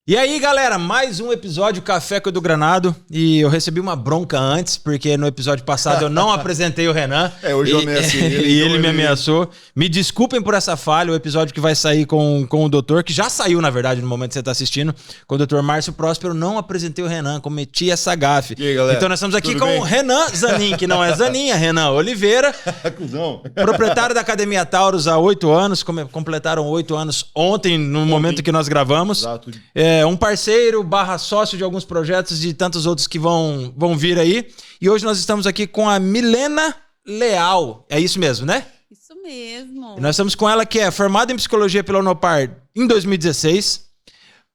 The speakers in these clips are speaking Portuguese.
E aí, galera, mais um episódio Café com o Edu Granado. E eu recebi uma bronca antes, porque no episódio passado eu não apresentei o Renan. Hoje eu ameacei ele. E ele me ameaçou. Me desculpem por essa falha, o episódio que vai sair com o doutor, que já saiu, na verdade, no momento que você está assistindo, com o doutor Márcio Próspero, não apresentei o Renan, cometi essa gafe. E aí, galera? Então nós estamos aqui Tudo com bem? o Renan Zanin, que não é Zaninha, Renan Oliveira. Cusão. Proprietário da Academia Taurus há 8 anos, completaram 8 anos ontem, no momento que nós gravamos. Exato. Um parceiro / sócio de alguns projetos e tantos outros que vão vir aí. E hoje nós estamos aqui com a Milena Leal. É isso mesmo, né? Isso mesmo. E nós estamos com ela, que é formada em psicologia pela Unopar em 2016,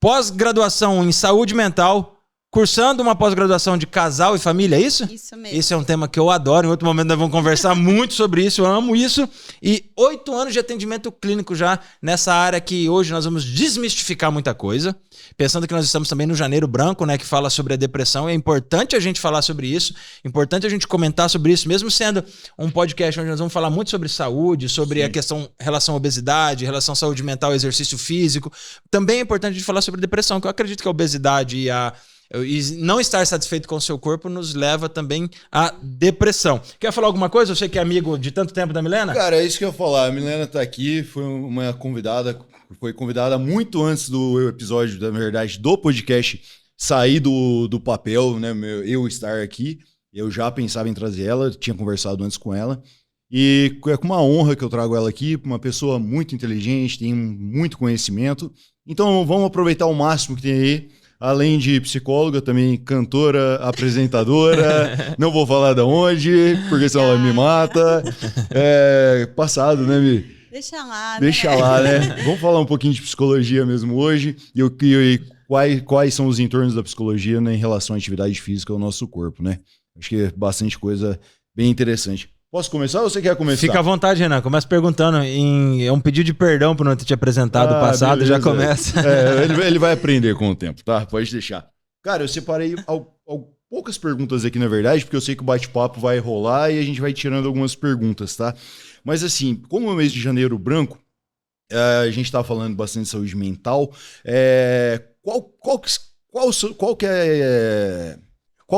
pós-graduação em saúde mental, cursando uma pós-graduação de casal e família, é isso? Isso mesmo. Esse é um tema que eu adoro. Em outro momento nós vamos conversar muito sobre isso. Eu amo isso. E 8 anos de atendimento clínico já nessa área que hoje nós vamos desmistificar muita coisa. Pensando que nós estamos também no Janeiro Branco, né? Que fala sobre a depressão. É importante a gente falar sobre isso. Importante a gente comentar sobre isso. Mesmo sendo um podcast onde nós vamos falar muito sobre saúde, sobre a questão relação à obesidade, relação à saúde mental, exercício físico. Também é importante a gente falar sobre depressão, que eu acredito que a obesidade e não estar satisfeito com o seu corpo nos leva também à depressão. Quer falar alguma coisa? Você que é amigo de tanto tempo da Milena? Cara, é isso que eu ia falar. A Milena tá aqui, foi convidada muito antes do episódio, na verdade, do podcast sair do papel, né? Eu estar aqui. Eu já pensava em trazer ela, tinha conversado antes com ela. E é com uma honra que eu trago ela aqui, uma pessoa muito inteligente, tem muito conhecimento. Então vamos aproveitar o máximo que tem aí. Além de psicóloga, também cantora, apresentadora. Não vou falar de onde, porque senão ela me mata. Passado, né, Mi? Deixa lá, né? Deixa lá, né? Vamos falar um pouquinho de psicologia mesmo hoje. E quais são os entornos da psicologia, né, em relação à atividade física ao nosso corpo, né? Acho que é bastante coisa bem interessante. Posso começar ou você quer começar? Fica à vontade, Renan. Começa perguntando. É um pedido de perdão por não ter te apresentado no passado. Beleza. Já começa. Ele vai aprender com o tempo, tá? Pode deixar. Cara, eu separei poucas perguntas aqui, na verdade, porque eu sei que o bate-papo vai rolar e a gente vai tirando algumas perguntas, tá? Mas assim, como é o mês de janeiro branco, a gente tá falando bastante de saúde mental. Qual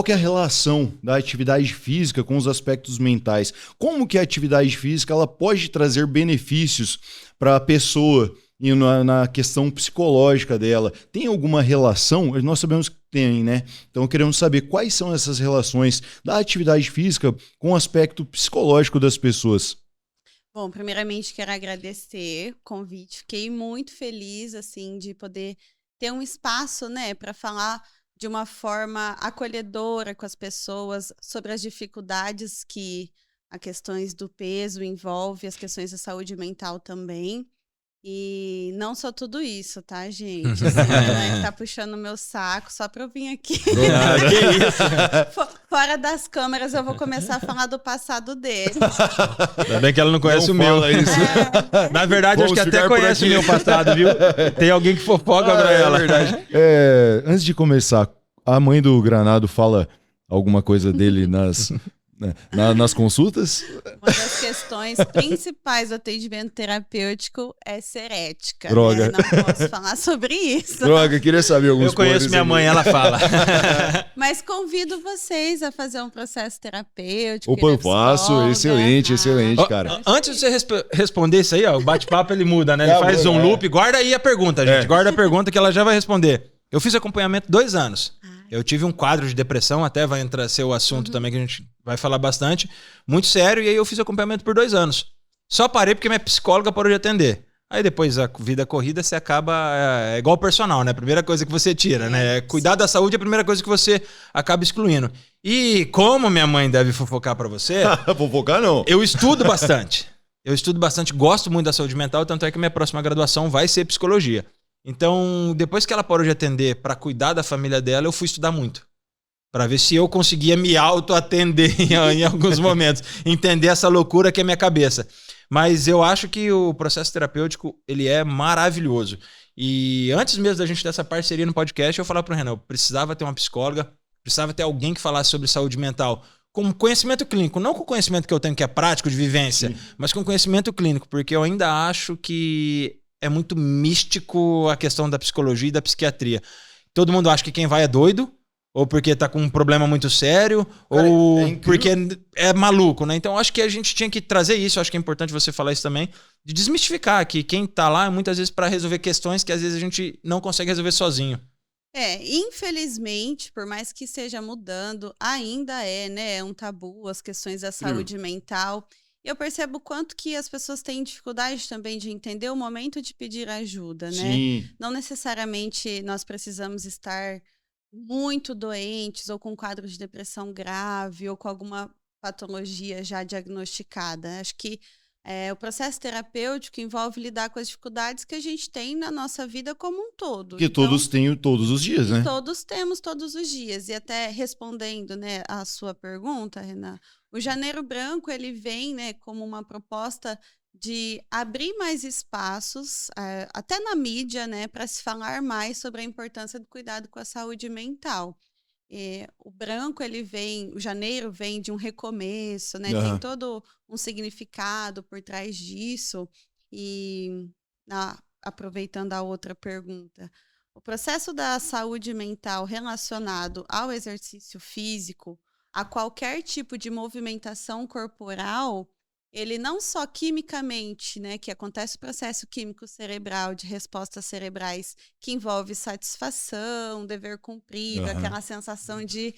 que é a relação da atividade física com os aspectos mentais? Como que a atividade física ela pode trazer benefícios para a pessoa e na questão psicológica dela? Tem alguma relação? Nós sabemos que tem, né? Então queremos saber quais são essas relações da atividade física com o aspecto psicológico das pessoas. Bom, primeiramente quero agradecer o convite. Fiquei muito feliz, assim, de poder ter um espaço, né, para falar de uma forma acolhedora com as pessoas sobre as dificuldades que as questões do peso envolve, as questões da saúde mental também. E não só tudo isso, tá, gente? Assim, né, tá puxando o meu saco só pra eu vir aqui. Que isso? Fora das câmeras, eu vou começar a falar do passado dele. Ainda bem que ela não conhece o meu. Isso. Na verdade, Vamos acho que até ficar por conhece o aqui. meu passado, viu? Tem alguém que fofoca pra ela. É verdade. Antes de começar, a mãe do Granado fala alguma coisa dele nas consultas? Uma das questões principais do atendimento terapêutico é ser ética. Droga. Né? Não posso falar sobre isso. Droga, queria saber alguns Eu conheço podres minha ali. mãe, ela fala. Mas convido vocês a fazer um processo terapêutico. Opa, eu faço. Excelente, cara. Antes de você responder isso aí, ó, o bate-papo ele muda, né? Ele faz um loop. Guarda aí a pergunta, gente. Guarda a pergunta que ela já vai responder. Eu fiz acompanhamento 2 anos. Eu tive um quadro de depressão, até vai entrar ser o assunto também que a gente vai falar bastante, muito sério, e aí eu fiz acompanhamento por 2 anos. Só parei porque minha psicóloga parou de atender. Aí depois a vida corrida, você acaba... É igual o personal, né? A primeira coisa que você tira, né? Cuidar da saúde é a primeira coisa que você acaba excluindo. E como minha mãe deve fofocar pra você... Fofocar não. Eu estudo bastante. Gosto muito da saúde mental, tanto é que minha próxima graduação vai ser psicologia. Então, depois que ela parou de atender para cuidar da família dela, eu fui estudar muito. Para ver se eu conseguia me auto-atender em alguns momentos. Entender essa loucura que é minha cabeça. Mas eu acho que o processo terapêutico, ele é maravilhoso. E antes mesmo da gente ter essa parceria no podcast, eu falava pro Renan, eu precisava ter uma psicóloga, precisava ter alguém que falasse sobre saúde mental. Com conhecimento clínico, não com o conhecimento que eu tenho que é prático de vivência, mas com conhecimento clínico, porque eu ainda acho que é muito místico a questão da psicologia e da psiquiatria. Todo mundo acha que quem vai é doido, ou porque tá com um problema muito sério, Cara, ou porque é maluco, né? Então acho que a gente tinha que trazer isso, acho que é importante você falar isso também, de desmistificar que quem tá lá é muitas vezes para resolver questões que às vezes a gente não consegue resolver sozinho. Infelizmente, por mais que esteja mudando, ainda né, um tabu as questões da saúde mental. Eu percebo o quanto que as pessoas têm dificuldade também de entender o momento de pedir ajuda, né? Sim. Não necessariamente nós precisamos estar muito doentes ou com quadro de depressão grave ou com alguma patologia já diagnosticada. Acho que o processo terapêutico envolve lidar com as dificuldades que a gente tem na nossa vida como um todo. Que todos têm todos os dias, né? Todos temos todos os dias. E até respondendo, né, a sua pergunta, Renan, o Janeiro Branco ele vem, né, como uma proposta de abrir mais espaços, até na mídia, né, para se falar mais sobre a importância do cuidado com a saúde mental. O branco, o janeiro vem de um recomeço, né? Tem todo um significado por trás disso. E, aproveitando a outra pergunta, o processo da saúde mental relacionado ao exercício físico, a qualquer tipo de movimentação corporal, ele não só quimicamente, né, que acontece o processo químico cerebral de respostas cerebrais que envolve satisfação, dever cumprido, aquela sensação de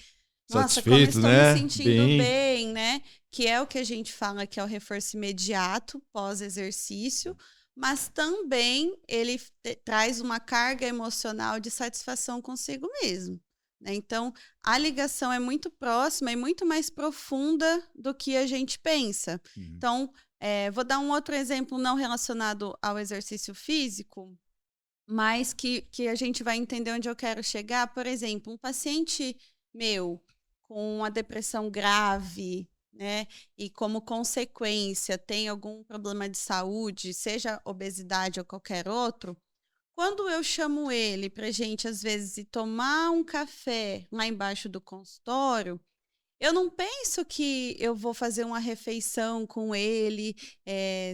nossa, como estou me sentindo bem, né? Que é o que a gente fala que é o reforço imediato pós-exercício, mas também ele traz uma carga emocional de satisfação consigo mesmo. Então, a ligação é muito próxima e muito mais profunda do que a gente pensa. Então, vou dar um outro exemplo não relacionado ao exercício físico, mas que a gente vai entender onde eu quero chegar. Por exemplo, um paciente meu com uma depressão grave, né, e como consequência tem algum problema de saúde, seja obesidade ou qualquer outro, quando eu chamo ele pra gente, às vezes, ir tomar um café lá embaixo do consultório, eu não penso que eu vou fazer uma refeição com ele,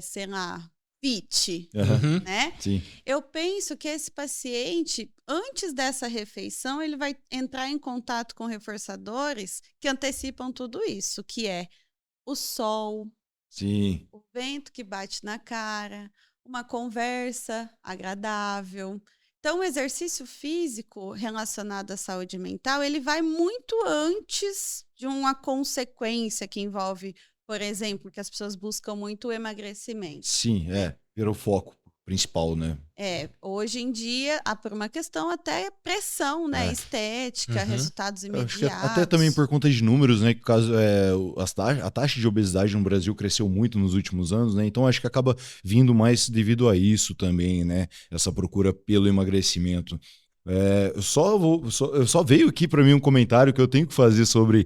sei lá, fit, né? Sim. Eu penso que esse paciente, antes dessa refeição, ele vai entrar em contato com reforçadores que antecipam tudo isso, que é o sol, Sim. o vento que bate na cara, uma conversa agradável. Então, o exercício físico relacionado à saúde mental, ele vai muito antes de uma consequência que envolve, por exemplo, que as pessoas buscam muito o emagrecimento. Sim, virou o foco principal, né? Hoje em dia, há por uma questão até pressão, né? Estética, resultados imediatos. Acho que até também por conta de números, né? Que caso a taxa de obesidade no Brasil cresceu muito nos últimos anos, né? Então acho que acaba vindo mais devido a isso também, né? Essa procura pelo emagrecimento. Só veio aqui para mim um comentário que eu tenho que fazer sobre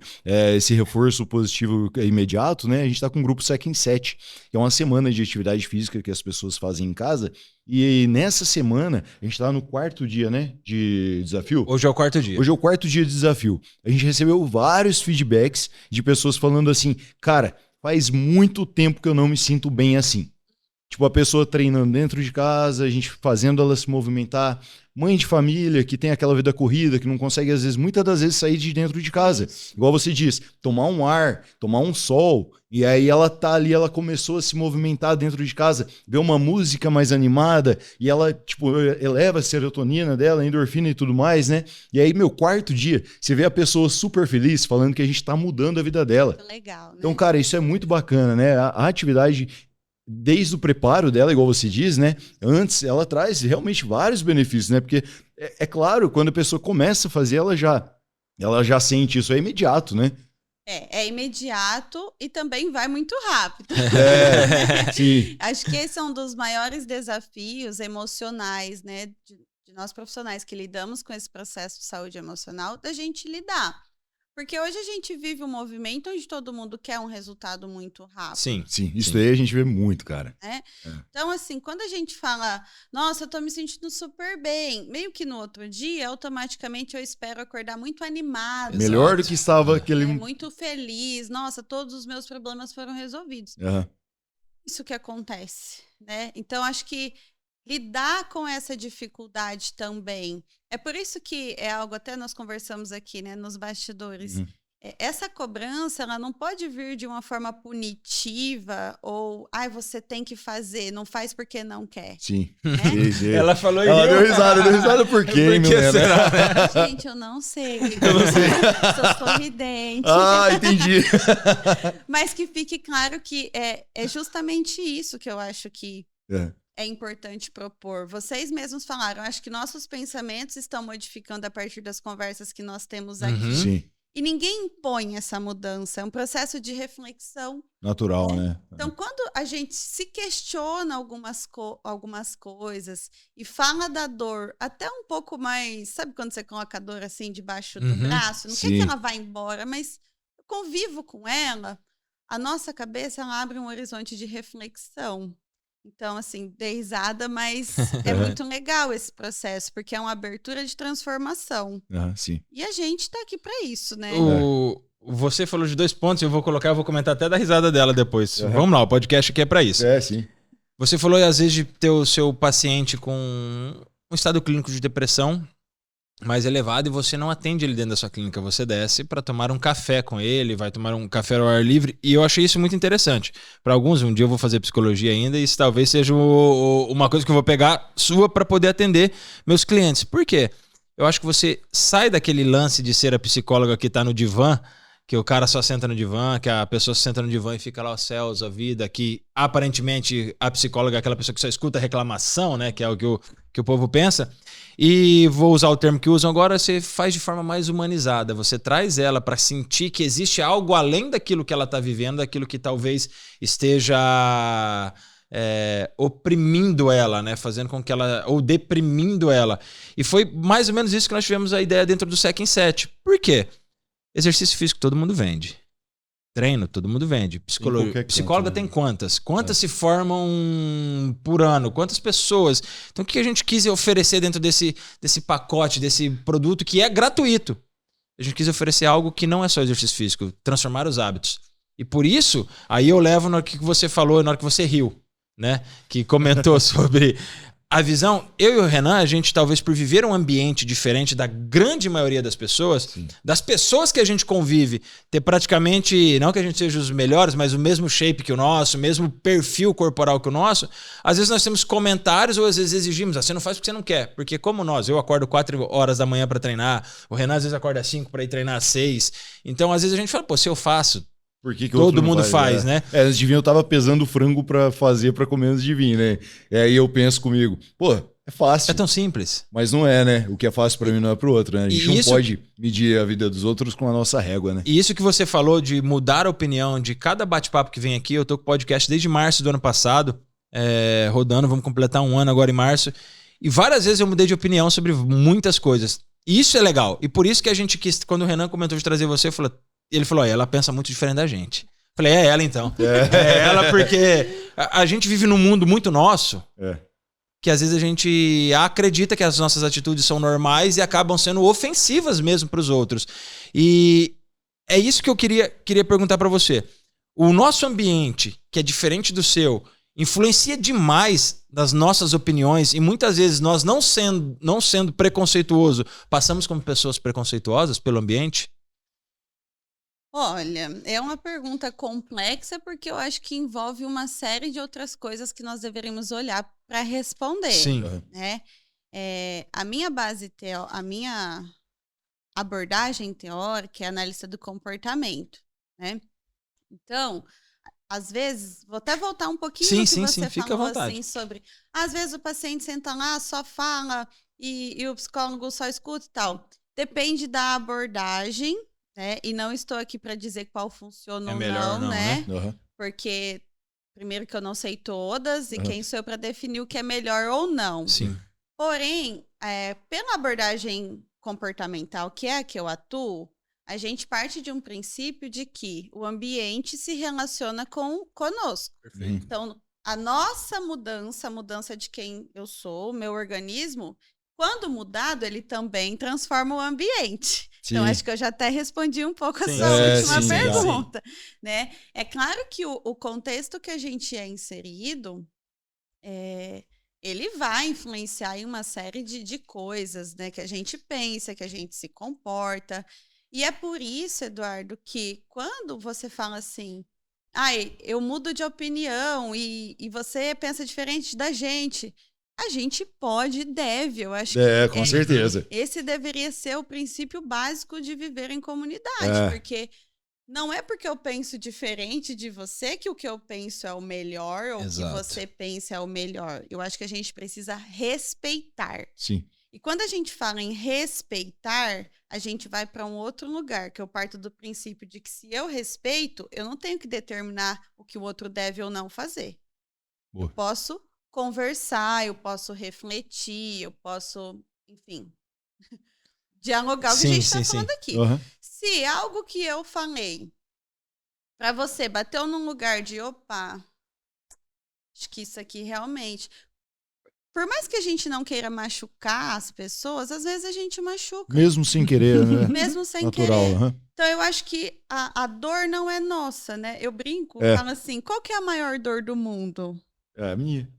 esse reforço positivo imediato, né? A gente está com um grupo Sec em 7, que é uma semana de atividade física que as pessoas fazem em casa. E nessa semana, a gente está no 4º dia, né, de desafio. Hoje é o 4º dia. Hoje é o 4º dia de desafio. A gente recebeu vários feedbacks de pessoas falando assim, cara, faz muito tempo que eu não me sinto bem assim. Tipo, a pessoa treinando dentro de casa, a gente fazendo ela se movimentar. Mãe de família que tem aquela vida corrida, que não consegue, às vezes, muitas das vezes, sair de dentro de casa. Igual você diz, tomar um ar, tomar um sol. E aí ela tá ali, ela começou a se movimentar dentro de casa, vê uma música mais animada, e ela, tipo, eleva a serotonina dela, a endorfina e tudo mais, né? E aí, 4º dia, você vê a pessoa super feliz, falando que a gente tá mudando a vida dela. Muito legal, né? Então, cara, isso é muito bacana, né? A atividade, desde o preparo dela, igual você diz, né? Antes, ela traz realmente vários benefícios, né? Porque, é claro, quando a pessoa começa a fazer, ela já sente isso, é imediato, né? É imediato e também vai muito rápido. Sim. Acho que esse é um dos maiores desafios emocionais, né? De nós profissionais que lidamos com esse processo de saúde emocional, da gente lidar. Porque hoje a gente vive um movimento onde todo mundo quer um resultado muito rápido. Sim. Isso aí a gente vê muito, cara. Então, assim, quando a gente fala, nossa, eu tô me sentindo super bem, meio que no outro dia, automaticamente eu espero acordar muito animada. Melhor do que estava aquele... Muito feliz, nossa, todos os meus problemas foram resolvidos. Isso que acontece, né? Então, acho que lidar com essa dificuldade também. É por isso que é algo, até nós conversamos aqui, né, nos bastidores. Essa cobrança, ela não pode vir de uma forma punitiva ou, você tem que fazer, não faz porque não quer. Sim. Né? Sim. Ela falou Ela deu risada por quê, Por que né? será, né? Gente, eu não sei. Eu não sei. Sou sorridente. Entendi. Mas que fique claro que é justamente isso que eu acho que é importante propor. Vocês mesmos falaram, acho que nossos pensamentos estão modificando a partir das conversas que nós temos aqui. Sim. E ninguém impõe essa mudança, é um processo de reflexão. Natural, né? Então, quando a gente se questiona algumas coisas e fala da dor até um pouco mais... Sabe quando você coloca a dor assim debaixo do braço? Não quer que ela vá embora, mas eu convivo com ela. A nossa cabeça, ela abre um horizonte de reflexão. Então, assim, dei risada, mas é muito legal esse processo, porque é uma abertura de transformação. Sim. E a gente tá aqui para isso, né? Você falou de 2 pontos, eu vou comentar até da risada dela depois. Vamos lá, o podcast aqui é para isso. Sim. Você falou, às vezes, de ter o seu paciente com um estado clínico de depressão mais elevado e você não atende ele dentro da sua clínica. Você desce para tomar um café com ele, vai tomar um café ao ar livre. E eu achei isso muito interessante. Para alguns, um dia eu vou fazer psicologia ainda e isso talvez seja uma coisa que eu vou pegar sua para poder atender meus clientes. Por quê? Eu acho que você sai daquele lance de ser a psicóloga que está no divã, que o cara só senta no divã, que a pessoa senta no divã e fica lá os céus, a vida, que aparentemente a psicóloga é aquela pessoa que só escuta reclamação, né? Que é o que o povo pensa. E vou usar o termo que usam agora, você faz de forma mais humanizada. Você traz ela para sentir que existe algo além daquilo que ela está vivendo, daquilo que talvez esteja oprimindo ela, né? Fazendo com que ela... ou deprimindo ela. E foi mais ou menos isso que nós tivemos a ideia dentro do Sec em 7. Por quê? Exercício físico todo mundo vende. Treino, todo mundo vende. Psicóloga tem quantas? Quantas se formam por ano? Quantas pessoas? Então, o que a gente quis oferecer dentro desse pacote, desse produto que é gratuito? A gente quis oferecer algo que não é só exercício físico, transformar os hábitos. E por isso, aí eu levo na hora que você falou, na hora que você riu, né? Que comentou sobre... A visão, eu e o Renan, a gente talvez por viver um ambiente diferente da grande maioria das pessoas, das pessoas que a gente convive, ter praticamente, não que a gente seja os melhores, mas o mesmo shape que o nosso, o mesmo perfil corporal que o nosso, às vezes nós temos comentários ou às vezes exigimos, você não faz porque você não quer, porque como nós, eu acordo 4 horas da manhã para treinar, o Renan às vezes acorda às 5 para ir treinar às 6, então às vezes a gente fala, se eu faço, Por que todo mundo faz, né? Antes de vir eu tava pesando frango pra fazer pra comer antes de vir, né? Aí eu penso comigo, é fácil. É tão simples. Mas não é, né? O que é fácil pra mim não é pro outro, né? A gente isso... não pode medir a vida dos outros com a nossa régua, né? E isso que você falou de mudar a opinião de cada bate-papo que vem aqui, eu tô com o podcast desde março do ano passado, rodando, vamos completar 1 ano agora em março, e várias vezes eu mudei de opinião sobre muitas coisas. E isso é legal. E por isso que a gente quis, quando o Renan comentou de trazer você, ele falou, ela pensa muito diferente da gente. Falei, é ela então. É ela porque a gente vive num mundo muito nosso que às vezes a gente acredita que as nossas atitudes são normais e acabam sendo ofensivas mesmo para os outros. E é isso que eu queria perguntar para você. O nosso ambiente, que é diferente do seu, influencia demais nas nossas opiniões e muitas vezes nós não sendo preconceituoso, passamos como pessoas preconceituosas pelo ambiente? Olha, é uma pergunta complexa porque eu acho que envolve uma série de outras coisas que nós deveríamos olhar para responder. Sim. Né? A minha a minha abordagem teórica é a análise do comportamento, né? Então, às vezes, vou até voltar um pouquinho no que você falou assim sobre... Às vezes o paciente senta lá, só fala e o psicólogo só escuta e tal. Depende da abordagem, né? E não estou aqui para dizer qual funciona ou não, né? Porque, primeiro que eu não sei todas e quem sou eu para definir o que é melhor ou não. Sim. Porém, pela abordagem comportamental, que é a que eu atuo, a gente parte de um princípio de que o ambiente se relaciona conosco. Perfeito. Então, a nossa mudança, a mudança de quem eu sou, o meu organismo, quando mudado, ele também transforma o ambiente. Sim. Então, acho que eu já até respondi um pouco a sua última pergunta. Né? É claro que o contexto que a gente é inserido, ele vai influenciar em uma série de coisas, né? Que a gente pensa, que a gente se comporta. E é por isso, Eduardo, que quando você fala assim, ai, eu mudo de opinião e você pensa diferente da gente, a gente pode e deve. Eu acho que Com certeza. esse deveria ser o princípio básico de viver em comunidade, porque não é porque eu penso diferente de você que o que eu penso é o melhor ou o que você pensa é o melhor. Eu acho que a gente precisa respeitar. Sim. E quando a gente fala em respeitar, a gente vai para um outro lugar, que eu parto do princípio de que se eu respeito, eu não tenho que determinar o que o outro deve ou não fazer. Boa. Eu posso conversar, eu posso refletir, eu posso, enfim, dialogar o que a gente está falando aqui. Uhum. Se algo que eu falei para você bateu num lugar de opa, acho que isso aqui realmente... Por mais que a gente não queira machucar as pessoas, às vezes a gente machuca. Mesmo sem querer, né? Mesmo sem Natural, querer. Uhum. Então, eu acho que a dor não é nossa, né? Eu brinco, falo assim, qual que é a maior dor do mundo? É a minha.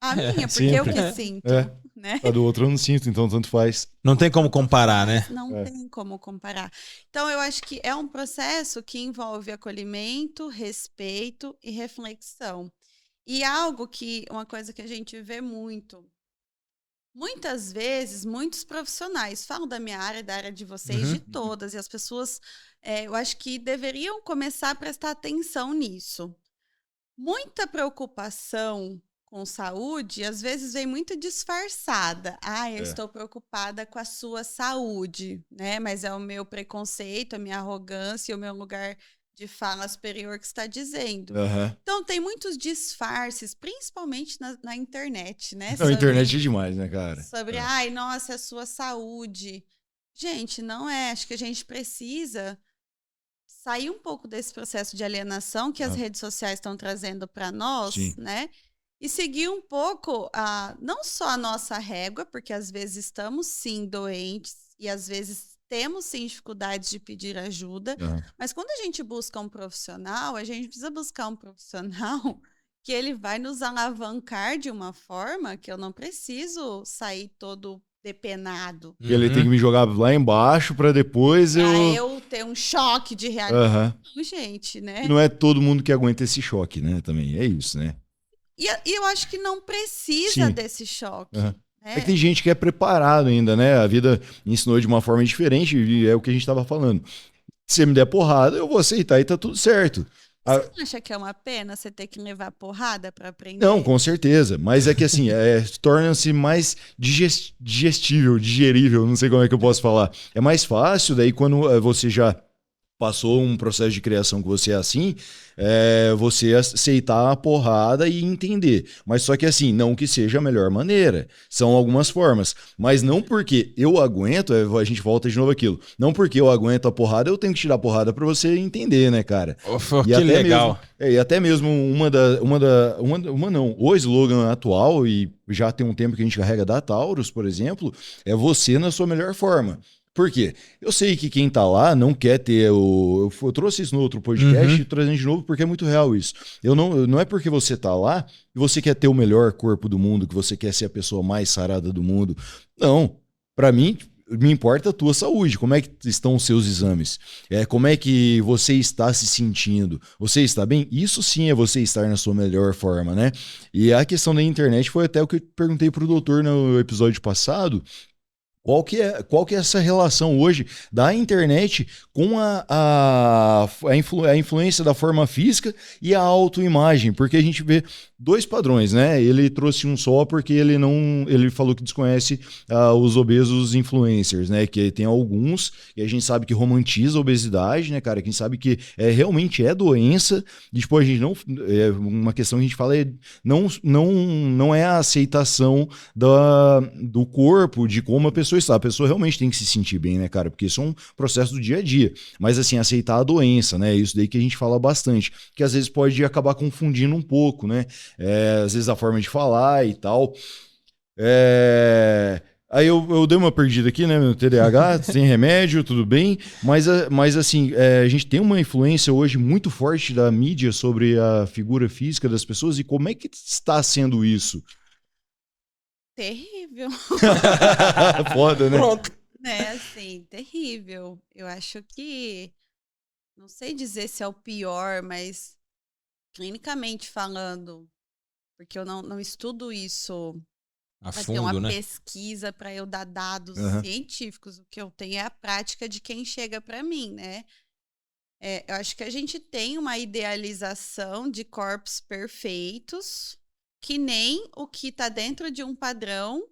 A minha, porque sempre. eu que sinto, né? A do outro eu não sinto, então tanto faz. Não tem como comparar, né? Não tem como comparar. Então, eu acho que é um processo que envolve acolhimento, respeito e reflexão. E uma coisa que a gente vê muito, muitas vezes, muitos profissionais, falo da minha área, da área de vocês, de todas, e as pessoas, eu acho que deveriam começar a prestar atenção nisso. Muita preocupação com saúde, às vezes vem muito disfarçada. Eu estou preocupada com a sua saúde, né? Mas é o meu preconceito, a minha arrogância, o meu lugar de fala superior que está dizendo. Então, tem muitos disfarces, principalmente na internet, né? A internet é demais, né, cara? Sobre, nossa, é a sua saúde. Gente, não é. Acho que a gente precisa sair um pouco desse processo de alienação que as redes sociais estão trazendo para nós, né? E seguir um pouco, não só a nossa régua, porque às vezes estamos sim doentes e às vezes temos sim dificuldades de pedir ajuda, mas quando a gente busca um profissional, a gente precisa buscar um profissional que ele vai nos alavancar de uma forma que eu não preciso sair todo depenado. E ele tem que me jogar lá embaixo para depois eu ter um choque de realidade. Não, gente, né? E não é todo mundo que aguenta esse choque, né? Também é isso, né? E eu acho que não precisa desse choque. É que tem gente que é preparado ainda, né? A vida ensinou de uma forma diferente e é o que a gente estava falando. Se você me der porrada, eu vou aceitar e tá tudo certo. Você não acha que é uma pena você ter que levar porrada para aprender? Não, com certeza. Mas é que assim, torna-se mais digerível, não sei como é que eu posso falar. É mais fácil, daí quando você já passou um processo de criação que você é assim, você aceitar a porrada e entender. Mas só que assim, não que seja a melhor maneira. São algumas formas. Mas não porque eu aguento, a gente volta de novo aquilo. Não porque eu aguento a porrada, eu tenho que tirar a porrada pra você entender, né, cara? Que legal. E até mesmo o slogan atual, e já tem um tempo que a gente carrega da Taurus, por exemplo, é você na sua melhor forma. Por quê? Eu sei que quem tá lá não quer ter eu trouxe isso no outro podcast, trazendo de novo, porque é muito real isso. Não é porque você tá lá que você quer ter o melhor corpo do mundo, que você quer ser a pessoa mais sarada do mundo. Não. Pra mim, me importa a tua saúde. Como é que estão os seus exames? Como é que você está se sentindo? Você está bem? Isso sim é você estar na sua melhor forma, né? E a questão da internet foi até o que eu perguntei pro doutor no episódio passado. Qual que é essa relação hoje da internet com a influência da forma física e a autoimagem? Porque a gente vê dois padrões, né? Ele trouxe um só porque ele falou que desconhece os obesos influencers, né? Que tem alguns, e a gente sabe que romantiza a obesidade, né, cara? Quem sabe que realmente é doença. E, tipo, a gente não... uma questão que a gente fala não é a aceitação do corpo, de como a pessoa está. A pessoa realmente tem que se sentir bem, né, cara? Porque isso é um processo do dia a dia. Mas, assim, aceitar a doença, né? Isso daí que a gente fala bastante. Que às vezes pode acabar confundindo um pouco, né? Às vezes a forma de falar e tal. Aí eu dei uma perdida aqui, né? Meu TDAH, sem remédio, tudo bem. Mas assim, a gente tem uma influência hoje muito forte da mídia sobre a figura física das pessoas. E como é que está sendo isso? Terrível. Foda, né? Pronto. Né, assim, terrível. Eu acho que, não sei dizer se é o pior, mas clinicamente falando, porque eu não estudo isso A para ter uma fundo, né? pesquisa para eu dar dados Aham. científicos. O que eu tenho é a prática de quem chega para mim, né? Eu acho que a gente tem uma idealização de corpos perfeitos, que nem o que está dentro de um padrão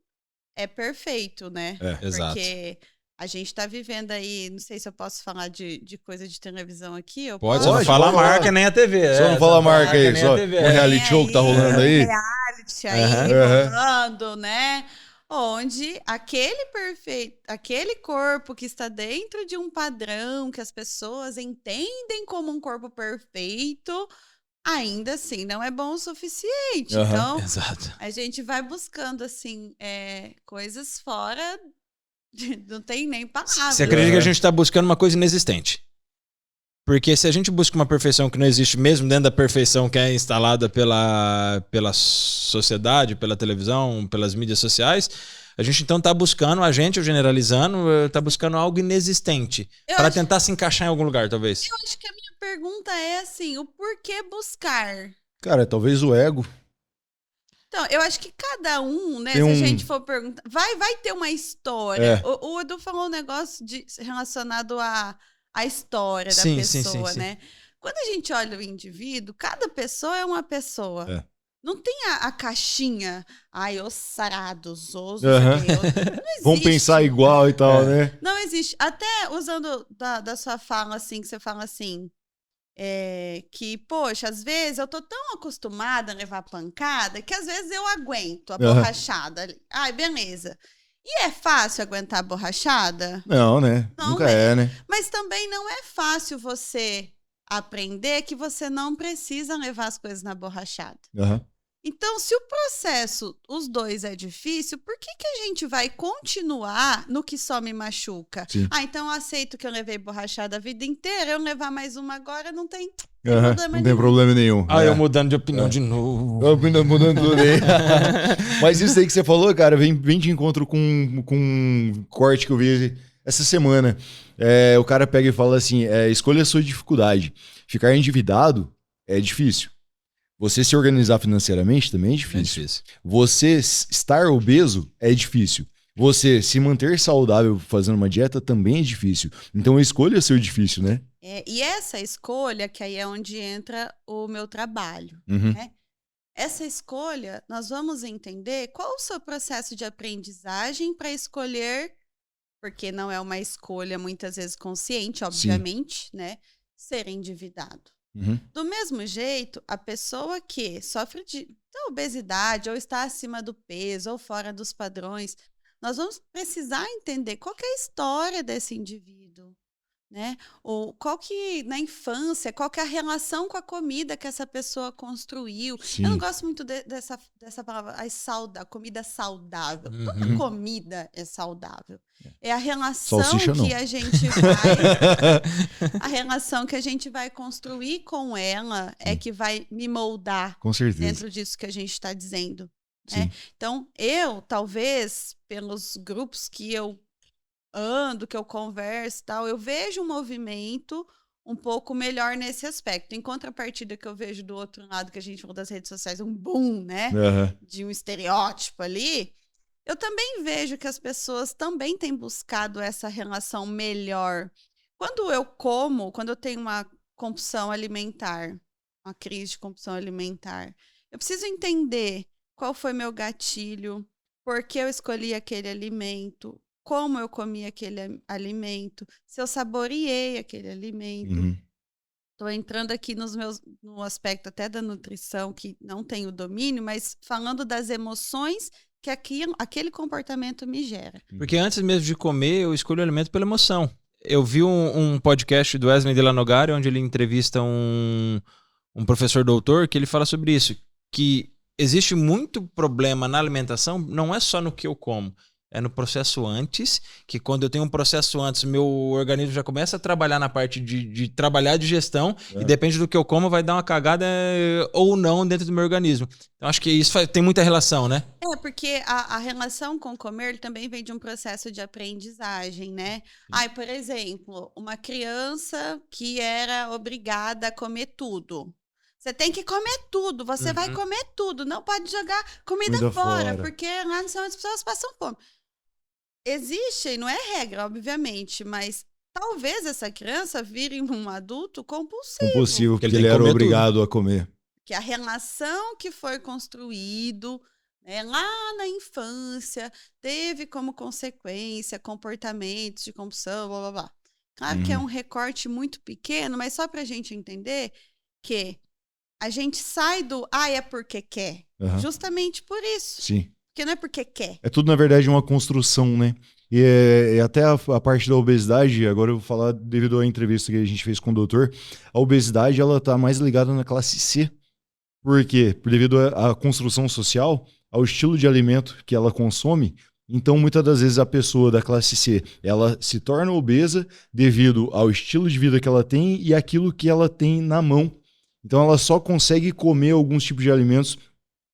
é perfeito, né? Exato. Porque a gente tá vivendo aí, não sei se eu posso falar de coisa de televisão aqui. Eu Pode, posso? só não Pode, fala a pode marca falar. nem a TV. Só não fala a marca aí, nem só a TV. um reality show que tá rolando aí. Reality aí, Aham. rolando, né? Onde aquele corpo que está dentro de um padrão que as pessoas entendem como um corpo perfeito, ainda assim não é bom o suficiente. Aham. Então, Exato. a gente vai buscando, assim, coisas fora. Não tem nem palavras. Você acredita que a gente tá buscando uma coisa inexistente? Porque se a gente busca uma perfeição que não existe mesmo dentro da perfeição que é instalada pela sociedade, pela televisão, pelas mídias sociais, a gente então tá buscando, eu generalizando, tá buscando algo inexistente para tentar se encaixar em algum lugar, talvez. Eu acho que a minha pergunta é assim, o porquê buscar? Cara, talvez o ego. Então, eu acho que cada um, né, Tem se a um- gente for perguntar, vai ter uma história. É. O Edu falou um negócio relacionado à história da Sim, sim, pessoa, sim. né? Quando a gente olha o indivíduo, cada pessoa é uma pessoa. É. Não tem a caixinha, os sarados, os... Aham. Não existe. Vamos pensar igual e tal, né? Não existe. Até usando da sua fala, assim, que você fala assim, que, poxa, às vezes eu tô tão acostumada a levar pancada que às vezes eu aguento a borrachada ali. Ai, beleza. E é fácil aguentar a borrachada? Não, né? Não Nunca é, né? Mas também não é fácil você aprender que você não precisa levar as coisas na borrachada. Aham. Então, se o processo, os dois é difícil, por que a gente vai continuar no que só me machuca? Sim. Então eu aceito que eu levei borrachada a vida inteira, eu levar mais uma agora não tem Aham. problema Não tem nenhum. problema nenhum. Eu mudando de opinião de novo. Eu mudando tudo aí. Mas isso aí que você falou, cara, vem de encontro com um corte que eu vi essa semana. O cara pega e fala assim, escolha a sua dificuldade. Ficar endividado é difícil. Você se organizar financeiramente também é difícil. É difícil. Você estar obeso é difícil. Você se manter saudável fazendo uma dieta também é difícil. Então escolha ser difícil, né? E essa escolha, que aí é onde entra o meu trabalho. Uhum. Né? Essa escolha, nós vamos entender qual o seu processo de aprendizagem para escolher, porque não é uma escolha muitas vezes consciente, obviamente, né? Ser endividado. Uhum. Do mesmo jeito, a pessoa que sofre de obesidade ou está acima do peso ou fora dos padrões, nós vamos precisar entender qual que é a história desse indivíduo, né? Ou qual que, na infância, qual que é a relação com a comida que essa pessoa construiu. Sim. Eu não gosto muito dessa palavra, comida saudável. Toda Uhum. comida é saudável. É a relação Salsicha, não. que a gente vai... a relação que a gente vai construir com ela é que vai me moldar Com certeza. dentro disso que a gente está dizendo. Sim. Né? Então, eu, talvez, pelos grupos que eu ando, que eu converso e tal, eu vejo um movimento um pouco melhor nesse aspecto. Em contrapartida que eu vejo do outro lado, que a gente falou das redes sociais, um boom, né? Uhum. De um estereótipo ali. Eu também vejo que as pessoas também têm buscado essa relação melhor. Quando eu tenho uma compulsão alimentar, uma crise de compulsão alimentar, eu preciso entender qual foi meu gatilho, por que eu escolhi aquele alimento, como eu comi aquele alimento, se eu saboreei aquele alimento. Uhum. Estou entrando aqui no aspecto até da nutrição, que não tenho domínio, mas falando das emoções que aquele comportamento me gera. Porque antes mesmo de comer, eu escolho o alimento pela emoção. Eu vi um podcast do Wesley Delanogari, onde ele entrevista um professor doutor, que ele fala sobre isso, que existe muito problema na alimentação, não é só no que eu como, é no processo antes, que quando eu tenho um processo antes, meu organismo já começa a trabalhar na parte de trabalhar de gestão, e depende do que eu como, vai dar uma cagada ou não dentro do meu organismo. Então acho que isso tem muita relação, né? Porque a relação com comer também vem de um processo de aprendizagem, né? Ai, por exemplo, uma criança que era obrigada a comer tudo. Você tem que comer tudo, você vai comer tudo, não pode jogar comida fora, porque lá no céu as pessoas passam fome. Existe, não é regra, obviamente, mas talvez essa criança vire um adulto compulsivo. Porque ele era obrigado a comer. Que a relação que foi construído, né, lá na infância teve como consequência comportamentos de compulsão, blá, blá, blá. Claro que é um recorte muito pequeno, mas só para a gente entender que a gente sai do é porque quer. Justamente por isso. Sim. Porque não é porque quer. É tudo, na verdade, uma construção, né? E até a parte da obesidade, agora eu vou falar devido à entrevista que a gente fez com o doutor, a obesidade, ela tá mais ligada na classe C. Por quê? Devido à construção social, ao estilo de alimento que ela consome. Então, muitas das vezes, a pessoa da classe C, ela se torna obesa devido ao estilo de vida que ela tem e aquilo que ela tem na mão. Então, ela só consegue comer alguns tipos de alimentos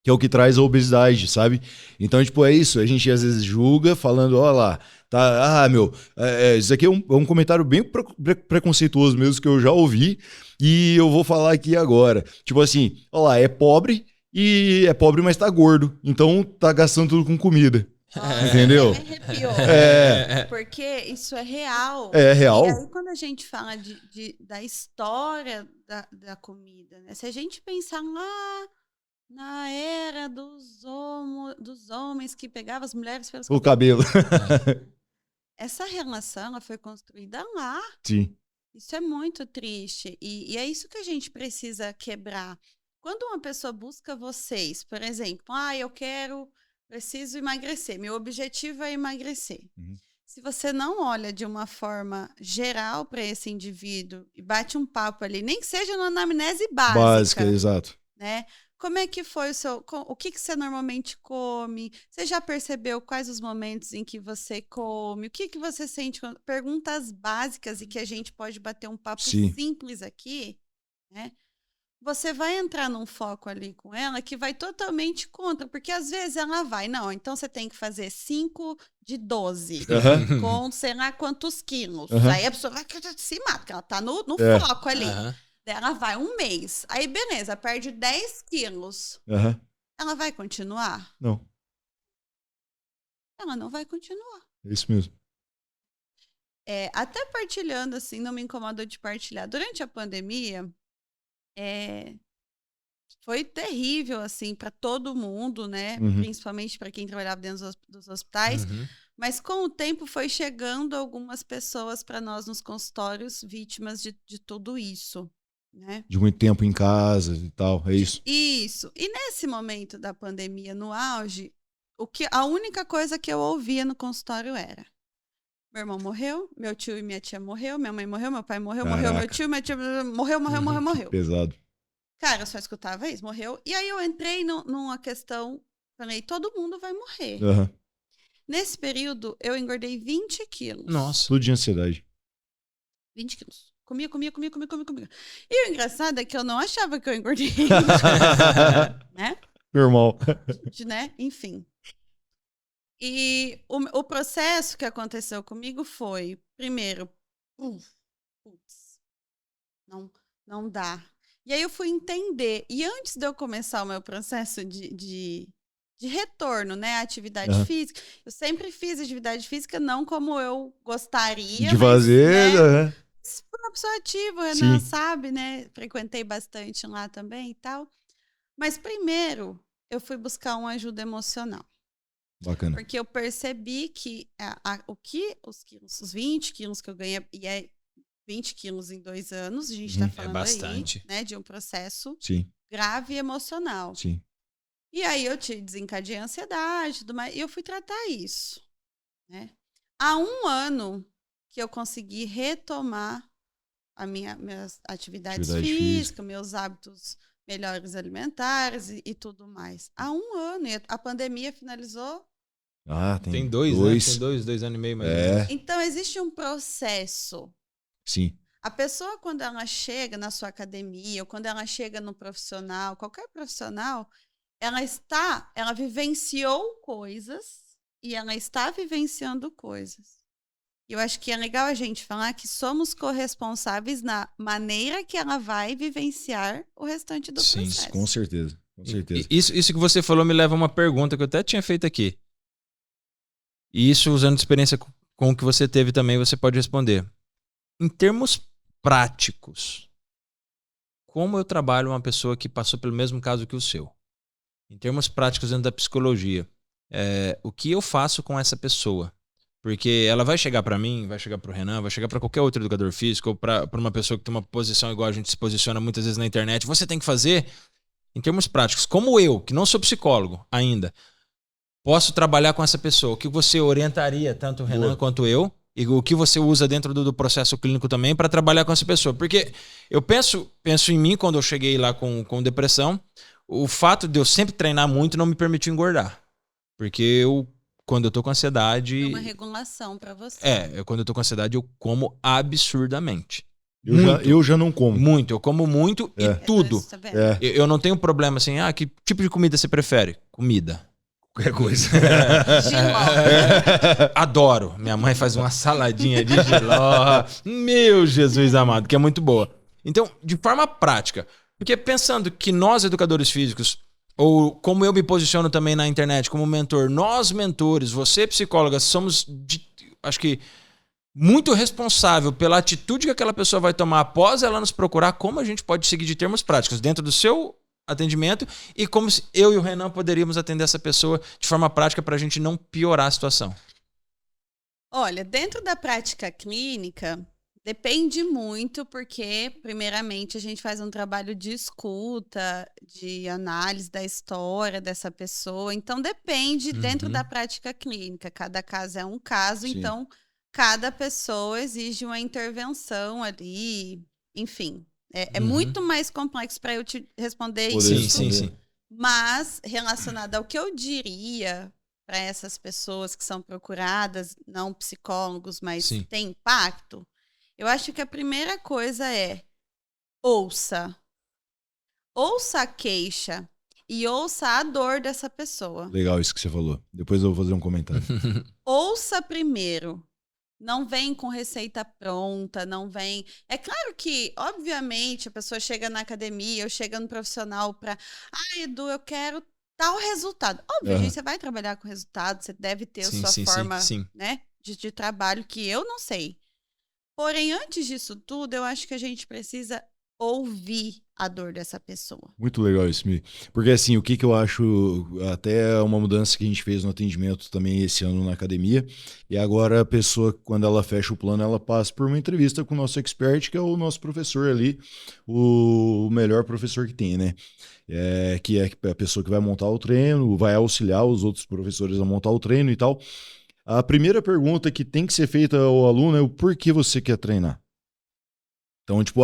que é o que traz a obesidade, sabe? Então, tipo, é isso. A gente às vezes julga falando, ó lá, tá, isso aqui é um comentário bem preconceituoso mesmo que eu já ouvi e eu vou falar aqui agora. Tipo assim, ó lá, é pobre, mas tá gordo. Então, tá gastando tudo com comida. Entendeu? Me arrepiou. Porque isso é real. É real. E aí, quando a gente fala da história da comida, né? Se a gente pensar lá na era dos homens que pegavam as mulheres pelos o cabelo. Essa relação ela foi construída lá. Sim. Isso é muito triste. E é isso que a gente precisa quebrar. Quando uma pessoa busca vocês, por exemplo, eu preciso emagrecer, meu objetivo é emagrecer. Se você não olha de uma forma geral para esse indivíduo e bate um papo ali, nem que seja numa anamnese básica. Exato. Né? Como é que foi o que você normalmente come? Você já percebeu quais os momentos em que você come? O que você sente? Perguntas básicas e que a gente pode bater um papo simples aqui, né? Você vai entrar num foco ali com ela que vai totalmente contra, porque às vezes ela vai, não, então você tem que fazer 5 de 12, com sei lá quantos quilos. Aí a pessoa vai se mata, porque ela tá no foco ali. Ela vai um mês. Aí, beleza, perde 10 quilos. Ela vai continuar? Não. Ela não vai continuar. É isso mesmo. Até partilhando, assim, não me incomodou de partilhar. Durante a pandemia, foi terrível, assim, para todo mundo, né? Principalmente para quem trabalhava dentro dos hospitais. Mas, com o tempo, foi chegando algumas pessoas para nós nos consultórios vítimas de tudo isso. Né? De muito tempo em casa e tal, é isso? Isso. E nesse momento da pandemia, no auge, a única coisa que eu ouvia no consultório era: meu irmão morreu, meu tio e minha tia morreu, minha mãe morreu, meu pai morreu, morreu meu tio, minha tia morreu. Pesado. Cara, eu só escutava isso, morreu. E aí eu entrei numa questão, falei, todo mundo vai morrer. Nesse período, eu engordei 20 quilos. Nossa. Tudo de ansiedade. 20 quilos. Comia. E o engraçado é que eu não achava que eu engordei. Né? Normal. Né? Enfim. E o processo que aconteceu comigo foi, primeiro, não dá. E aí eu fui entender. E antes de eu começar o meu processo de retorno, né, à atividade física, eu sempre fiz atividade física não como eu gostaria. De fazer, né? Fui uma pessoa ativa, o Renan sabe, né? Frequentei bastante lá também e tal. Mas primeiro, eu fui buscar uma ajuda emocional. Bacana. Porque eu percebi que os 20 quilos que eu ganhei, e é 20 quilos em 2 anos, a gente tá falando bastante. Aí, né? De um processo grave e emocional. Sim. E aí eu desencadeei a ansiedade e tudo mais, e eu fui tratar isso. Né? Há 1 ano que eu consegui retomar minhas atividades físicas, meus hábitos melhores alimentares e tudo mais. Há 1 ano. E a pandemia finalizou Ah, Tem 2, né? Tem 2 anos e meio mais ou menos. Então, existe um processo. Sim. A pessoa, quando ela chega na sua academia, ou quando ela chega no profissional, qualquer profissional, ela vivenciou coisas e ela está vivenciando coisas. Eu acho que é legal a gente falar que somos corresponsáveis na maneira que ela vai vivenciar o restante do processo. Com certeza. Com certeza. Isso que você falou me leva a uma pergunta que eu até tinha feito aqui. E isso, usando experiência com o que você teve também, você pode responder. Em termos práticos, como eu trabalho uma pessoa que passou pelo mesmo caso que o seu? Em termos práticos dentro da psicologia, o que eu faço com essa pessoa? Porque ela vai chegar para mim, vai chegar para o Renan, vai chegar para qualquer outro educador físico, ou para uma pessoa que tem uma posição igual a gente se posiciona muitas vezes na internet. Você tem que fazer, em termos práticos, como eu, que não sou psicólogo ainda, posso trabalhar com essa pessoa. O que você orientaria, tanto o Renan quanto eu, e o que você usa dentro do processo clínico também para trabalhar com essa pessoa? Porque eu penso em mim quando eu cheguei lá com depressão, o fato de eu sempre treinar muito não me permitiu engordar. Porque quando eu tô com ansiedade... É uma regulação para você. Quando eu tô com ansiedade, eu como absurdamente. Eu já não como. Muito, eu como muito e tudo. Eu não tenho problema assim, que tipo de comida você prefere? Comida. Qualquer coisa. Adoro. Minha mãe faz uma saladinha de jiló. Meu Jesus amado, que é muito boa. Então, de forma prática, porque pensando que nós, educadores físicos, ou como eu me posiciono também na internet como mentor, nós mentores, você psicóloga, somos, acho que, muito responsável pela atitude que aquela pessoa vai tomar após ela nos procurar, como a gente pode seguir de termos práticos dentro do seu atendimento e como eu e o Renan poderíamos atender essa pessoa de forma prática para a gente não piorar a situação. Olha, dentro da prática clínica, depende muito porque, primeiramente, a gente faz um trabalho de escuta, de análise da história dessa pessoa. Então, depende dentro da prática clínica. Cada caso é um caso, Sim. Então, cada pessoa exige uma intervenção ali, enfim. É muito mais complexo para eu te responder isso. Sim. Mas, relacionado ao que eu diria para essas pessoas que são procuradas, não psicólogos, mas têm impacto, eu acho que a primeira coisa é ouça. Ouça a queixa e ouça a dor dessa pessoa. Legal isso que você falou. Depois eu vou fazer um comentário. Ouça primeiro. Não vem com receita pronta, não vem... É claro que, obviamente, a pessoa chega na academia ou chega no profissional para... Edu, eu quero tal resultado. Obviamente, você vai trabalhar com resultado, você deve ter a sua forma né, de trabalho que eu não sei. Porém, antes disso tudo, eu acho que a gente precisa ouvir a dor dessa pessoa. Muito legal isso, Mi. Porque assim, o que eu acho, até uma mudança que a gente fez no atendimento também esse ano na academia, e agora a pessoa, quando ela fecha o plano, ela passa por uma entrevista com o nosso expert, que é o nosso professor ali, o melhor professor que tem, né? Que é a pessoa que vai montar o treino, vai auxiliar os outros professores a montar o treino e tal. A primeira pergunta que tem que ser feita ao aluno é o porquê você quer treinar. Então, tipo,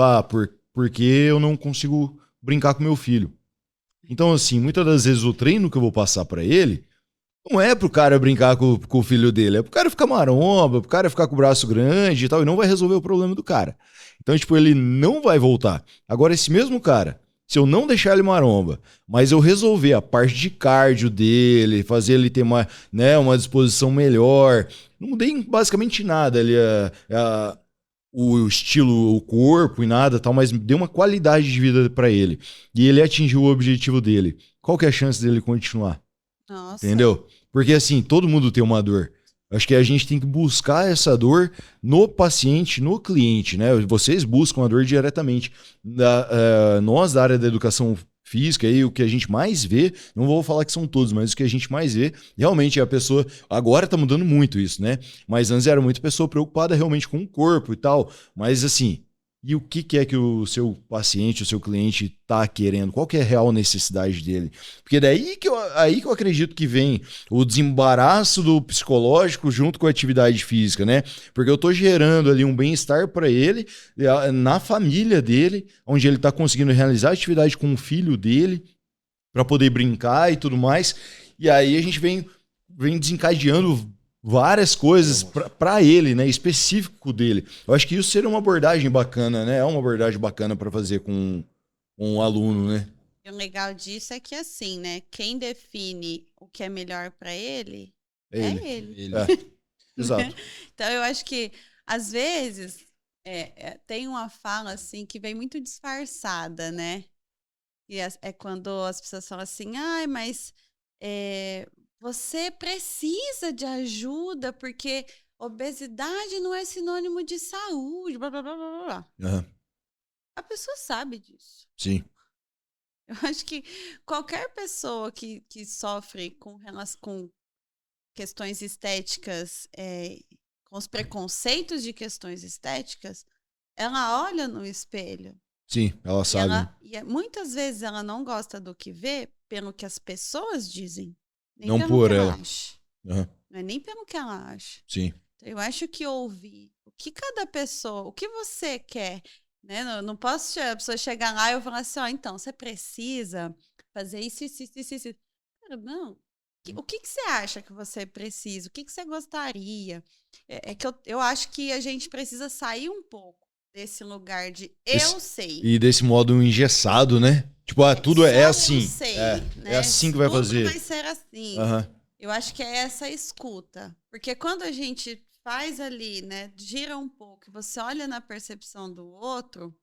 porque eu não consigo brincar com meu filho. Então, assim, muitas das vezes o treino que eu vou passar pra ele não é pro cara brincar com o filho dele, é pro cara ficar maromba, pro cara ficar com o braço grande e tal, e não vai resolver o problema do cara. Então, tipo, ele não vai voltar. Agora, esse mesmo cara, se eu não deixar ele maromba, mas eu resolver a parte de cardio dele, fazer ele ter uma disposição melhor, não mudei basicamente nada ali, o estilo, o corpo e nada tal, mas deu uma qualidade de vida pra ele. E ele atingiu o objetivo dele. Qual que é a chance dele continuar? Nossa. Entendeu? Porque assim, todo mundo tem uma dor. Acho que a gente tem que buscar essa dor no paciente, no cliente, né? Vocês buscam a dor diretamente. Nós, da área da educação física, aí, o que a gente mais vê, não vou falar que são todos, mas o que a gente mais vê, realmente é a pessoa, agora tá mudando muito isso, né? Mas antes era muita pessoa preocupada realmente com o corpo e tal, mas assim, e o que é que o seu paciente, o seu cliente tá querendo? Qual que é a real necessidade dele? Porque daí que eu acredito que vem o desembaraço do psicológico junto com a atividade física, né? Porque eu tô gerando ali um bem-estar para ele, na família dele, onde ele tá conseguindo realizar atividade com o filho dele, para poder brincar e tudo mais. E aí a gente vem vem desencadeando várias coisas para ele, né? Específico dele. Eu acho que isso seria uma abordagem bacana, né? É uma abordagem bacana para fazer com um aluno, né? E o legal disso é que, assim, né? Quem define o que é melhor para ele é ele. Exato. Então, eu acho que, às vezes, tem uma fala, assim, que vem muito disfarçada, né? E é quando as pessoas falam assim, mas você precisa de ajuda porque obesidade não é sinônimo de saúde, blá, blá, blá, blá, blá. Uhum. A pessoa sabe disso. Sim. Eu acho que qualquer pessoa que sofre com questões estéticas, com os preconceitos de questões estéticas, ela olha no espelho. Sim, ela sabe. Muitas vezes ela não gosta do que vê pelo que as pessoas dizem. Nem não pelo por que ela. Acha. Uhum. Não é nem pelo que ela acha. Sim. Então, eu acho que ouvir o que cada pessoa, o que você quer, né? Não posso a pessoa chegar lá e eu falar assim, então, você precisa fazer isso. Cara, não. O que você acha que você precisa? O que você gostaria? É que eu acho que a gente precisa sair um pouco desse lugar de eu sei. E desse modo engessado, né? Tipo, tudo é assim. Eu sei, né? É assim que vai fazer. Tudo vai ser assim. Uhum. Eu acho que é essa escuta. Porque quando a gente faz ali, né? Gira um pouco, você olha na percepção do outro,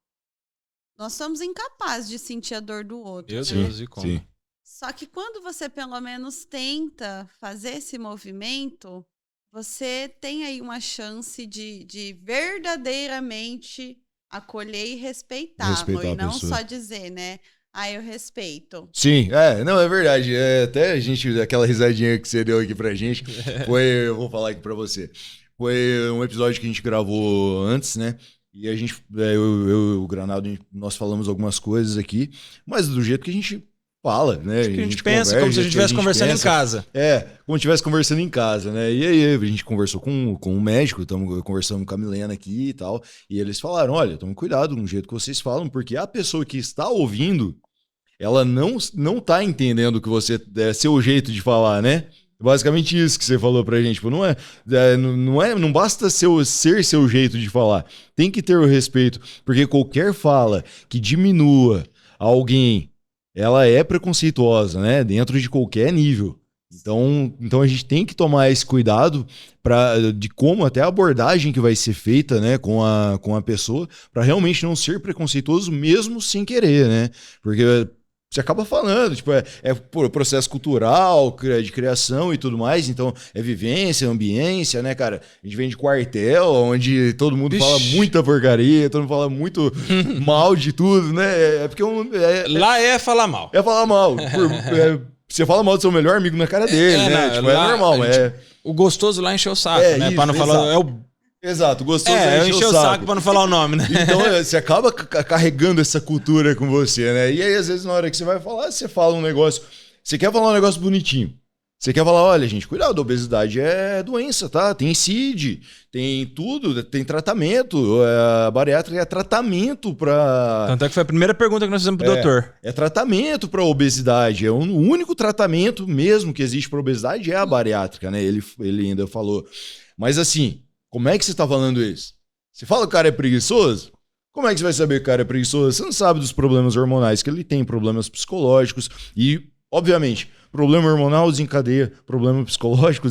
nós somos incapazes de sentir a dor do outro. Meu né? Deus, e como? Sim. Só que quando você pelo menos tenta fazer esse movimento, você tem aí uma chance de verdadeiramente acolher e respeitar e não só dizer, né? Eu respeito. Sim, não, é verdade. Até a gente, aquela risadinha que você deu aqui pra gente, eu vou falar aqui pra você. Foi um episódio que a gente gravou antes, né? E a gente, eu e o Granado, nós falamos algumas coisas aqui, mas do jeito que a gente fala, né? Acho que a gente pensa como se a gente estivesse conversando em casa. Como se estivesse conversando em casa, né? E aí a gente conversou com um médico, estamos conversando com a Milena aqui e tal, e eles falaram, olha, tome cuidado no jeito que vocês falam, porque a pessoa que está ouvindo, ela não tá entendendo que você é seu jeito de falar, né? Basicamente isso que você falou pra gente. Tipo, não basta ser seu jeito de falar. Tem que ter o respeito. Porque qualquer fala que diminua alguém, ela é preconceituosa, né? Dentro de qualquer nível. Então a gente tem que tomar esse cuidado de como até a abordagem que vai ser feita, né, com a pessoa, para realmente não ser preconceituoso mesmo sem querer, né? Porque você acaba falando, tipo, por processo cultural, de criação e tudo mais, então é vivência, ambiência, né, cara? A gente vem de quartel, onde todo mundo fala muita porcaria, todo mundo fala muito mal de tudo, né? É porque lá é falar mal. É falar mal. Você fala mal do seu melhor amigo na cara dele, né? Tipo, é normal, o gostoso lá encheu o saco, né? Isso, pra não falar... Exato, gostoso encheu o saco pra não falar o nome, né? Então você acaba carregando essa cultura com você, né? E aí, às vezes, na hora que você vai falar, você fala um negócio. Você quer falar um negócio bonitinho. Você quer falar, olha, gente, cuidado, a obesidade é doença, tá? Tem CID, tem tudo, tem tratamento. A bariátrica é tratamento pra... Tanto é que foi a primeira pergunta que nós fizemos pro doutor. É tratamento pra obesidade. O único tratamento mesmo que existe pra obesidade é a bariátrica, né? Ele ainda falou. Mas assim... Como é que você tá falando isso? Você fala que o cara é preguiçoso? Como é que você vai saber que o cara é preguiçoso? Você não sabe dos problemas hormonais, que ele tem problemas psicológicos e, obviamente, problema hormonal desencadeia problema psicológico,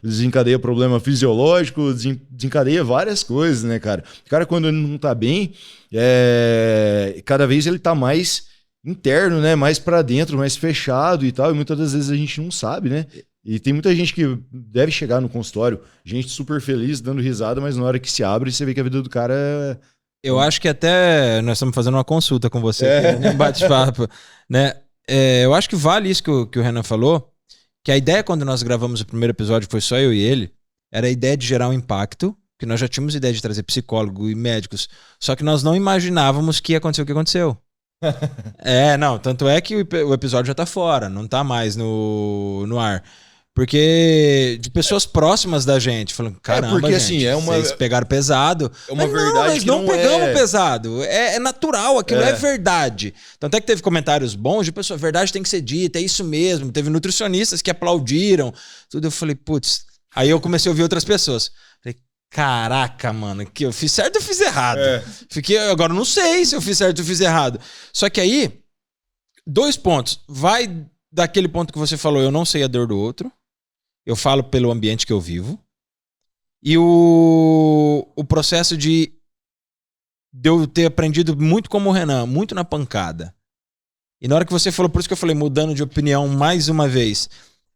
desencadeia problema fisiológico, desencadeia várias coisas, né, cara? O cara, quando ele não tá bem, cada vez ele tá mais interno, né? Mais pra dentro, mais fechado e tal, e muitas das vezes a gente não sabe, né? E tem muita gente que deve chegar no consultório, gente super feliz, dando risada, mas na hora que se abre, você vê que a vida do cara é... Eu acho que até nós estamos fazendo uma consulta com você, um bate-papo, né? Eu acho que vale isso que o Renan falou, que a ideia quando nós gravamos o primeiro episódio, foi só eu e ele, era a ideia de gerar um impacto, que nós já tínhamos ideia de trazer psicólogo e médicos, só que nós não imaginávamos que ia acontecer o que aconteceu. Tanto é que o episódio já tá fora, não tá mais no ar. Porque de pessoas próximas da gente, falando, caramba, porque, gente, assim, vocês pegaram pesado. É uma Mas verdade nós que não pegamos é... pesado. É natural, aquilo é verdade. Tanto é que teve comentários bons de pessoas, verdade tem que ser dita, é isso mesmo. Teve nutricionistas que aplaudiram, tudo. Eu falei, putz. Aí eu comecei a ouvir outras pessoas. Falei, caraca, mano, que eu fiz certo ou fiz errado? Agora eu não sei se eu fiz certo ou fiz errado. Só que aí, 2 pontos. Vai daquele ponto que você falou, eu não sei a dor do outro. Eu falo pelo ambiente que eu vivo. E o processo de eu ter aprendido muito como o Renan, muito na pancada. E na hora que você falou, por isso que eu falei, mudando de opinião mais uma vez,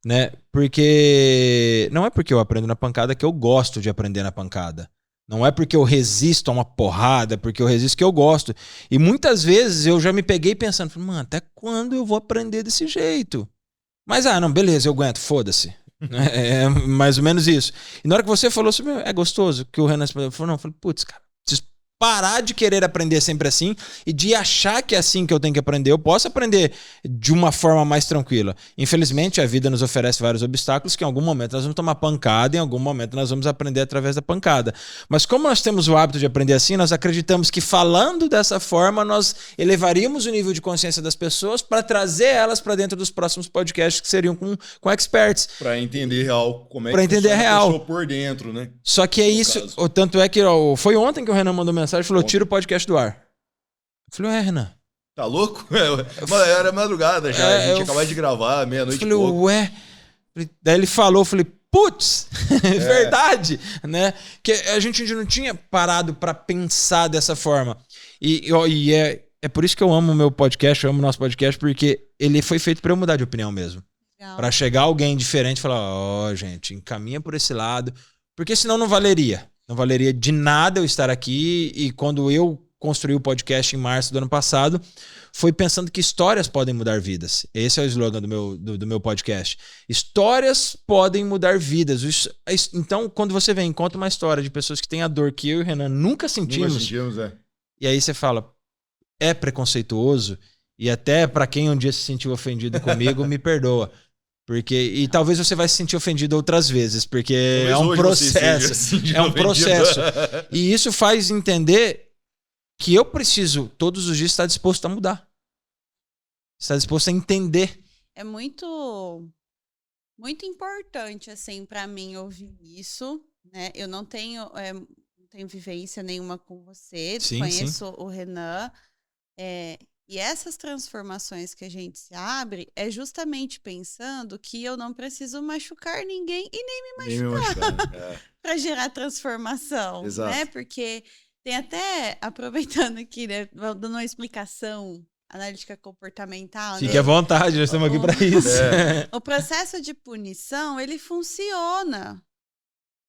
né? Porque não é porque eu aprendo na pancada que eu gosto de aprender na pancada. Não é porque eu resisto a uma porrada, é porque eu resisto que eu gosto. E muitas vezes eu já me peguei pensando, mano, até quando eu vou aprender desse jeito? Mas, não, beleza, eu aguento, foda-se. É mais ou menos isso. E na hora que você falou assim, é gostoso, que o Renan falou, não, eu falei, putz, cara, preciso parar de querer aprender sempre assim e de achar que é assim que eu tenho que aprender. Eu posso aprender de uma forma mais tranquila. Infelizmente, a vida nos oferece vários obstáculos que em algum momento nós vamos tomar pancada, em algum momento nós vamos aprender através da pancada. Mas como nós temos o hábito de aprender assim, nós acreditamos que falando dessa forma, nós elevaríamos o nível de consciência das pessoas para trazer elas para dentro dos próximos podcasts que seriam com experts. Para entender real como é pra que entender funciona real. a pessoa por dentro, né? Só que é isso, tanto é que foi ontem que o Renan mandou mensagem e falou, tira o podcast do ar. Eu falei, Renan. Tá louco? Era madrugada já, a gente acabou de gravar, meia-noite. Eu falei, Daí ele falou, eu falei, putz, verdade, né? Que a gente ainda não tinha parado pra pensar dessa forma. E é por isso que eu amo o meu podcast, eu amo o nosso podcast, porque ele foi feito pra eu mudar de opinião mesmo. Pra chegar alguém diferente e falar, gente, encaminha por esse lado. Porque senão não valeria. Não valeria de nada eu estar aqui. E quando eu construí o podcast em março do ano passado, foi pensando que histórias podem mudar vidas. Esse é o slogan do meu podcast. Histórias podem mudar vidas. Então, quando você vem e conta uma história de pessoas que têm a dor que eu e o Renan nunca sentimos. E aí você fala, é preconceituoso. E até para quem um dia se sentiu ofendido comigo, me perdoa. E talvez você vai se sentir ofendido outras vezes, porque é um processo. É um processo. E isso faz entender que eu preciso, todos os dias, estar disposto a mudar. Estar disposto a entender. É muito importante, assim, para mim ouvir isso, né? Eu não tenho vivência nenhuma com você, conheço o Renan. E essas transformações que a gente se abre é justamente pensando que eu não preciso machucar ninguém e nem me machucar para gerar transformação. Exato. Né? Porque tem até, aproveitando aqui, né, dando uma explicação analítica comportamental. Fique à vontade, nós estamos aqui para isso. O processo de punição, ele funciona.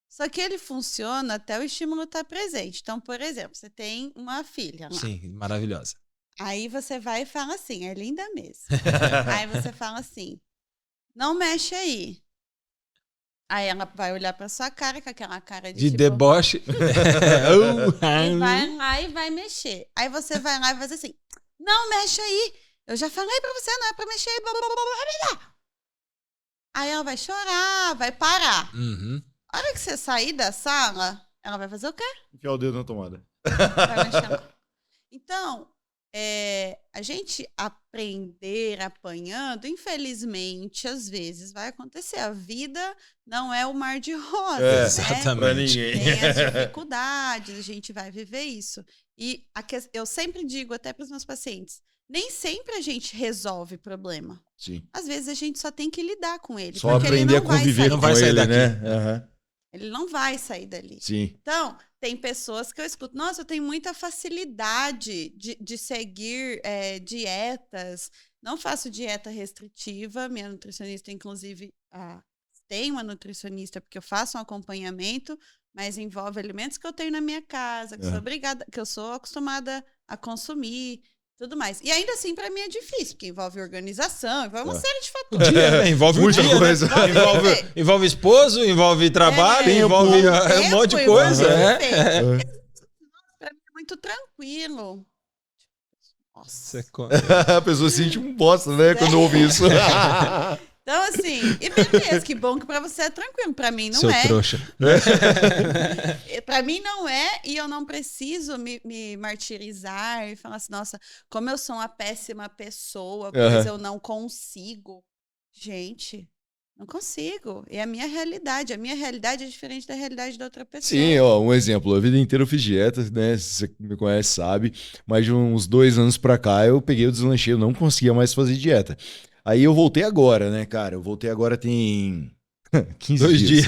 Só que ele funciona até o estímulo estar presente. Então, por exemplo, você tem uma filha lá. Sim, maravilhosa. Aí você vai e fala assim, é linda mesmo. Aí você fala assim, não mexe aí. Aí ela vai olhar pra sua cara com aquela cara de tipo, deboche. E vai lá e vai mexer. Aí você vai lá e vai dizer assim, não mexe aí. Eu já falei pra você, não é pra mexer aí. Blá, blá, blá, blá, blá. Aí ela vai chorar, vai parar. Uhum. A hora que você sair da sala, ela vai fazer o quê? Enfiar o dedo na tomada. Vai mexer. Então, a gente aprender apanhando, infelizmente, às vezes vai acontecer. A vida não é o mar de rosas, né? Exatamente. Tem as dificuldades, a gente vai viver isso. E eu sempre digo até para os meus pacientes, nem sempre a gente resolve problema. Sim. Às vezes a gente só tem que lidar com ele. Só aprender a conviver com ele, né? Uhum. Ele não vai sair dali. Sim. Então, tem pessoas que eu escuto, nossa, eu tenho muita facilidade de seguir dietas. Não faço dieta restritiva. Minha nutricionista, inclusive, tem uma nutricionista, porque eu faço um acompanhamento, mas envolve alimentos que eu tenho na minha casa, que eu sou acostumada a consumir. Tudo mais. E ainda assim, pra mim é difícil, porque envolve organização, envolve uma série de fatores. Envolve muita coisa. Né? Envolve esposo, envolve trabalho, envolve um monte de coisa. Pra mim é muito tranquilo. Nossa. A pessoa sente um bosta, né? Quando ouve isso. Então, assim, e beleza, que bom que pra você é tranquilo. Pra mim não Seu é. trouxa. Pra mim não é, e eu não preciso me martirizar e falar assim, nossa, como eu sou uma péssima pessoa, pois eu não consigo. Gente, não consigo. É a minha realidade. A minha realidade é diferente da realidade da outra pessoa. Sim, ó, um exemplo. A vida inteira eu fiz dieta, né? Se você me conhece, sabe. Mas de uns 2 anos pra cá eu peguei o deslanchei, eu não conseguia mais fazer dieta. Aí eu voltei agora, né, cara? Eu voltei agora tem 15 2 dias.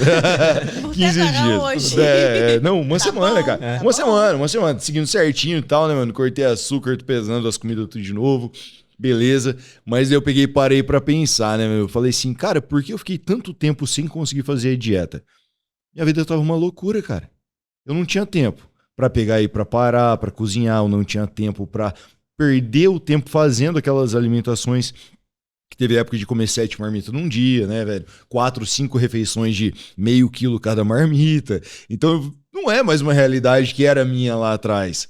Voltei 15 agora dias. hoje. Não, uma Tá semana, bom, cara. tá Uma bom. semana, seguindo certinho e tal, né, mano? Cortei açúcar, tô pesando as comidas tudo de novo. Beleza. Mas eu peguei e parei pra pensar, né, meu? Eu falei assim, cara, por que eu fiquei tanto tempo sem conseguir fazer a dieta? Minha vida tava uma loucura, cara. Eu não tinha tempo pra pegar e pra parar, pra cozinhar, eu não tinha tempo pra perder o tempo fazendo aquelas alimentações que teve época de comer 7 marmitas num dia, né, velho? 4, 5 refeições de meio quilo cada marmita. Então, não é mais uma realidade que era minha lá atrás.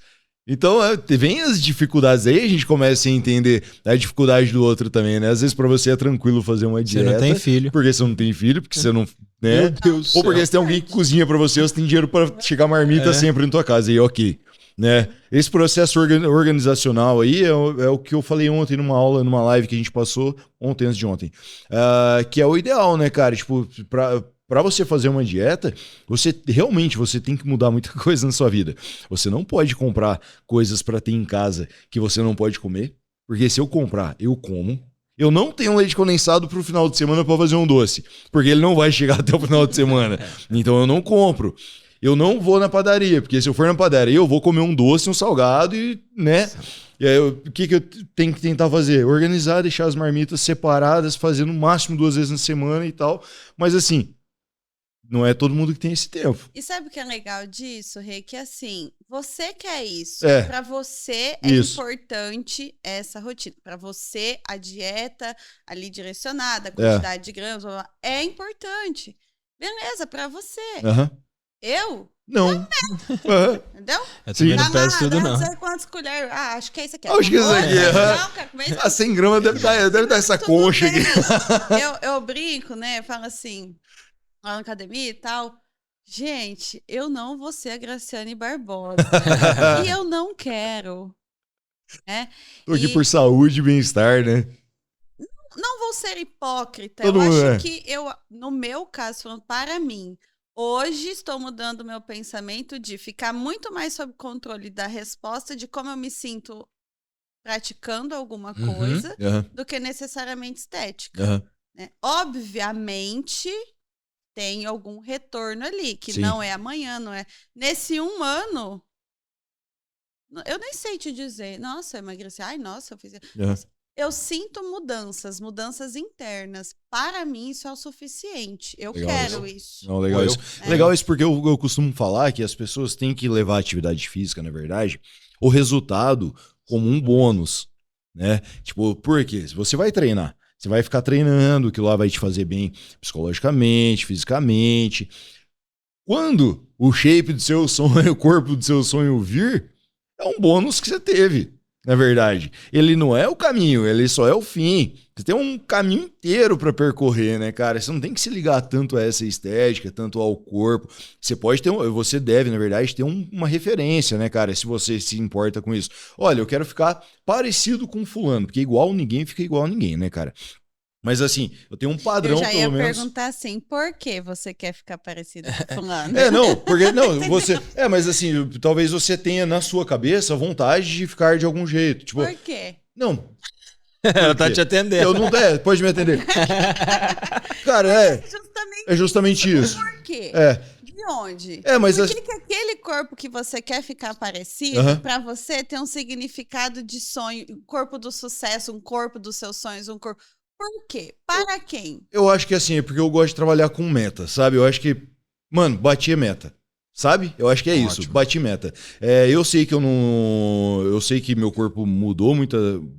Então, vem as dificuldades aí, a gente começa a entender a dificuldade do outro também, né? Às vezes pra você é tranquilo fazer uma Você dieta. não tem filho. Porque você não tem filho, porque você não... Meu Né? Deus do Ou porque céu. você tem alguém que cozinha pra você, ou você tem dinheiro pra chegar marmita sempre na tua casa. E ok. Né? Esse processo organizacional aí é o que eu falei ontem numa aula, numa live que a gente passou, ontem, antes de ontem. Que é o ideal, né, cara? Tipo, pra você fazer uma dieta, você tem que mudar muita coisa na sua vida. Você não pode comprar coisas pra ter em casa que você não pode comer, porque se eu comprar, eu como. Eu não tenho leite condensado pro final de semana pra fazer um doce, porque ele não vai chegar até o final de semana. Então eu não compro. Eu não vou na padaria, porque se eu for na padaria, eu vou comer um doce, um salgado e, né? E aí, o que eu tenho que tentar fazer? Organizar, deixar as marmitas separadas, fazer no máximo 2 vezes na semana e tal. Mas assim, não é todo mundo que tem esse tempo. E sabe o que é legal disso, Rê? Que assim, você quer isso. É. Pra você é Isso. importante essa rotina. Pra você, a dieta ali direcionada, a quantidade de gramas, blá, blá, é importante. Beleza, pra você. Aham. Eu? Não. Aham. Entendeu? Eu também Sim. não peço tudo, não. Não sei quantas colheres. Ah, acho que é isso aqui. Acho que é isso aqui, aham. Não, quero comer isso A 100 gramas deve dar essa Tudo concha bem. aqui. Eu brinco, né? Eu falo assim, lá na academia e tal. Gente, eu não vou ser a Graciane Barbosa. E eu não quero. Né? Tô aqui E por saúde e bem-estar, né? não vou ser hipócrita. Todo eu mundo acho é. que no meu caso, falando para mim, hoje estou mudando o meu pensamento de ficar muito mais sob controle da resposta de como eu me sinto praticando alguma coisa Aham. do que necessariamente estética. Aham. Né? Obviamente, tem algum retorno ali, que Sim. não é amanhã, não é. Nesse 1 ano, eu nem sei te dizer, nossa, eu emagreci, ai, nossa, eu fiz. Aham. Eu sinto mudanças internas. Para mim, isso é o suficiente. Eu Legal quero isso. Não, legal Ou isso. Legal isso porque eu costumo falar que as pessoas têm que levar a atividade física, na verdade, o resultado como um bônus, né? Tipo, por quê? Se você vai treinar, você vai ficar treinando, que lá vai te fazer bem psicologicamente, fisicamente. Quando o shape do seu sonho, o corpo do seu sonho vir, é um bônus que você teve. Na verdade, ele não é o caminho, ele só é o fim. Você tem um caminho inteiro para percorrer, né, cara? Você não tem que se ligar tanto a essa estética, tanto ao corpo. Você pode ter, você deve, na verdade, ter uma referência, né, cara? Se você se importa com isso. Olha, eu quero ficar parecido com fulano, porque igual ninguém fica igual a ninguém, né, cara? Mas assim, eu tenho um padrão, eu já ia pelo menos. perguntar assim, por que você quer ficar parecido com fulano? Não, porque não, você. Mas assim, talvez você tenha na sua cabeça a vontade de ficar de algum jeito. Tipo, Por quê? não. Ela tá te atendendo. Eu não. Pode me atender. Cara, Justamente é justamente isso. por quê? É. De onde? Mas Por que aquele corpo que você quer ficar parecido, Aham. pra você tem um significado de sonho, um corpo do sucesso, um corpo dos seus sonhos, um corpo... Por quê? Para quem? Eu acho que assim, é porque eu gosto de trabalhar com meta, sabe? Eu acho que, mano, bati a meta. Sabe? Eu acho que é isso, Ótimo. bati meta. Eu sei que eu não. Eu sei que meu corpo mudou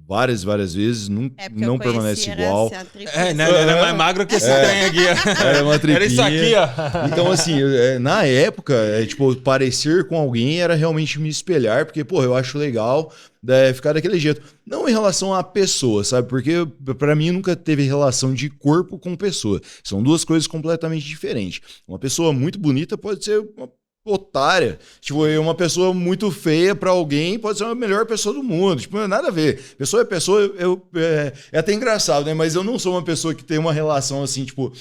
várias vezes, não, Porque não eu conheci, permanece era igual. assim, a tríplice. Ele é mais magro que esse trem aqui. Era uma tripinha. Era isso aqui, ó. Então, assim, na época, tipo, parecer com alguém era realmente me espelhar, porque, pô, eu acho legal ficar daquele jeito. Não em relação à pessoa, sabe? Porque pra mim nunca teve relação de corpo com pessoa. São duas coisas completamente diferentes. Uma pessoa muito bonita pode ser uma otária. Tipo, uma pessoa muito feia pra alguém pode ser a melhor pessoa do mundo. Tipo, não é nada a ver. Pessoa é pessoa, é até engraçado, né? Mas eu não sou uma pessoa que tem uma relação assim, tipo...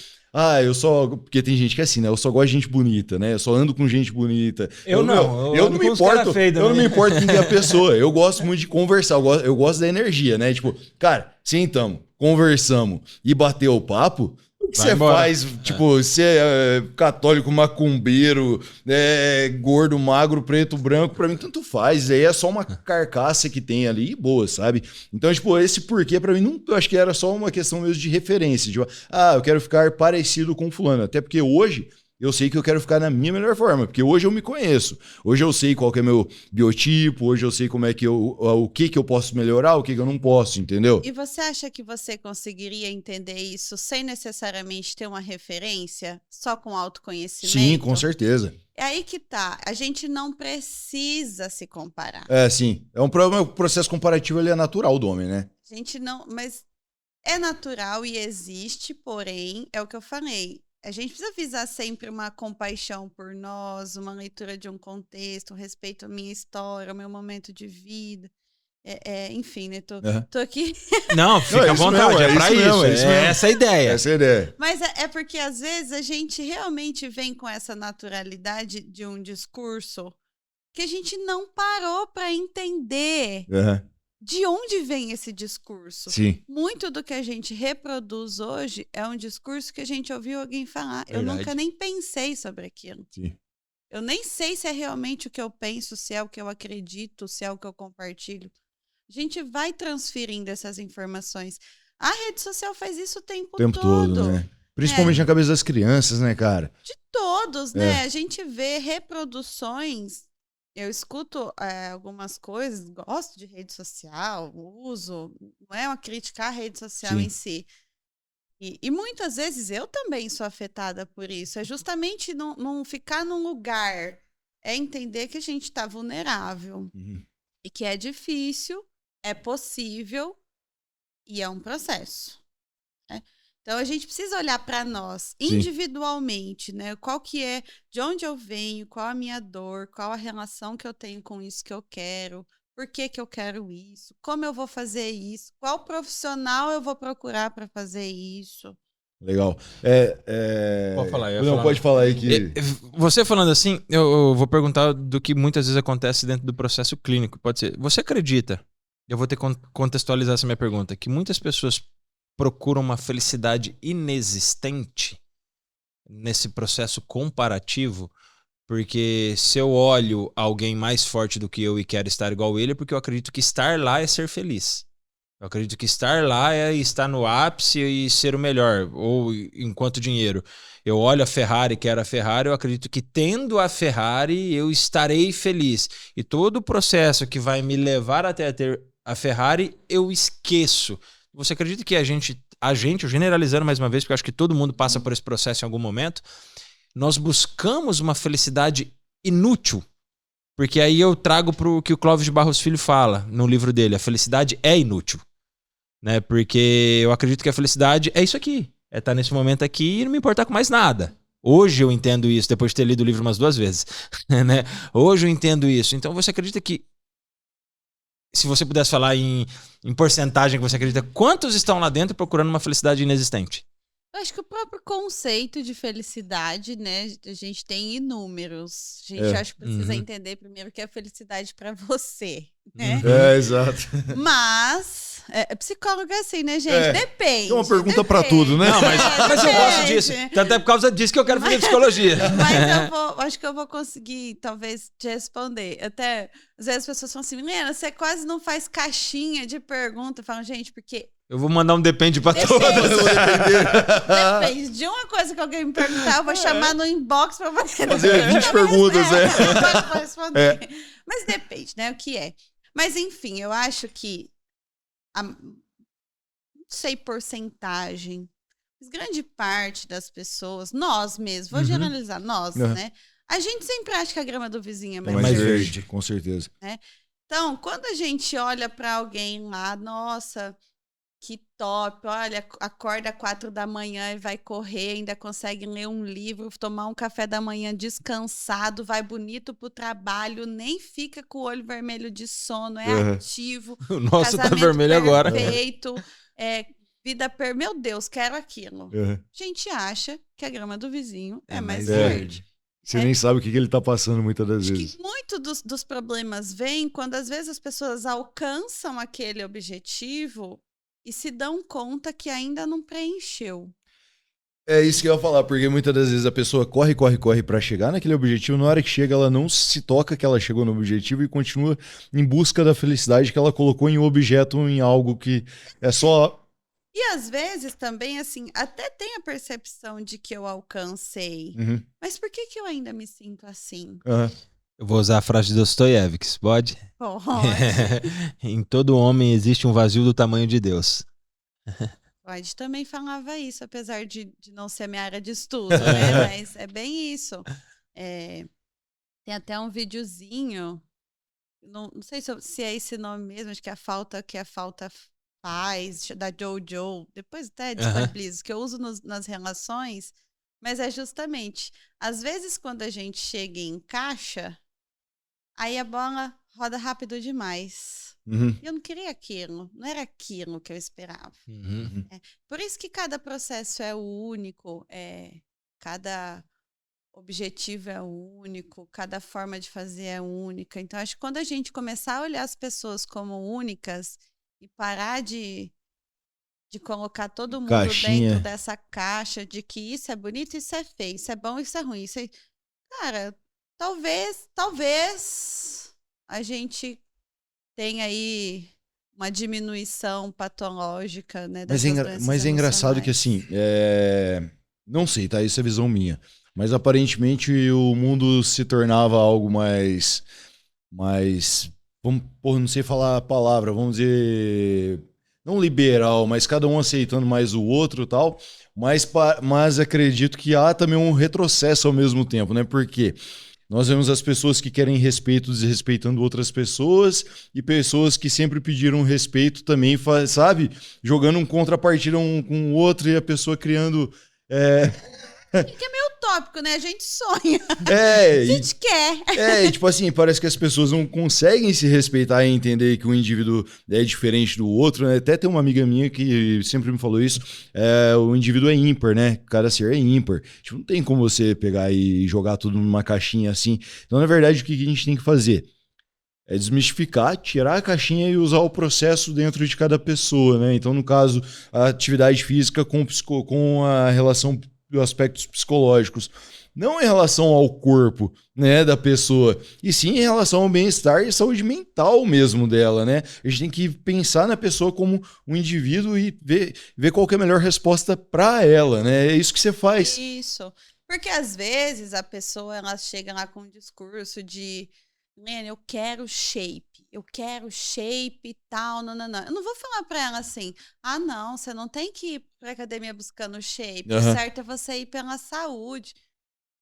eu só... Porque tem gente que é assim, né? Eu só gosto de gente bonita, né? Eu só ando com gente bonita. Eu não me importo. Eu não me importo quem é a pessoa. Eu gosto muito de conversar. Eu gosto da energia, né? Tipo, cara, sentamos, conversamos e bateu o papo... O que você faz? Tipo, você é católico, macumbeiro, gordo, magro, preto, branco, pra mim tanto faz. Aí é só uma carcaça que tem ali e boa, sabe? Então, tipo, esse porquê pra mim, não, eu acho que era só uma questão mesmo de referência. Tipo, eu quero ficar parecido com fulano. Até porque hoje... eu sei que eu quero ficar na minha melhor forma, porque hoje eu me conheço. Hoje eu sei qual que é meu biotipo, hoje eu sei como é que o que eu posso melhorar, o que eu não posso, entendeu? E você acha que você conseguiria entender isso sem necessariamente ter uma referência, só com autoconhecimento? Sim, com certeza. É aí que tá. A gente não precisa se comparar. Sim. É um processo comparativo, ele é natural do homem, né? A gente não... Mas é natural e existe, porém, é o que eu falei. A gente precisa visar sempre uma compaixão por nós, uma leitura de um contexto, um respeito à minha história, ao meu momento de vida. Enfim, né? Tô aqui. Não, fica à vontade, é pra isso. É essa a ideia. Essa é a ideia. Mas é porque, às vezes, a gente realmente vem com essa naturalidade de um discurso que a gente não parou para entender. De onde vem esse discurso? Sim. Muito do que a gente reproduz hoje é um discurso que a gente ouviu alguém falar. Verdade. Eu nunca nem pensei sobre aquilo. Sim. Eu nem sei se é realmente o que eu penso, se é o que eu acredito, se é o que eu compartilho. A gente vai transferindo essas informações. A rede social faz isso o tempo todo, né? Principalmente na cabeça das crianças, né, cara? De todos, né? A gente vê reproduções. Eu escuto algumas coisas, gosto de rede social, uso, não é uma crítica à rede social em si. E muitas vezes eu também sou afetada por isso. É justamente não ficar num lugar, é entender que a gente está vulnerável e que é difícil, é possível e é um processo. Né? Então, a gente precisa olhar para nós individualmente, né? Qual que é, de onde eu venho, qual a minha dor, qual a relação que eu tenho com isso que eu quero, por que eu quero isso, como eu vou fazer isso, qual profissional eu vou procurar para fazer isso. Legal. Pode falar. Não, pode falar aí que... Você falando assim, eu vou perguntar do que muitas vezes acontece dentro do processo clínico. Pode ser, você acredita, eu vou ter que contextualizar essa minha pergunta, que muitas pessoas procuram uma felicidade inexistente nesse processo comparativo, porque se eu olho alguém mais forte do que eu e quero estar igual ele, é porque eu acredito que estar lá é ser feliz. Eu acredito que estar lá é estar no ápice e ser o melhor, ou enquanto dinheiro. Eu olho a Ferrari, quero a Ferrari, eu acredito que tendo a Ferrari eu estarei feliz. E todo o processo que vai me levar até ter a Ferrari, eu esqueço. Você acredita que a gente, eu generalizando mais uma vez, porque eu acho que todo mundo passa por esse processo em algum momento, nós buscamos uma felicidade inútil? Porque aí eu trago para o que o Clóvis de Barros Filho fala no livro dele, a felicidade é inútil. Né? Porque eu acredito que a felicidade é isso aqui, é estar nesse momento aqui e não me importar com mais nada. Hoje eu entendo isso, depois de ter lido o livro umas 2 vezes. Né? Hoje eu entendo isso. Então você acredita que, se você pudesse falar em porcentagem que você acredita, quantos estão lá dentro procurando uma felicidade inexistente? Eu acho que o próprio conceito de felicidade, né? A gente tem inúmeros. A gente acho que precisa entender primeiro o que é felicidade para você, né? Exato. Mas, psicólogo é assim, né, gente? Depende. É uma pergunta para tudo, né? Não, mas eu gosto disso. Até por causa disso que eu quero fazer psicologia. Mas acho que eu vou conseguir, talvez, te responder. Até, às vezes as pessoas falam assim, Milena, você quase não faz caixinha de pergunta. Falam, gente, porque... Eu vou mandar um depende pra todas. Depende de uma coisa que alguém me perguntar, eu vou chamar no inbox pra fazer 20 perguntas, Pode responder. Mas depende, né? O que é. Mas, enfim, eu acho que não sei porcentagem, mas grande parte das pessoas, nós mesmos, vou generalizar, nós, né? A gente sempre acha que a grama do vizinho é mais verde, com certeza. Né? Então, quando a gente olha para alguém lá, nossa, que top, olha, acorda 4 da manhã e vai correr, ainda consegue ler um livro, tomar um café da manhã descansado, vai bonito pro trabalho, nem fica com o olho vermelho de sono, é ativo. O nosso tá casamento vermelho agora. perfeito, meu Deus, quero aquilo. A gente acha que a grama do vizinho é mais verde. Você nem sabe o que ele tá passando muitas das vezes. Que muito dos problemas vêm quando às vezes as pessoas alcançam aquele objetivo e se dão conta que ainda não preencheu. É isso que eu ia falar, porque muitas das vezes a pessoa corre pra chegar naquele objetivo, na hora que chega ela não se toca que ela chegou no objetivo e continua em busca da felicidade que ela colocou em um objeto, em algo que é só... E às vezes também, assim, até tem a percepção de que eu alcancei. Mas por que eu ainda me sinto assim? Eu vou usar a frase de Dostoiévski, pode? Pode. Em todo homem existe um vazio do tamanho de Deus. Freud também falava isso, apesar de não ser a minha área de estudo, né? Mas é bem isso. Tem até um videozinho, não sei se é esse nome mesmo, acho que é a falta faz, da Jojo, depois até disponibilizo, que eu uso nas relações, mas é justamente, às vezes quando a gente chega e encaixa, aí a bola roda rápido demais. E eu não queria aquilo, não era aquilo que eu esperava. Por isso que cada processo é único, cada objetivo é único, cada forma de fazer é única. Então, acho que quando a gente começar a olhar as pessoas como únicas e parar de colocar todo mundo dentro dessa caixa de que isso é bonito, isso é feio, isso é bom, isso é ruim. Isso é... Cara, talvez a gente tenha aí uma diminuição patológica, né? Mas é engraçado que assim, não sei, tá? Isso é visão minha. Mas aparentemente o mundo se tornava algo mais não sei falar a palavra, vamos dizer, não liberal, mas cada um aceitando mais o outro e tal, mas acredito que há também um retrocesso ao mesmo tempo, né? Porque nós vemos as pessoas que querem respeito desrespeitando outras pessoas e pessoas que sempre pediram respeito também, sabe? Jogando um contrapartida um com o outro e a pessoa criando... Que é meio utópico, né? A gente sonha. A gente quer. E tipo assim, parece que as pessoas não conseguem se respeitar e entender que um indivíduo é diferente do outro, né? Até tem uma amiga minha que sempre me falou isso, o indivíduo é ímpar, né? Cada ser é ímpar. Tipo, não tem como você pegar e jogar tudo numa caixinha assim. Então, na verdade, o que a gente tem que fazer? É desmistificar, tirar a caixinha e usar o processo dentro de cada pessoa, né? Então, no caso, a atividade física com a relação dos aspectos psicológicos, não em relação ao corpo, né, da pessoa, e sim em relação ao bem-estar e saúde mental mesmo dela, né? A gente tem que pensar na pessoa como um indivíduo e ver qual que é a melhor resposta para ela, né? É isso que você faz. Isso. Porque às vezes a pessoa ela chega lá com um discurso de eu quero shape e tal, não. Eu não vou falar pra ela assim, não, você não tem que ir pra academia buscando shape, o certo é você ir pela saúde.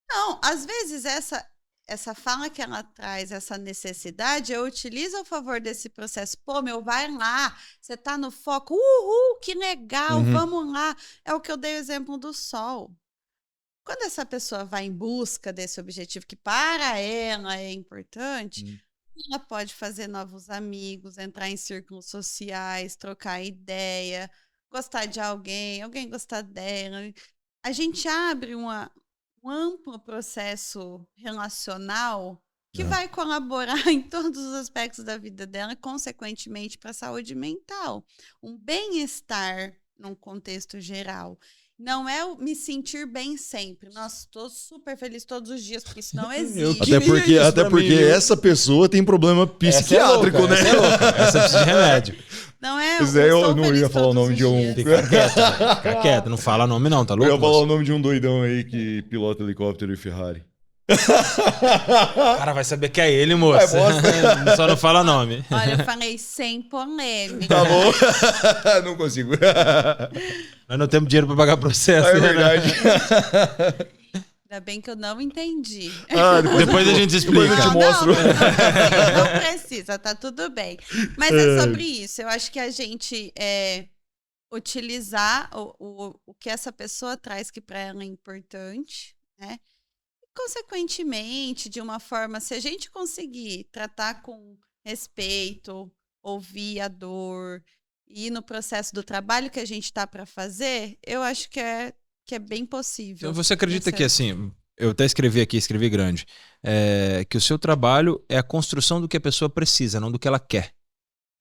Não, às vezes essa fala que ela traz, essa necessidade, eu utilizo a favor desse processo. Pô, vai lá, você tá no foco, que legal, vamos lá. É o que eu dei o exemplo do sol. Quando essa pessoa vai em busca desse objetivo que para ela é importante, ela pode fazer novos amigos, entrar em círculos sociais, trocar ideia, gostar de alguém gostar dela. A gente abre um amplo processo relacional que vai colaborar em todos os aspectos da vida dela e, consequentemente, para a saúde mental. Um bem-estar num contexto geral. Não é me sentir bem sempre. Nossa, estou super feliz todos os dias, porque isso não existe. Até porque essa pessoa tem problema psiquiátrico, né? Essa precisa de remédio. Não é? Eu não ia falar o nome de um... Fica quieto, não fala nome não, tá louco? Eu ia falar o nome de um doidão aí que pilota helicóptero e Ferrari. O cara vai saber que é ele, moço. Só não fala nome. Olha, eu falei sem polêmica. Tá bom. Não consigo. Nós não temos dinheiro pra pagar processo. É verdade. Ainda bem que eu não entendi. Depois a gente explica. Depois eu te mostro. Não precisa, tá tudo bem. Mas é sobre isso. Eu acho que a gente utilizar o que essa pessoa traz que para ela é importante, né? E, consequentemente, de uma forma, se a gente conseguir tratar com respeito, ouvir a dor, ir no processo do trabalho que a gente tá para fazer, eu acho que é bem possível. Então, você acredita que, assim, eu até escrevi aqui, escrevi grande, que o seu trabalho é a construção do que a pessoa precisa, não do que ela quer.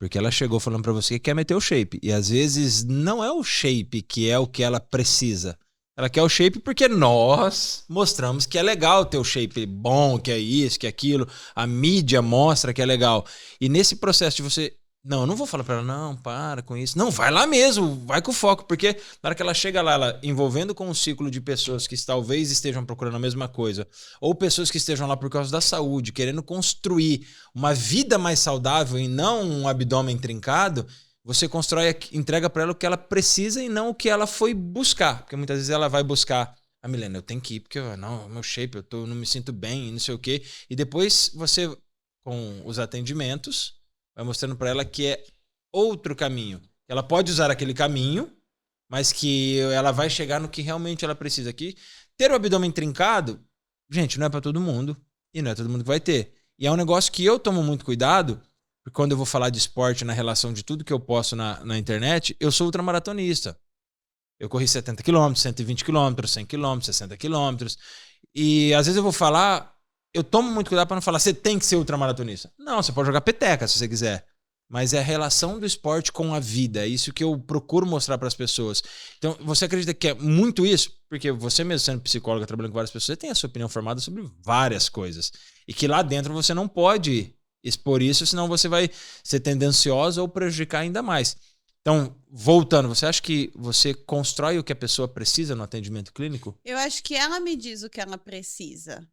Porque ela chegou falando pra você que quer meter o shape. E às vezes não é o shape que é o que ela precisa. Ela quer o shape porque nós mostramos que é legal ter o shape bom, que é isso, que é aquilo. A mídia mostra que é legal. E nesse processo de você... Não, eu não vou falar pra ela, não, para com isso. Não, vai lá mesmo, vai com foco. Porque na hora que ela chega lá, ela envolvendo com um ciclo de pessoas que talvez estejam procurando a mesma coisa, ou pessoas que estejam lá por causa da saúde, querendo construir uma vida mais saudável e não um abdômen trincado, você constrói, entrega pra ela o que ela precisa e não o que ela foi buscar. Porque muitas vezes ela vai buscar, Milena, eu tenho que ir, porque meu shape, eu não me sinto bem, não sei o quê. E depois você, com os atendimentos, vai mostrando para ela que é outro caminho. Ela pode usar aquele caminho, mas que ela vai chegar no que realmente ela precisa aqui. Ter o abdômen trincado, gente, não é para todo mundo. E não é todo mundo que vai ter. E é um negócio que eu tomo muito cuidado, porque quando eu vou falar de esporte na relação de tudo que eu posto na internet, eu sou ultramaratonista. Eu corri 70 km, 120 km, 100 km, 60 km. E às vezes eu vou falar... Eu tomo muito cuidado para não falar, você tem que ser ultramaratonista. Não, você pode jogar peteca se você quiser. Mas é a relação do esporte com a vida. É isso que eu procuro mostrar para as pessoas. Então, você acredita que é muito isso? Porque você mesmo sendo psicóloga, trabalhando com várias pessoas, você tem a sua opinião formada sobre várias coisas. E que lá dentro você não pode expor isso, senão você vai ser tendenciosa ou prejudicar ainda mais. Então, voltando, você acha que você constrói o que a pessoa precisa no atendimento clínico? Eu acho que ela me diz o que ela precisa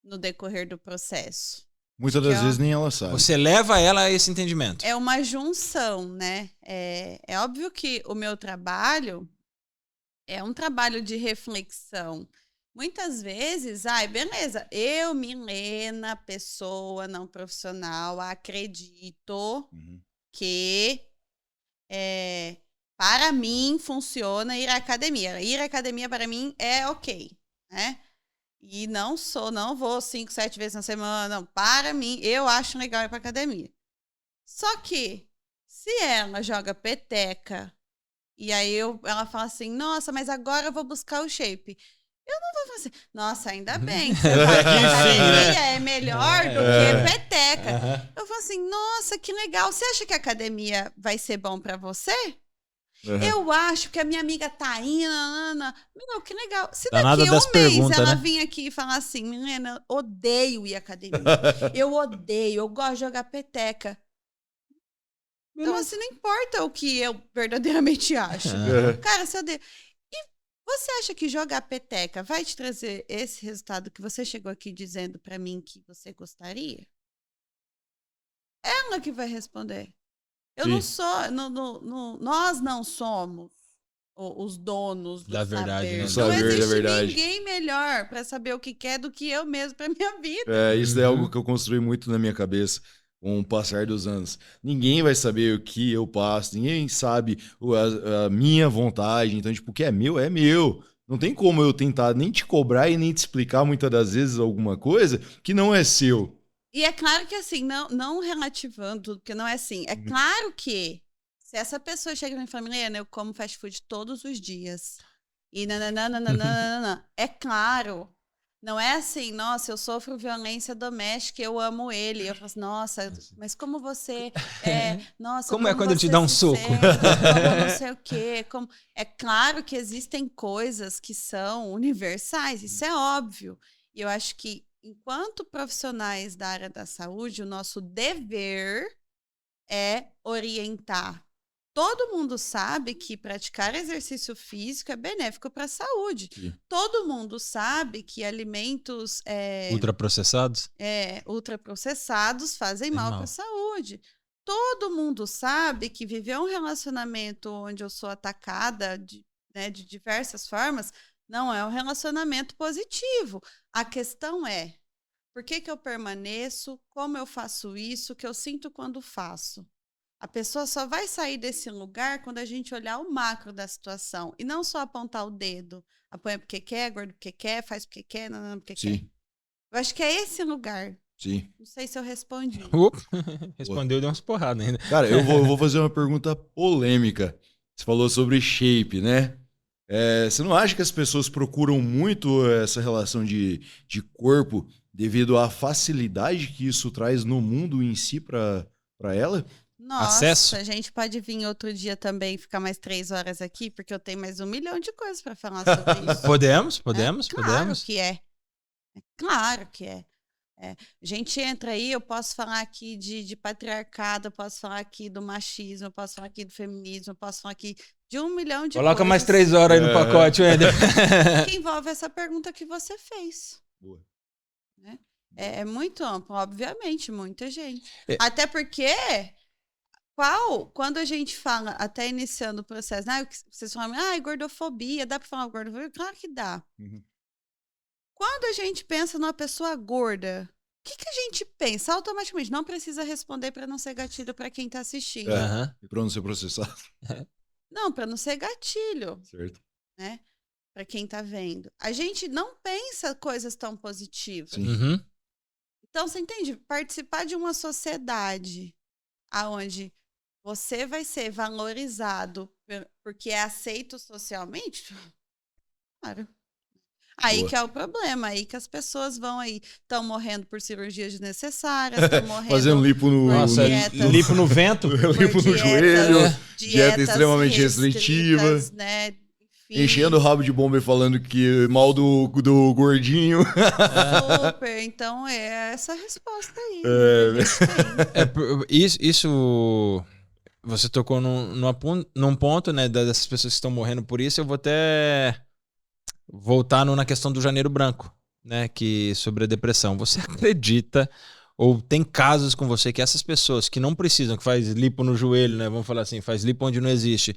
no decorrer do processo. Muitas das vezes nem ela sabe. Você leva ela a esse entendimento. É uma junção, né? É óbvio que o meu trabalho é um trabalho de reflexão. Muitas vezes, beleza, eu, Milena, pessoa não profissional, acredito que para mim funciona ir à academia. Ir à academia para mim é ok, né? E não vou 5, 7 vezes na semana. Não, para mim, eu acho legal ir pra academia. Só que, se ela joga peteca, e aí ela fala assim, nossa, mas agora eu vou buscar o shape. Eu não vou falar assim, nossa, ainda bem, você vai pra academia, é melhor do que peteca. Eu falo assim, nossa, que legal. Você acha que a academia vai ser bom pra você? Eu acho que a minha amiga tá indo, meu, que legal. Se daqui um mês ela vir aqui e falar assim, Milena, odeio ir à academia. Eu odeio, eu gosto de jogar peteca. Então, assim, não importa o que eu verdadeiramente acho. Cara, se eu odeio. E você acha que jogar peteca vai te trazer esse resultado que você chegou aqui dizendo pra mim que você gostaria? Ela que vai responder. Eu não sou, nós não somos os donos do da verdade, saber. né? Não existe ninguém melhor para saber o que quer do que eu mesmo para minha vida. Isso é algo que eu construí muito na minha cabeça com o passar dos anos. Ninguém vai saber o que eu passo, ninguém sabe a minha vontade. Então, tipo, o que é meu, é meu. Não tem como eu tentar nem te cobrar e nem te explicar muitas das vezes alguma coisa que não é seu. E é claro que, assim, não relativando tudo, porque não é assim. É claro que se essa pessoa chega e fala, Milena, eu como fast food todos os dias. E nananana, é claro. Não é assim, nossa, eu sofro violência doméstica, eu amo ele. Eu falo assim, nossa, mas como você nossa, como é quando ele te dá um soco? Como não sei o quê. É claro que existem coisas que são universais, isso é óbvio. E eu acho que enquanto profissionais da área da saúde, o nosso dever é orientar. Todo mundo sabe que praticar exercício físico é benéfico para a saúde. Sim. Todo mundo sabe que alimentos ultraprocessados fazem mal para a saúde. Todo mundo sabe que viver um relacionamento onde eu sou atacada de diversas formas Não é um relacionamento positivo. A questão é, por que eu permaneço? Como eu faço isso? O que eu sinto quando faço? A pessoa só vai sair desse lugar quando a gente olhar o macro da situação e não só apontar o dedo. Apanha porque quer, gordo porque quer, faz porque quer, não porque Sim. quer. Eu acho que é esse lugar. Sim. Não sei se eu respondi. Respondeu e deu umas porradas ainda. Cara, eu vou fazer uma pergunta polêmica. Você falou sobre shape, né? Você não acha que as pessoas procuram muito essa relação de corpo devido à facilidade que isso traz no mundo em si para ela? Nossa, Acesso? a gente pode vir outro dia também ficar mais 3 horas aqui, porque eu tenho mais 1 milhão de coisas para falar sobre isso. Podemos. Claro que é. Claro que é. A gente entra aí, eu posso falar aqui de patriarcado, eu posso falar aqui do machismo, eu posso falar aqui do feminismo, eu posso falar aqui de 1 milhão de Coloca coisas. mais 3 horas aí no pacote, Wender. Que envolve essa pergunta que você fez. Boa. Né? É muito amplo, obviamente, muita gente. É. Até porque, quando a gente fala, até iniciando o processo, vocês falam, gordofobia, dá pra falar gordofobia? Claro que dá. Uhum. Quando a gente pensa numa pessoa gorda, o que a gente pensa? Automaticamente, não precisa responder para não ser gatilho para quem tá assistindo. Uhum. E para não ser processado. Não, para não ser gatilho, Certo. né? Para quem tá vendo. A gente não pensa coisas tão positivas. Sim. Uhum. Então, você entende? Participar de uma sociedade onde você vai ser valorizado porque é aceito socialmente, claro. Aí Boa. que é o problema, aí que as pessoas estão morrendo por cirurgias desnecessárias, estão morrendo Fazendo lipo no... Nossa, dietas. lipo no vento. lipo no dietas, joelho. Dieta dietas extremamente restritiva. restritas, né? Enfim, Enchendo o rabo de bomba e falando que mal do gordinho. super. Então, é essa a resposta aí. Isso você tocou num ponto, né, dessas pessoas que estão morrendo por isso. Eu vou até voltar na questão do Janeiro Branco, né, sobre a depressão. Você acredita ou tem casos com você que essas pessoas que não precisam, que faz lipo no joelho, né, vamos falar assim, faz lipo onde não existe,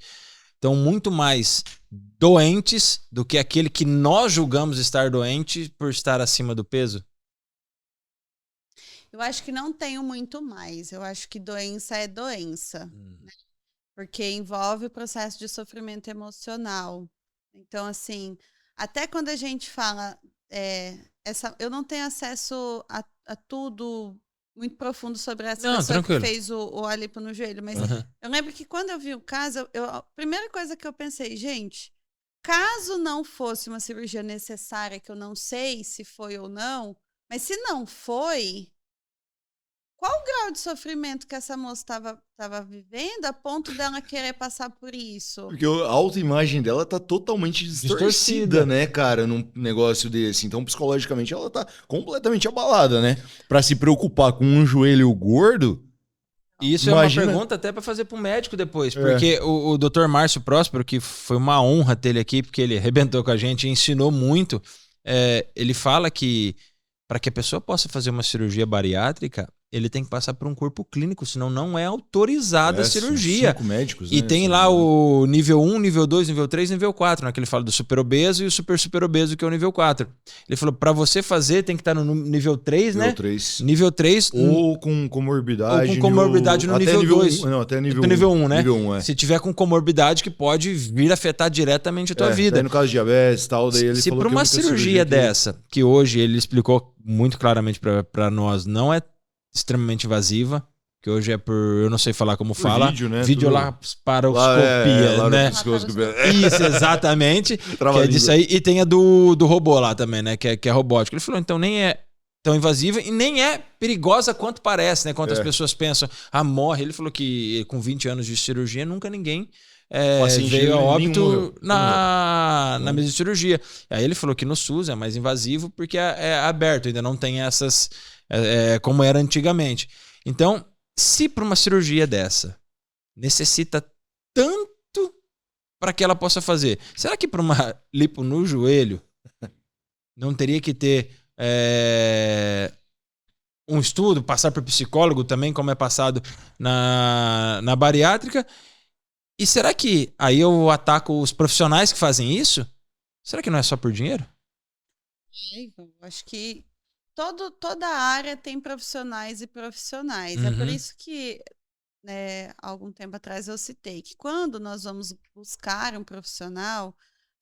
estão muito mais doentes do que aquele que nós julgamos estar doente por estar acima do peso? Eu acho que não tenho muito mais. Eu acho que doença é doença. Né? Porque envolve o processo de sofrimento emocional. Então, assim, até quando a gente fala... eu não tenho acesso a tudo muito profundo sobre essa pessoa tranquilo. que fez o lipo no joelho. Mas eu lembro que quando eu vi o caso, a primeira coisa que eu pensei, gente, caso não fosse uma cirurgia necessária, que eu não sei se foi ou não, mas se não foi... Qual o grau de sofrimento que essa moça estava vivendo a ponto dela querer passar por isso? Porque a autoimagem dela tá totalmente distorcida, né, cara, num negócio desse. Então, psicologicamente, ela tá completamente abalada, né? Pra se preocupar com um joelho gordo... Isso imagina... é uma pergunta até para fazer pro médico depois, porque o Dr. Márcio Próspero, que foi uma honra ter ele aqui, porque ele arrebentou com a gente e ensinou muito, ele fala que para que a pessoa possa fazer uma cirurgia bariátrica, ele tem que passar por um corpo clínico, senão não é autorizada a cirurgia. 5 médicos, e né, tem lá o nível 1, nível 2, nível 3, nível 4, né? Que ele fala do super obeso e o super obeso, que é o nível 4. Ele falou, para você fazer, tem que estar no nível 3, nível né? 3. Nível 3. Ou com comorbidade. Ou com comorbidade no nível 2. Não, até nível 1. Nível 1, né? Nível 1, Se tiver com comorbidade que pode vir afetar diretamente a tua vida. Daí no caso de diabetes e tal, daí ele Se falou para que uma a única cirurgia dessa, que hoje ele explicou muito claramente para nós, não é extremamente invasiva, que hoje é eu não sei falar como fala. Vídeo, né? Videolaparoscopia, né? Isso, exatamente. Que é disso aí. E tem a do robô lá também, né? Que é robótico. Ele falou, então nem é tão invasiva e nem é perigosa quanto parece, né? Quanto as pessoas pensam, morre. Ele falou que com 20 anos de cirurgia, nunca ninguém veio a óbito na mesa de cirurgia. Aí ele falou que no SUS é mais invasivo porque é aberto, ainda não tem essas... como era antigamente. Então, se para uma cirurgia dessa necessita tanto para que ela possa fazer, será que para uma lipo no joelho não teria que ter um estudo, passar por psicólogo também, como é passado na bariátrica? E será que aí eu ataco os profissionais que fazem isso? Será que não é só por dinheiro? Eu acho que toda área tem profissionais e profissionais. É por Uhum. isso que, né, algum tempo atrás eu citei que quando nós vamos buscar um profissional,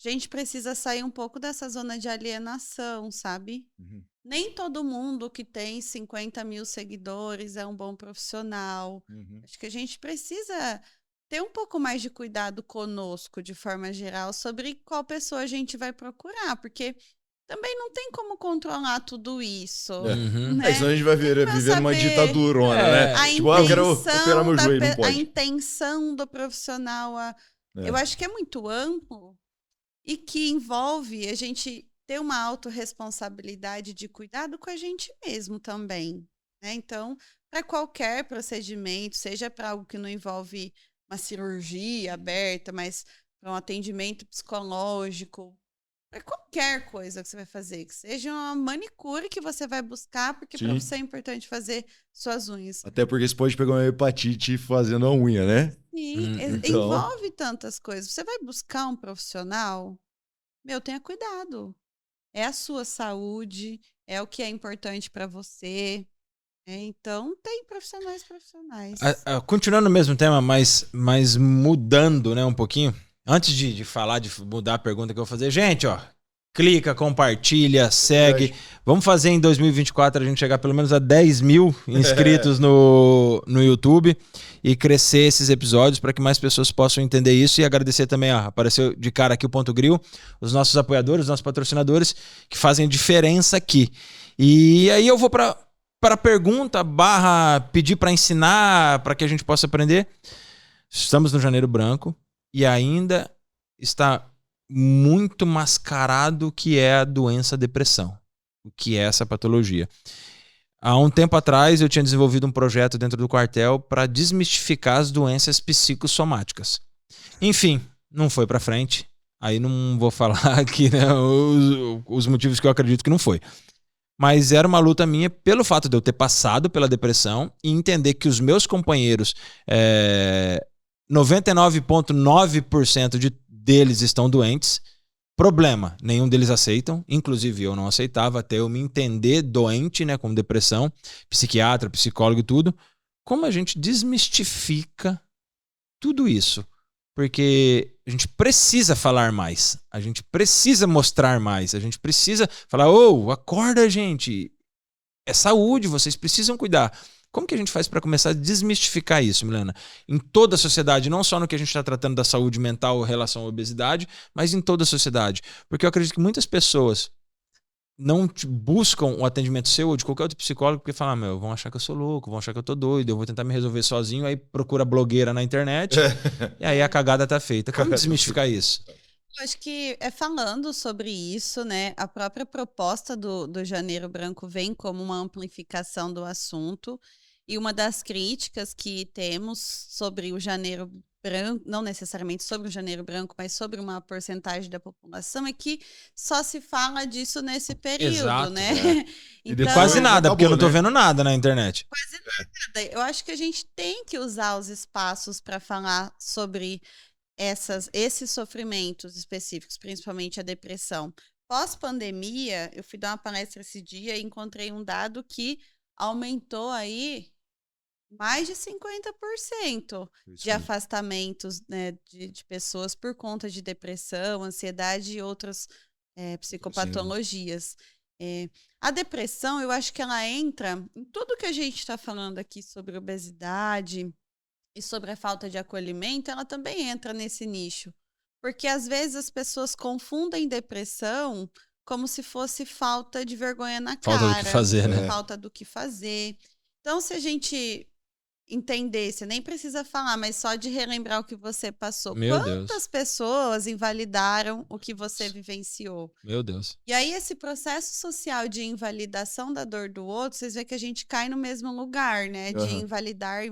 a gente precisa sair um pouco dessa zona de alienação, sabe? Uhum. Nem todo mundo que tem 50 mil seguidores é um bom profissional. Uhum. Acho que a gente precisa ter um pouco mais de cuidado conosco, de forma geral, sobre qual pessoa a gente vai procurar, porque também não tem como controlar tudo isso, Uhum. né? Senão a gente vai viver numa saber ditadurona, É. né? A Tipo, eu quero operar meu joelho, não a pode. intenção do profissional, eu acho que é muito amplo e que envolve a gente ter uma autorresponsabilidade de cuidado com a gente mesmo também, né? Então, para qualquer procedimento, seja para algo que não envolve uma cirurgia aberta, mas para um atendimento psicológico, para qualquer coisa que você vai fazer, que seja uma manicure que você vai buscar, porque para Sim. você é importante fazer suas unhas. Até porque você pode pegar uma hepatite fazendo a unha, né? Sim, Então, envolve tantas coisas. Você vai buscar um profissional, tenha cuidado. É a sua saúde, é o que é importante para você. Então, tem profissionais. Continuando no mesmo tema, mas mudando, né, um pouquinho. Antes de falar, de mudar a pergunta que eu vou fazer, gente, ó, clica, compartilha, segue. verdade. Vamos fazer em 2024 a gente chegar pelo menos a 10 mil inscritos no YouTube e crescer esses episódios para que mais pessoas possam entender isso. E agradecer também, ó, apareceu de cara aqui o Ponto Grill, os nossos apoiadores, os nossos patrocinadores que fazem diferença aqui. E aí eu vou para pergunta / pedir para ensinar, para que a gente possa aprender. Estamos no Janeiro Branco e ainda está muito mascarado o que é a doença depressão, o que é essa patologia. Há um tempo atrás eu tinha desenvolvido um projeto dentro do quartel para desmistificar as doenças psicossomáticas. Enfim, não foi para frente. Aí não vou falar aqui, né, os motivos que eu acredito que não foi. Mas era uma luta minha pelo fato de eu ter passado pela depressão e entender que os meus companheiros, 99,9% deles estão doentes. Problema, nenhum deles aceitam, inclusive eu não aceitava até eu me entender doente, né, com depressão, psiquiatra, psicólogo e tudo. Como a gente desmistifica tudo isso? Porque a gente precisa falar mais, a gente precisa mostrar mais, a gente precisa falar, acorda, gente, é saúde, vocês precisam cuidar. Como que a gente faz para começar a desmistificar isso, Milena? Em toda a sociedade, não só no que a gente está tratando da saúde mental em relação à obesidade, mas em toda a sociedade. Porque eu acredito que muitas pessoas não buscam o atendimento seu ou de qualquer outro psicólogo porque falam, vão achar que eu sou louco, vão achar que eu tô doido, eu vou tentar me resolver sozinho, aí procura blogueira na internet e aí a cagada tá feita. Como desmistificar isso? Eu acho que é falando sobre isso, né? A própria proposta do Janeiro Branco vem como uma amplificação do assunto. E uma das críticas que temos sobre o Janeiro Branco, não necessariamente sobre o Janeiro Branco, mas sobre uma porcentagem da população, é que só se fala disso nesse período, Exato, né? Então, quase nada, acabou, porque eu não tô né? vendo nada na internet. Quase nada. Eu acho que a gente tem que usar os espaços para falar sobre esses sofrimentos específicos, principalmente a depressão. Pós-pandemia, eu fui dar uma palestra esse dia e encontrei um dado que aumentou aí mais de 50% de afastamentos, né, de pessoas por conta de depressão, ansiedade e outras psicopatologias. A depressão, eu acho que ela entra em tudo que a gente está falando aqui sobre obesidade e sobre a falta de acolhimento, ela também entra nesse nicho. Porque às vezes as pessoas confundem depressão como se fosse falta de vergonha na cara. Falta do que fazer, né? Falta do que fazer. Então, se a gente entender, você nem precisa falar, mas só de relembrar o que você passou. Meu Quantas Deus. pessoas invalidaram o que você vivenciou? Meu Deus. E aí, esse processo social de invalidação da dor do outro, vocês veem que a gente cai no mesmo lugar, né? De invalidar,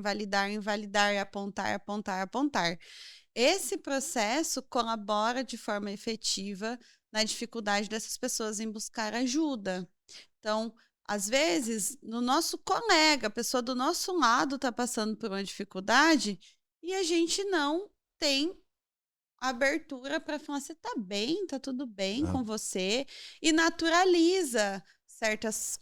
apontar. Esse processo colabora de forma efetiva na dificuldade dessas pessoas em buscar ajuda. Então, às vezes, no nosso colega, a pessoa do nosso lado está passando por uma dificuldade e a gente não tem abertura para falar, você tá bem, tá tudo bem com você, e naturaliza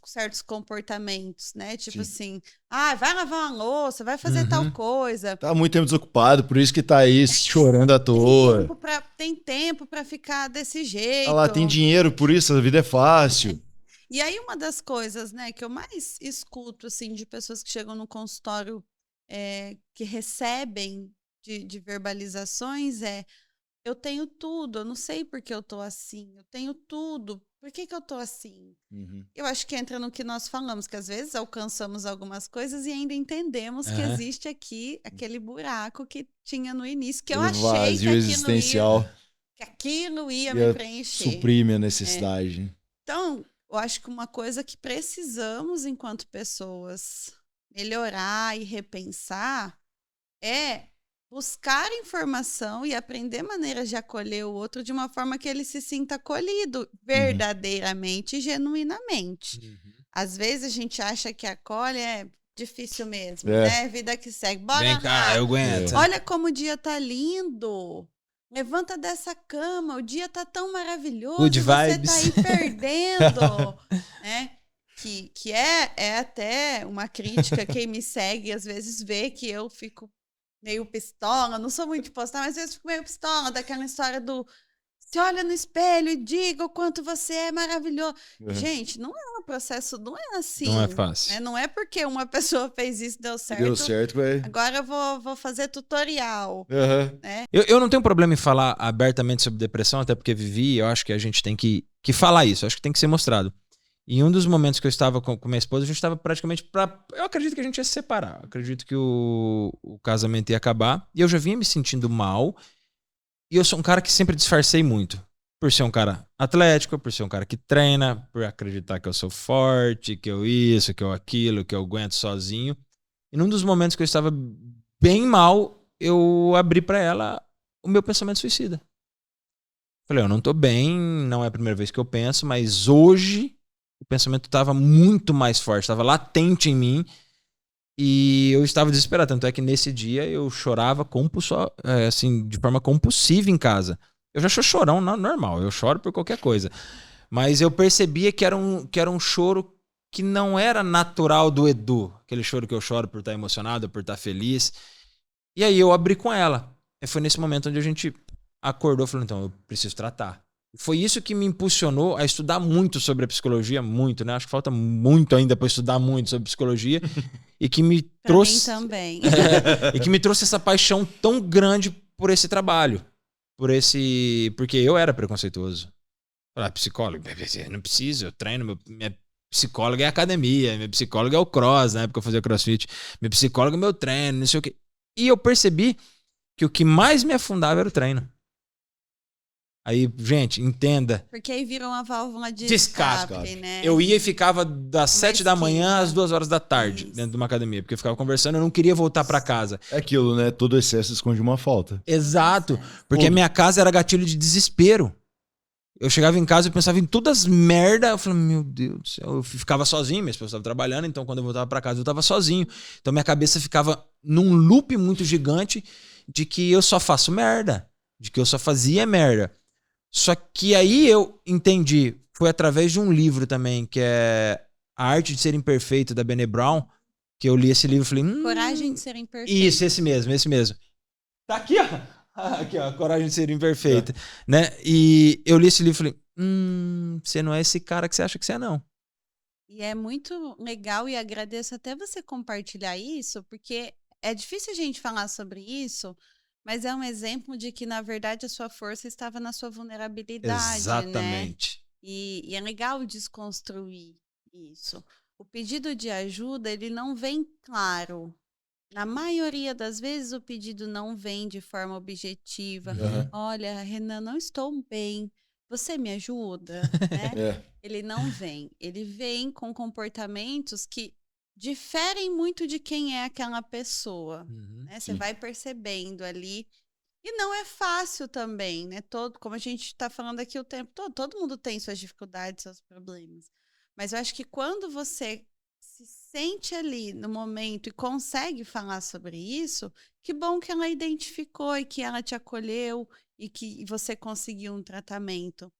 certos comportamentos, né? Tipo assim, vai lavar uma louça, vai fazer tal coisa. Tá muito tempo desocupado, por isso que tá aí chorando à toa. Tem tempo para ficar desse jeito. Ah lá, tem dinheiro, por isso a vida é fácil. E aí uma das coisas, né, que eu mais escuto, assim, de pessoas que chegam no consultório que recebem de verbalizações eu tenho tudo, eu não sei por que eu tô assim, eu tenho tudo, por que eu tô assim? Eu acho que entra no que nós falamos, que às vezes alcançamos algumas coisas e ainda entendemos que existe aqui aquele buraco que tinha no início, que eu achei vazio existencial que aquilo ia me preencher. Suprime a necessidade. Então, eu acho que uma coisa que precisamos, enquanto pessoas, melhorar e repensar é buscar informação e aprender maneiras de acolher o outro de uma forma que ele se sinta acolhido verdadeiramente e genuinamente. Às vezes a gente acha que acolhe é difícil mesmo, né? Vida que segue. Bora Vem cá, eu aguento. Olha como o dia tá lindo. Levanta dessa cama, o dia tá tão maravilhoso. Good você vibes. tá aí perdendo, né? Que é até uma crítica, quem me segue às vezes vê que eu fico meio pistola, não sou muito de postar, mas às vezes fico meio pistola, daquela história do se olha no espelho e diga o quanto você é maravilhoso. Gente, não é um processo, não é assim. Não é fácil. Né? Não é porque uma pessoa fez isso, deu certo. Deu certo, vai. Agora eu vou fazer tutorial. Né? Eu não tenho problema em falar abertamente sobre depressão, até porque vivi, eu acho que a gente tem que falar isso, eu acho que tem que ser mostrado. Em um dos momentos que eu estava com minha esposa, a gente estava praticamente eu acredito que a gente ia se separar. Eu acredito que o casamento ia acabar. E eu já vinha me sentindo mal. E eu sou um cara que sempre disfarcei muito. Por ser um cara atlético, por ser um cara que treina, por acreditar que eu sou forte, que eu isso, que eu aquilo, que eu aguento sozinho. E num dos momentos que eu estava bem mal, eu abri pra ela o meu pensamento suicida. Falei, eu não tô bem, não é a primeira vez que eu penso, mas hoje o pensamento estava muito mais forte, estava latente em mim e eu estava desesperado. Tanto é que nesse dia eu chorava assim, de forma compulsiva em casa. Eu já sou chorão normal, eu choro por qualquer coisa. Mas eu percebia que era um choro que não era natural do Edu. Aquele choro que eu choro por estar emocionado, por estar feliz. E aí eu abri com ela. E foi nesse momento onde a gente acordou e falou, então, eu preciso tratar. Foi isso que me impulsionou a estudar muito sobre a psicologia, muito, né? Acho que falta muito ainda para estudar muito sobre psicologia. E que me trouxe... Pra mim também. E que me trouxe essa paixão tão grande por esse trabalho. Porque eu era preconceituoso. Falei, psicólogo, não preciso, eu treino, minha psicóloga é a academia, minha psicóloga é o cross, na época eu fazia crossfit, minha psicóloga é o meu treino, não sei o quê. E eu percebi que o que mais me afundava era o treino. Aí, gente, entenda. Porque aí virou uma válvula de escape, né? Eu ia e ficava das 7 da manhã às 2 horas da tarde dentro de uma academia, porque eu ficava conversando, eu não queria voltar pra casa. É aquilo, né? Todo excesso esconde uma falta. Exato, porque a minha casa era gatilho de desespero. Eu chegava em casa e pensava em todas as merda. Eu falei, meu Deus do céu. Eu ficava sozinho, minha esposa estava trabalhando, então quando eu voltava pra casa eu estava sozinho. Então minha cabeça ficava num loop muito gigante de que eu só faço merda, de que eu só fazia merda. Só que aí eu entendi, foi através de um livro também, que é A Arte de Ser Imperfeito, da Brené Brown, que eu li esse livro e falei... Coragem de Ser Imperfeito. Isso, esse mesmo. Tá aqui, ó. Aqui, ó, Coragem de Ser Imperfeita. Né? E eu li esse livro e falei, você não é esse cara que você acha que você é, não. E é muito legal e agradeço até você compartilhar isso, porque é difícil a gente falar sobre isso, mas é um exemplo de que, na verdade, a sua força estava na sua vulnerabilidade. Exatamente. Né? E é legal desconstruir isso. O pedido de ajuda, ele não vem claro. Na maioria das vezes, o pedido não vem de forma objetiva. Olha, Renan, não estou bem. Você me ajuda? Né? Ele não vem. Ele vem com comportamentos que diferem muito de quem é aquela pessoa. Né? Você vai percebendo ali. E não é fácil também, né? Como a gente está falando aqui o tempo todo mundo tem suas dificuldades, seus problemas. Mas eu acho que quando você se sente ali no momento e consegue falar sobre isso, que bom que ela identificou e que ela te acolheu e que você conseguiu um tratamento.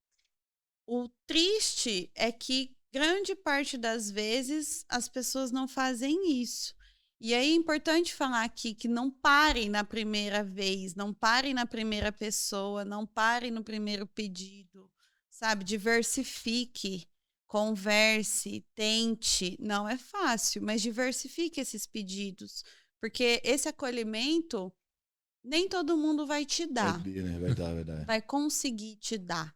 O triste é que grande parte das vezes as pessoas não fazem isso. E aí é importante falar aqui que não parem na primeira vez, não parem na primeira pessoa, não parem no primeiro pedido, sabe? Diversifique, converse, tente. Não é fácil, mas diversifique esses pedidos, porque esse acolhimento nem todo mundo vai te dar. Vai dar. Vai conseguir te dar.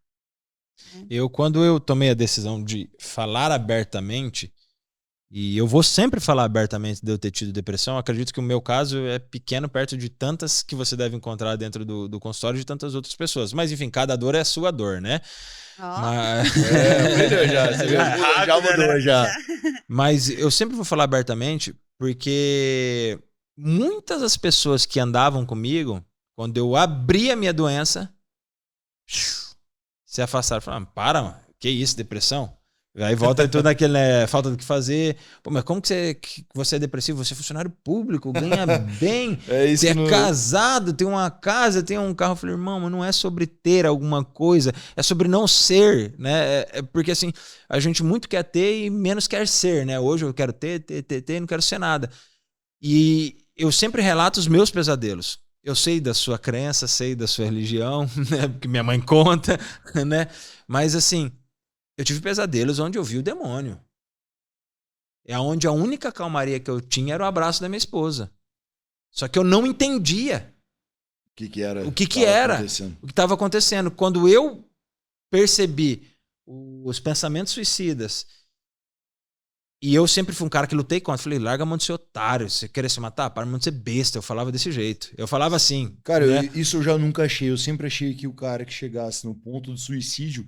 Quando eu tomei a decisão de falar abertamente, e eu vou sempre falar abertamente de eu ter tido depressão, acredito que o meu caso é pequeno perto de tantas que você deve encontrar dentro do consultório de tantas outras pessoas. Mas enfim, cada dor é a sua dor, né? Mas... Já mudou, já. Mas eu sempre vou falar abertamente porque muitas das pessoas que andavam comigo, quando eu abri a minha doença, se afastaram. Falaram, para, mano, que isso, depressão? Aí volta tudo naquele, falta do que fazer. Pô, mas como que você é depressivo? Você é funcionário público, ganha bem, você é casado, tem uma casa, tem um carro. Eu falei, irmão, mas não é sobre ter alguma coisa, é sobre não ser, né? Porque assim, a gente muito quer ter e menos quer ser, né? Hoje eu quero ter e não quero ser nada. E eu sempre relato os meus pesadelos. Eu sei da sua crença, sei da sua religião, né? Porque minha mãe conta, né? Mas assim, eu tive pesadelos onde eu vi o demônio. É onde a única calmaria que eu tinha era o abraço da minha esposa. Só que eu não entendia o que era, o que estava acontecendo. Quando eu percebi os pensamentos suicidas, e eu sempre fui um cara que lutei contra. Falei, larga a mão de ser otário. Você querer se matar? Para a mão de ser besta. Eu falava desse jeito. Eu falava assim. Cara, né? Isso eu já nunca achei. Eu sempre achei que o cara que chegasse no ponto do suicídio,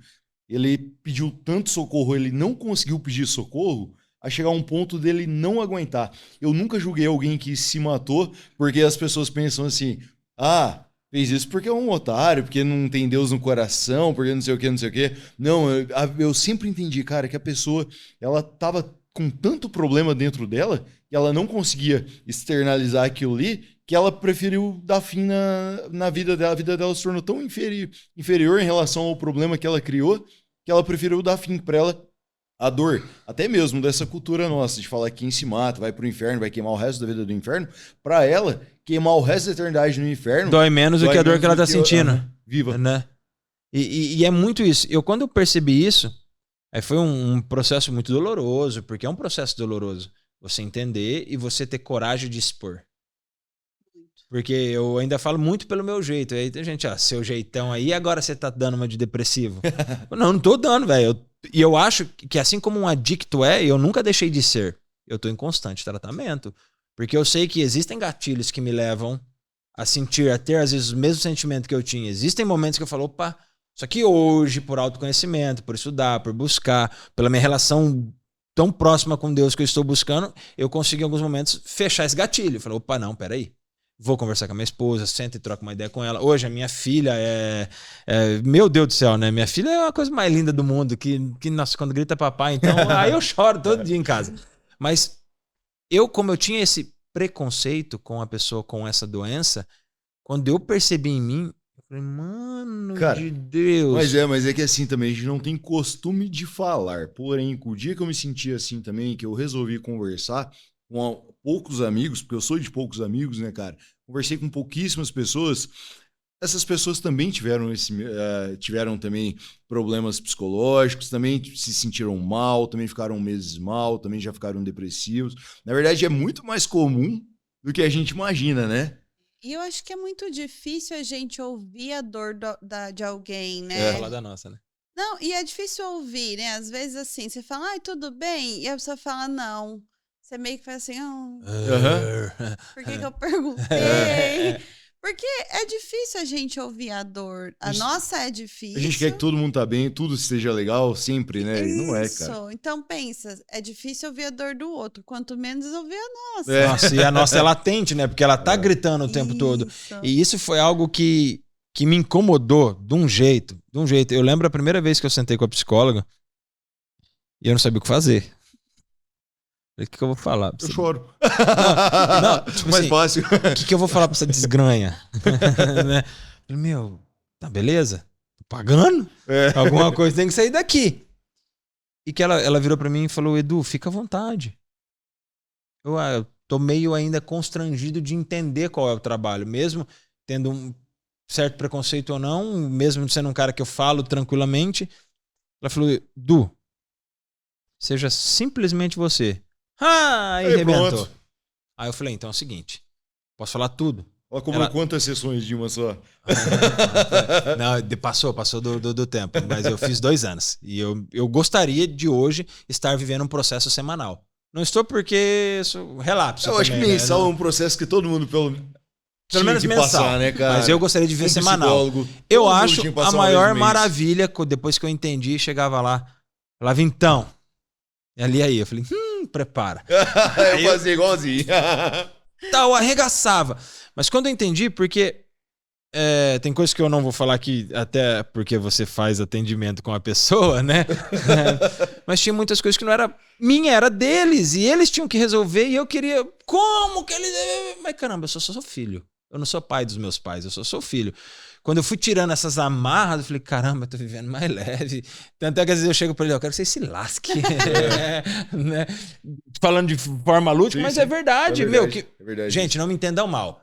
ele pediu tanto socorro, ele não conseguiu pedir socorro, a chegar a um ponto dele não aguentar. Eu nunca julguei alguém que se matou porque as pessoas pensam assim, fez isso porque é um otário, porque não tem Deus no coração, porque não sei o que, não sei o que. Não, eu sempre entendi, cara, que a pessoa, ela tava com tanto problema dentro dela que ela não conseguia externalizar aquilo ali, que ela preferiu dar fim na vida dela. A vida dela se tornou tão inferior em relação ao problema que ela criou, que ela preferiu dar fim para ela a dor. Até mesmo dessa cultura nossa, de falar que quem se mata vai pro inferno, vai queimar o resto da vida do inferno. Para ela, queimar o resto da eternidade no inferno... Dói menos do que a dor que ela tá sentindo. Viva. Né? E é muito isso. Quando eu percebi isso, aí foi um processo muito doloroso, porque é um processo doloroso. Você entender e você ter coragem de expor. Porque eu ainda falo muito pelo meu jeito. Aí tem gente, seu jeitão aí, agora você tá dando uma de depressivo. Não tô dando, velho. E eu acho que assim como um adicto eu nunca deixei de ser. Eu tô em constante tratamento. Porque eu sei que existem gatilhos que me levam a sentir, a ter às vezes o mesmo sentimento que eu tinha. Existem momentos que eu falo, opa, só que hoje, por autoconhecimento, por estudar, por buscar, pela minha relação tão próxima com Deus que eu estou buscando, eu consigo em alguns momentos fechar esse gatilho. Falei, opa, não, peraí. Vou conversar com a minha esposa, sento e troco uma ideia com ela. Hoje a minha filha meu Deus do céu, né? Minha filha é uma coisa mais linda do mundo, que nossa, quando grita papai, então, aí eu choro todo dia em casa. Mas como eu tinha esse preconceito com a pessoa com essa doença, quando eu percebi em mim, eu falei, mano, cara, de Deus. Mas é que assim também, a gente não tem costume de falar. Porém, o dia que eu me senti assim também, que eu resolvi conversar com poucos amigos, porque eu sou de poucos amigos, né, cara? Conversei com pouquíssimas pessoas. Essas pessoas também tiveram também problemas psicológicos, também se sentiram mal, também ficaram meses mal, também já ficaram depressivos. Na verdade, é muito mais comum do que a gente imagina, né? E eu acho que é muito difícil a gente ouvir a dor de alguém, né? Falar da nossa, né? Não, e é difícil ouvir, né? Às vezes assim, você fala, tudo bem? E a pessoa fala, não. Você meio que faz assim, por que eu perguntei? Porque é difícil a gente ouvir a dor. A nossa é difícil. A gente quer que todo mundo tá bem, tudo esteja legal sempre, né? Isso. E não é, cara. Então pensa, é difícil ouvir a dor do outro, quanto menos ouvir a nossa. Nossa, e a nossa é latente, né? Porque ela tá gritando o tempo todo. E isso foi algo que me incomodou de um jeito. Eu lembro a primeira vez que eu sentei com a psicóloga e eu não sabia o que fazer. O que eu vou falar? Eu choro. Não, tipo mais assim, fácil. O que eu vou falar pra essa desgranha? Né? Tá, beleza? Tô pagando? Alguma coisa tem que sair daqui. E que ela virou pra mim e falou, Edu, fica à vontade. Eu tô meio ainda constrangido de entender qual é o trabalho, mesmo tendo um certo preconceito ou não, mesmo sendo um cara que eu falo tranquilamente. Ela falou, Edu, seja simplesmente você. Aí arrebentou. Pronto. Aí eu falei, então é o seguinte, posso falar tudo? Olha como quantas sessões de uma só. Não, passou do tempo, mas eu fiz 2 anos. E eu gostaria de hoje estar vivendo um processo semanal. Não estou porque sou relapso. Eu acho que mensal é um processo que todo mundo pelo menos que mensal, passar, né, cara? Mas eu gostaria de ver semanal. Eu acho a maior maravilha, depois que eu entendi, chegava lá, falava, então, ali aí, eu falei, prepara. Eu fazia igualzinho. Eu arregaçava. Mas quando eu entendi, porque tem coisas que eu não vou falar aqui, até porque você faz atendimento com a pessoa, né? Mas tinha muitas coisas que não era minha, era deles. E eles tinham que resolver e eu queria... Como que eles... Mas caramba, eu só sou filho. Eu não sou pai dos meus pais, eu só sou filho. Quando eu fui tirando essas amarras, eu falei, caramba, eu tô vivendo mais leve. Tanto é que às vezes eu chego pra ele, eu quero que você se lasque. Né? Falando de forma lúdica, mas é verdade. É verdade. Gente, não me entendam mal.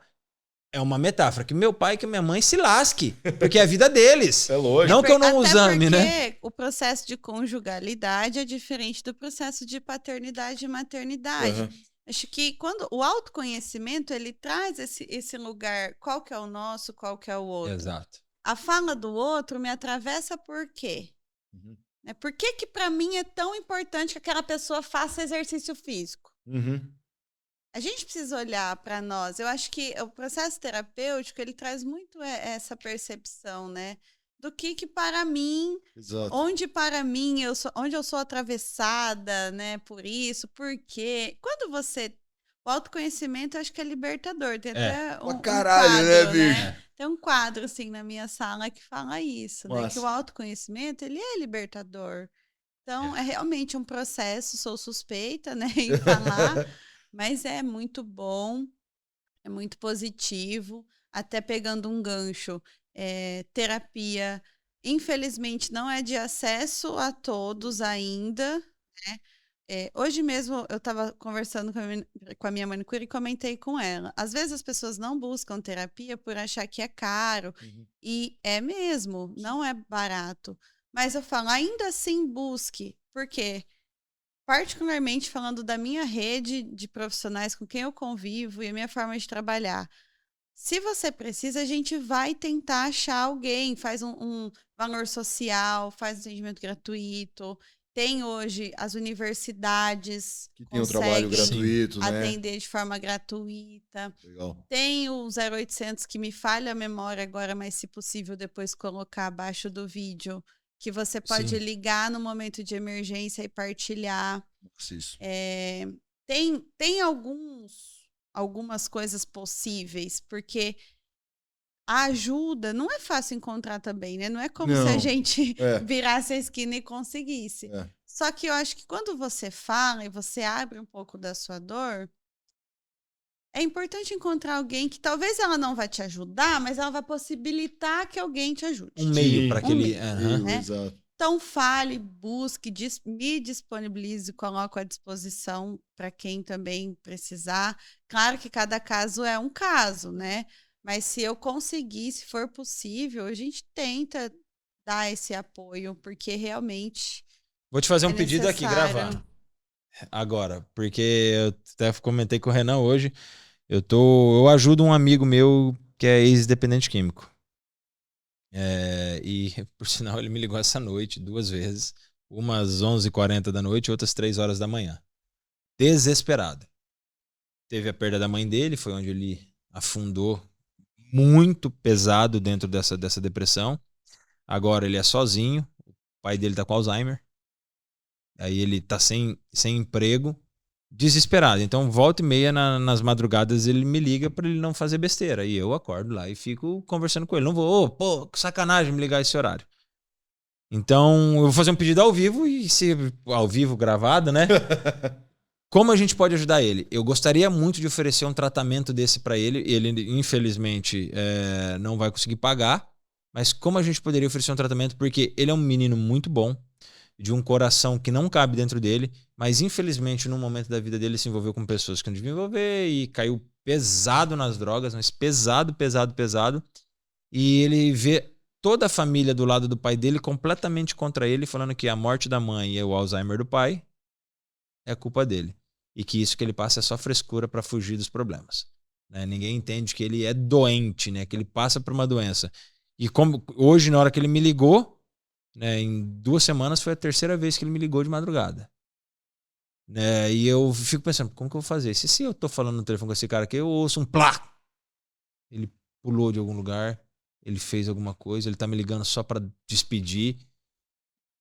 É uma metáfora, que meu pai e que minha mãe se lasque, porque é a vida deles. É lógico. Não que eu não os ame, né? Porque o processo de conjugalidade é diferente do processo de paternidade e maternidade. Uhum. Acho que quando o autoconhecimento, ele traz esse lugar, qual que é o nosso, qual que é o outro. Exato. A fala do outro me atravessa por quê? Uhum. Por que pra mim é tão importante que aquela pessoa faça exercício físico? Uhum. A gente precisa olhar para nós. Eu acho que o processo terapêutico, ele traz muito essa percepção, né? Do que para mim, Exato. onde para mim, onde eu sou atravessada, né? Por isso, por quê? Quando você... O autoconhecimento, eu acho que é libertador. Tem até um caralho, quadro, né, bicho? né? Tem um quadro, assim, na minha sala que fala isso, né? Que o autoconhecimento, ele é libertador. Então, é realmente um processo, sou suspeita, né? Em falar... Mas é muito bom, é muito positivo, até pegando um gancho. Terapia, infelizmente, não é de acesso a todos ainda, né? Hoje mesmo eu estava conversando com a minha manicure e comentei com ela. Às vezes as pessoas não buscam terapia por achar que é caro, e é mesmo, não é barato. Mas eu falo, ainda assim busque, por quê? Particularmente falando da minha rede de profissionais com quem eu convivo e a minha forma de trabalhar. Se você precisa, a gente vai tentar achar alguém, faz um valor social, faz um atendimento gratuito. Tem hoje as universidades que tem o trabalho gratuito, né? Atender de forma gratuita. Legal. Tem o 0800 que me falha a memória agora, mas se possível depois colocar abaixo do vídeo, que você pode ligar no momento de emergência e partilhar. Isso. Tem algumas coisas possíveis, porque a ajuda não é fácil encontrar também, né? Não é como se a gente virasse a esquina e conseguisse. Só que eu acho que quando você fala e você abre um pouco da sua dor, é importante encontrar alguém que talvez ela não vai te ajudar, mas ela vai possibilitar que alguém te ajude. Um meio para aquele... né? Exato. Então fale, busque, me disponibilize, coloco à disposição para quem também precisar. Claro que cada caso é um caso, né? Mas se eu conseguir, se for possível, a gente tenta dar esse apoio, porque realmente... Vou te fazer um pedido aqui, gravar. Agora, porque eu até comentei com o Renan hoje, eu ajudo um amigo meu que é ex-dependente químico. E, por sinal, ele me ligou essa noite 2 vezes. Umas 11h40 da noite e outras 3 horas da manhã. Desesperado. Teve a perda da mãe dele, foi onde ele afundou muito pesado dentro dessa depressão. Agora ele é sozinho. O pai dele tá com Alzheimer. Aí ele tá sem emprego. Desesperado. Então, volta e meia nas madrugadas ele me liga pra ele não fazer besteira. E eu acordo lá e fico conversando com ele. Não vou, pô, que sacanagem me ligar esse horário. Então, eu vou fazer um pedido ao vivo e se ao vivo gravado, né? Como a gente pode ajudar ele? Eu gostaria muito de oferecer um tratamento desse pra ele. Ele, infelizmente, não vai conseguir pagar. mas como a gente poderia oferecer um tratamento, porque ele é um menino muito bom, de um coração que não cabe dentro dele, mas infelizmente num momento da vida dele ele se envolveu com pessoas que não deviam envolver e caiu pesado nas drogas, mas pesado, pesado, pesado. E ele vê toda a família do lado do pai dele completamente contra ele, falando que a morte da mãe e o Alzheimer do pai é culpa dele. E que isso que ele passa é só frescura para fugir dos problemas. Né? Ninguém entende que ele é doente, né? Que ele passa por uma doença. E como hoje, na hora que ele me ligou, né, em 2 semanas foi a 3ª vez que ele me ligou de madrugada. Né, e eu fico pensando, como que eu vou fazer? Se eu tô falando no telefone com esse cara aqui, eu ouço um plá. Ele pulou de algum lugar, ele fez alguma coisa, ele tá me ligando só para despedir.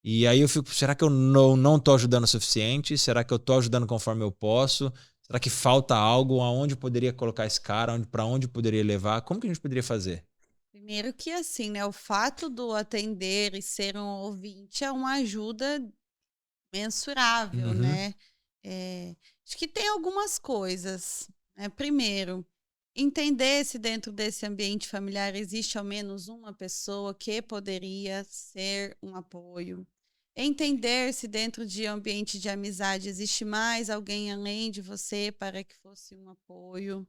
E aí eu fico, será que eu não tô ajudando o suficiente? Será que eu tô ajudando conforme eu posso? Será que falta algo? Aonde eu poderia colocar esse cara? Para onde eu poderia levar? Como que a gente poderia fazer? Primeiro que assim, né? O fato do atender e ser um ouvinte é uma ajuda mensurável, né? Acho que tem algumas coisas. Né? Primeiro, entender se dentro desse ambiente familiar existe ao menos uma pessoa que poderia ser um apoio. Entender se dentro de ambiente de amizade existe mais alguém além de você para que fosse um apoio.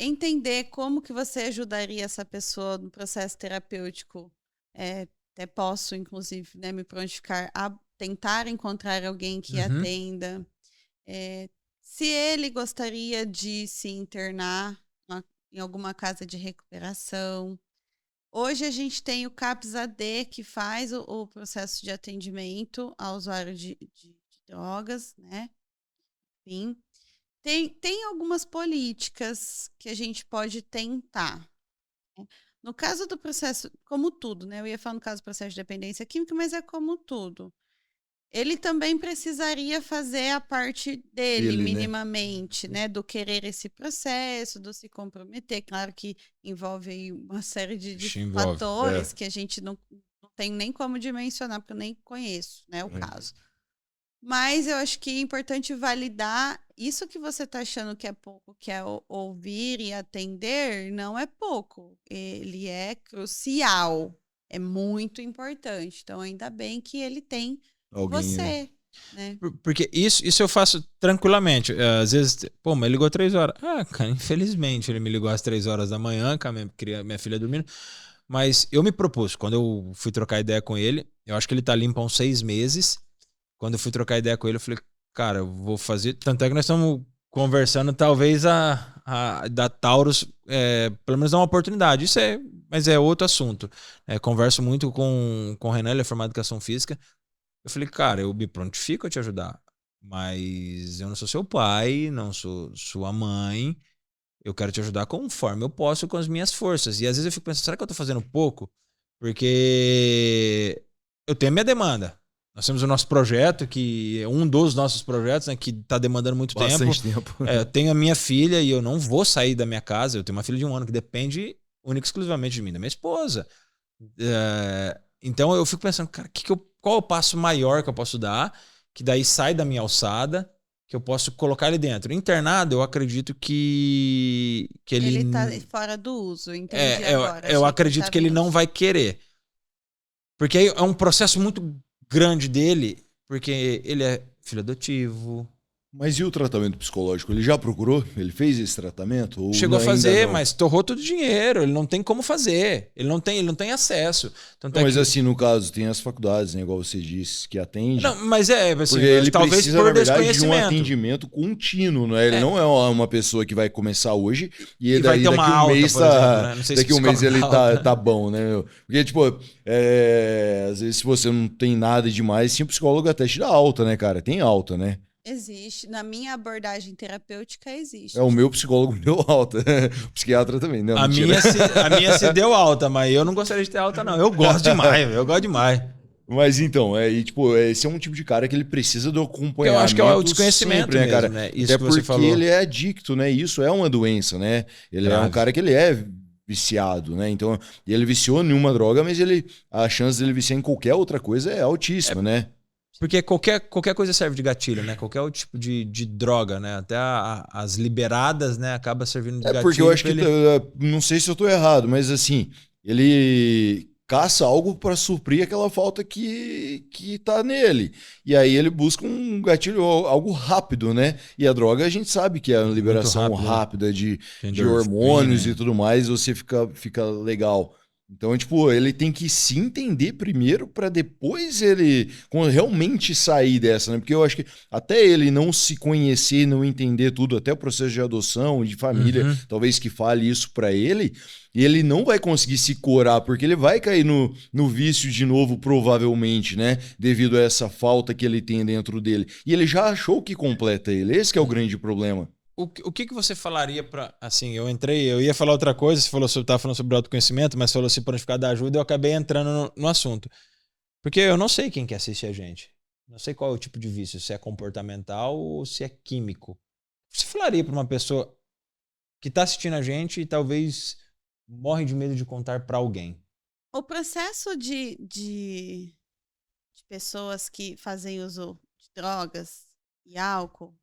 Entender como que você ajudaria essa pessoa no processo terapêutico. Até posso, inclusive, né, me prontificar a tentar encontrar alguém que atenda. Se ele gostaria de se internar em alguma casa de recuperação. Hoje a gente tem o CAPS-AD, que faz o processo de atendimento ao usuário de drogas, né? Enfim. Tem algumas políticas que a gente pode tentar. No caso do processo, como tudo, né? Eu ia falar no caso do processo de dependência química, mas é como tudo. Ele também precisaria fazer a parte dele, minimamente, né? Do querer esse processo, do se comprometer. Claro que envolve aí uma série de fatores que a gente não tem nem como dimensionar, porque eu nem conheço, né, o caso. Mas eu acho que é importante validar isso que você está achando que é pouco, que é ouvir e atender, não é pouco. Ele é crucial, é muito importante. Então, ainda bem que ele tem alguém, você. Né? Porque isso eu faço tranquilamente. Às vezes, mas ele ligou 3 horas. Cara, infelizmente, ele me ligou às 3 horas da manhã, com a minha filha dormindo. Mas eu me propus, quando eu fui trocar ideia com ele, eu acho que ele tá limpo há uns 6 meses. Quando eu fui trocar ideia com ele, eu falei, cara, eu vou fazer... Tanto é que nós estamos conversando, talvez da Taurus, pelo menos dar uma oportunidade. Mas é outro assunto. Converso muito com o Renan, ele é formado em educação física. Eu falei, cara, eu me prontifico a te ajudar, mas eu não sou seu pai, não sou sua mãe. Eu quero te ajudar conforme eu posso, com as minhas forças. E às vezes eu fico pensando, será que eu tô fazendo pouco? Porque eu tenho a minha demanda. Nós temos o nosso projeto, que é um dos nossos projetos, né, que está demandando muito Bastante tempo. Eu tenho a minha filha e eu não vou sair da minha casa. Eu tenho uma filha de 1 ano que depende única e exclusivamente de mim, da minha esposa. Então eu fico pensando, cara, qual é o passo maior que eu posso dar, que daí sai da minha alçada, que eu posso colocar ele dentro. Internado, eu acredito que ele... Ele está fora do uso, entendi agora. Eu acredito que ele não vai querer. Porque aí é um processo muito grande dele, porque ele é filho adotivo. Mas e o tratamento psicológico? Ele já procurou? Ele fez esse tratamento? Ou chegou a fazer, mas torrou todo o dinheiro. Ele não tem como fazer. Ele não tem acesso. Tanto mas assim, no caso, tem as faculdades, né? Igual você disse, que atende. Não, mas assim, porque ele talvez precisa, por na verdade, desconhecimento. de um atendimento contínuo, né? Ele não é uma pessoa que vai começar hoje e vai ter uma alta, mês por exemplo, né? Não sei daqui se um mês ele tá bom, né? Porque, tipo, às vezes se você não tem nada demais, sim, o psicólogo até te dá alta, né, cara? Tem alta, né? Existe. Na minha abordagem terapêutica, existe. O meu psicólogo me deu alta. O psiquiatra também. Não, a minha se deu alta, mas eu não gostaria de ter alta, não. Eu gosto demais. Mas então, esse é um tipo de cara que ele precisa do acompanhamento. Eu acho que é o desconhecimento sempre, né, cara? Mesmo, né? Isso até porque ele é adicto, né? Isso é uma doença, né? Ele é um cara que ele é viciado, né? Então, ele viciou em uma droga, mas a chance dele viciar em qualquer outra coisa é altíssima, né? Porque qualquer coisa serve de gatilho, né? Qualquer outro tipo de droga, né? Até as liberadas, né? Acaba servindo de gatilho. Porque eu acho que, não sei se eu tô errado, mas assim, ele caça algo para suprir aquela falta que tá nele. E aí ele busca um gatilho, algo rápido, né? E a droga a gente sabe que é a liberação rápido, né? rápida de Endorfina, hormônios né? e tudo mais, você fica legal. Então, tipo, ele tem que se entender primeiro para depois ele realmente sair dessa, né? Porque eu acho que até ele não se conhecer, não entender tudo, até o processo de adoção, de família, Uhum. talvez que fale isso para ele, e ele não vai conseguir se curar, porque ele vai cair no vício de novo, provavelmente, né? Devido a essa falta que ele tem dentro dele. E ele já achou que completa ele. Esse que é o grande problema. O que você falaria para assim, eu ia falar outra coisa, você tava falando sobre autoconhecimento, mas falou assim, para não ficar da ajuda, eu acabei entrando no assunto. Porque eu não sei quem que assiste a gente. Não sei qual é o tipo de vício, se é comportamental ou se é químico. Você falaria para uma pessoa que tá assistindo a gente e talvez morre de medo de contar para alguém? O processo de pessoas que fazem uso de drogas e álcool,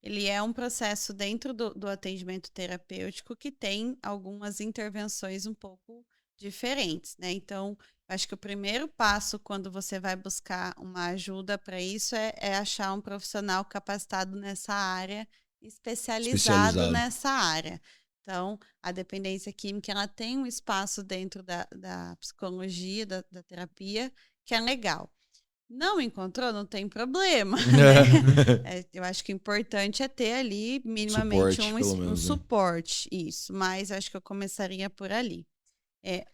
ele é um processo dentro do atendimento terapêutico que tem algumas intervenções um pouco diferentes, né? Então, acho que o primeiro passo quando você vai buscar uma ajuda para isso é achar um profissional capacitado nessa área, especializado nessa área. Então, a dependência química, ela tem um espaço dentro da psicologia, da terapia, que é legal. Não encontrou, não tem problema, né? Eu acho que o importante é ter ali minimamente Suporte, pelo menos, né? suporte, isso. Mas acho que eu começaria por ali.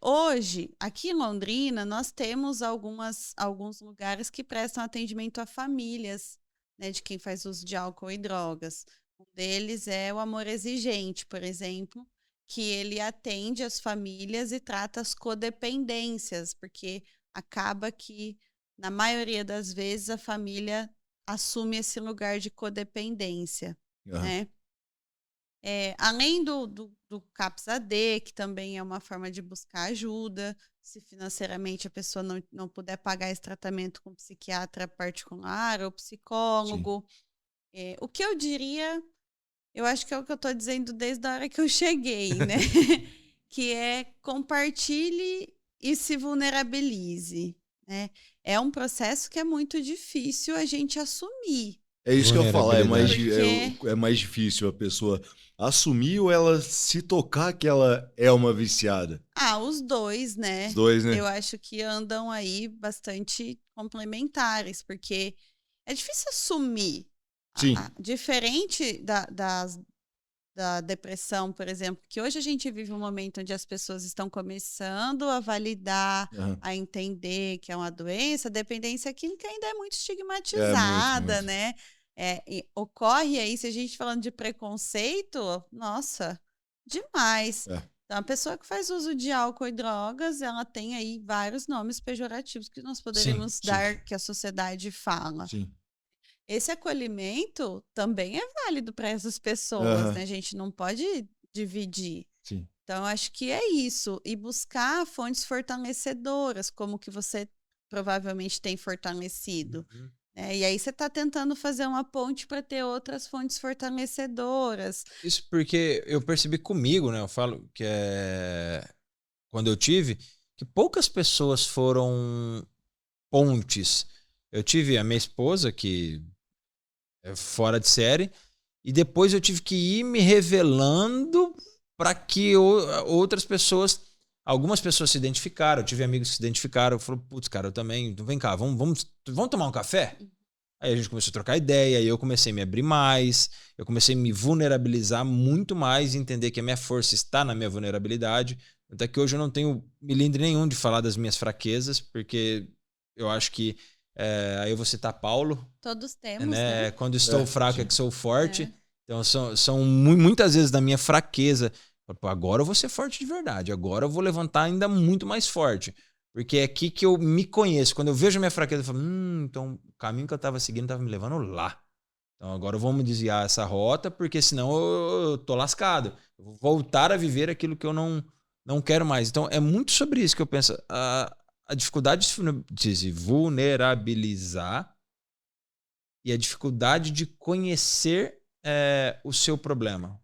Hoje, aqui em Londrina, nós temos alguns lugares que prestam atendimento a famílias, né, de quem faz uso de álcool e drogas. Um deles é o Amor Exigente, por exemplo, que ele atende as famílias e trata as codependências, porque acaba que na maioria das vezes, a família assume esse lugar de codependência, né? Além do CAPS AD, que também é uma forma de buscar ajuda, se financeiramente a pessoa não puder pagar esse tratamento com psiquiatra particular ou psicólogo. O que eu diria, eu acho que é o que eu estou dizendo desde a hora que eu cheguei, né? Que é compartilhe e se vulnerabilize, né? É um processo que é muito difícil a gente assumir. É isso que eu ia falar, Porque... é mais difícil a pessoa assumir ou ela se tocar que ela é uma viciada? Os dois, né? Os dois, né? Eu acho que andam aí bastante complementares, porque é difícil assumir. Sim. Diferente da depressão, por exemplo, que hoje a gente vive um momento onde as pessoas estão começando a validar, a entender que é uma doença, a dependência química ainda é muito estigmatizada, muito. Né? Ocorre aí, se a gente falando de preconceito, nossa, demais. Então, a pessoa que faz uso de álcool e drogas, ela tem aí vários nomes pejorativos que nós poderíamos dar, que a sociedade fala. Sim. Esse acolhimento também é válido para essas pessoas, né? A gente não pode dividir. Sim. Então, acho que é isso. E buscar fontes fortalecedoras, como que você provavelmente tem fortalecido. Né? E aí você está tentando fazer uma ponte para ter outras fontes fortalecedoras. Isso porque eu percebi comigo, né? Eu falo que quando eu tive, que poucas pessoas foram pontes. Eu tive a minha esposa, que é fora de série, e depois eu tive que ir me revelando para que outras pessoas, algumas pessoas se identificaram. Eu tive amigos que se identificaram. Eu falei, putz, cara, eu também, vem cá, vamos tomar um café? Aí a gente começou a trocar ideia, aí eu comecei a me abrir mais, eu comecei a me vulnerabilizar muito mais, entender que a minha força está na minha vulnerabilidade. Até que hoje eu não tenho milindre nenhum de falar das minhas fraquezas, porque eu acho que aí eu vou citar Paulo. Todos temos, né? Quando estou fraco é que sou forte. Então são muitas vezes da minha fraqueza. Agora eu vou ser forte de verdade. Agora eu vou levantar ainda muito mais forte. Porque é aqui que eu me conheço. Quando eu vejo a minha fraqueza, eu falo, então o caminho que eu estava seguindo estava me levando lá. Então agora vamos desviar essa rota, porque senão eu tô lascado. Eu vou voltar a viver aquilo que eu não quero mais. Então é muito sobre isso que eu penso. A dificuldade de se vulnerabilizar e a dificuldade de conhecer o seu problema.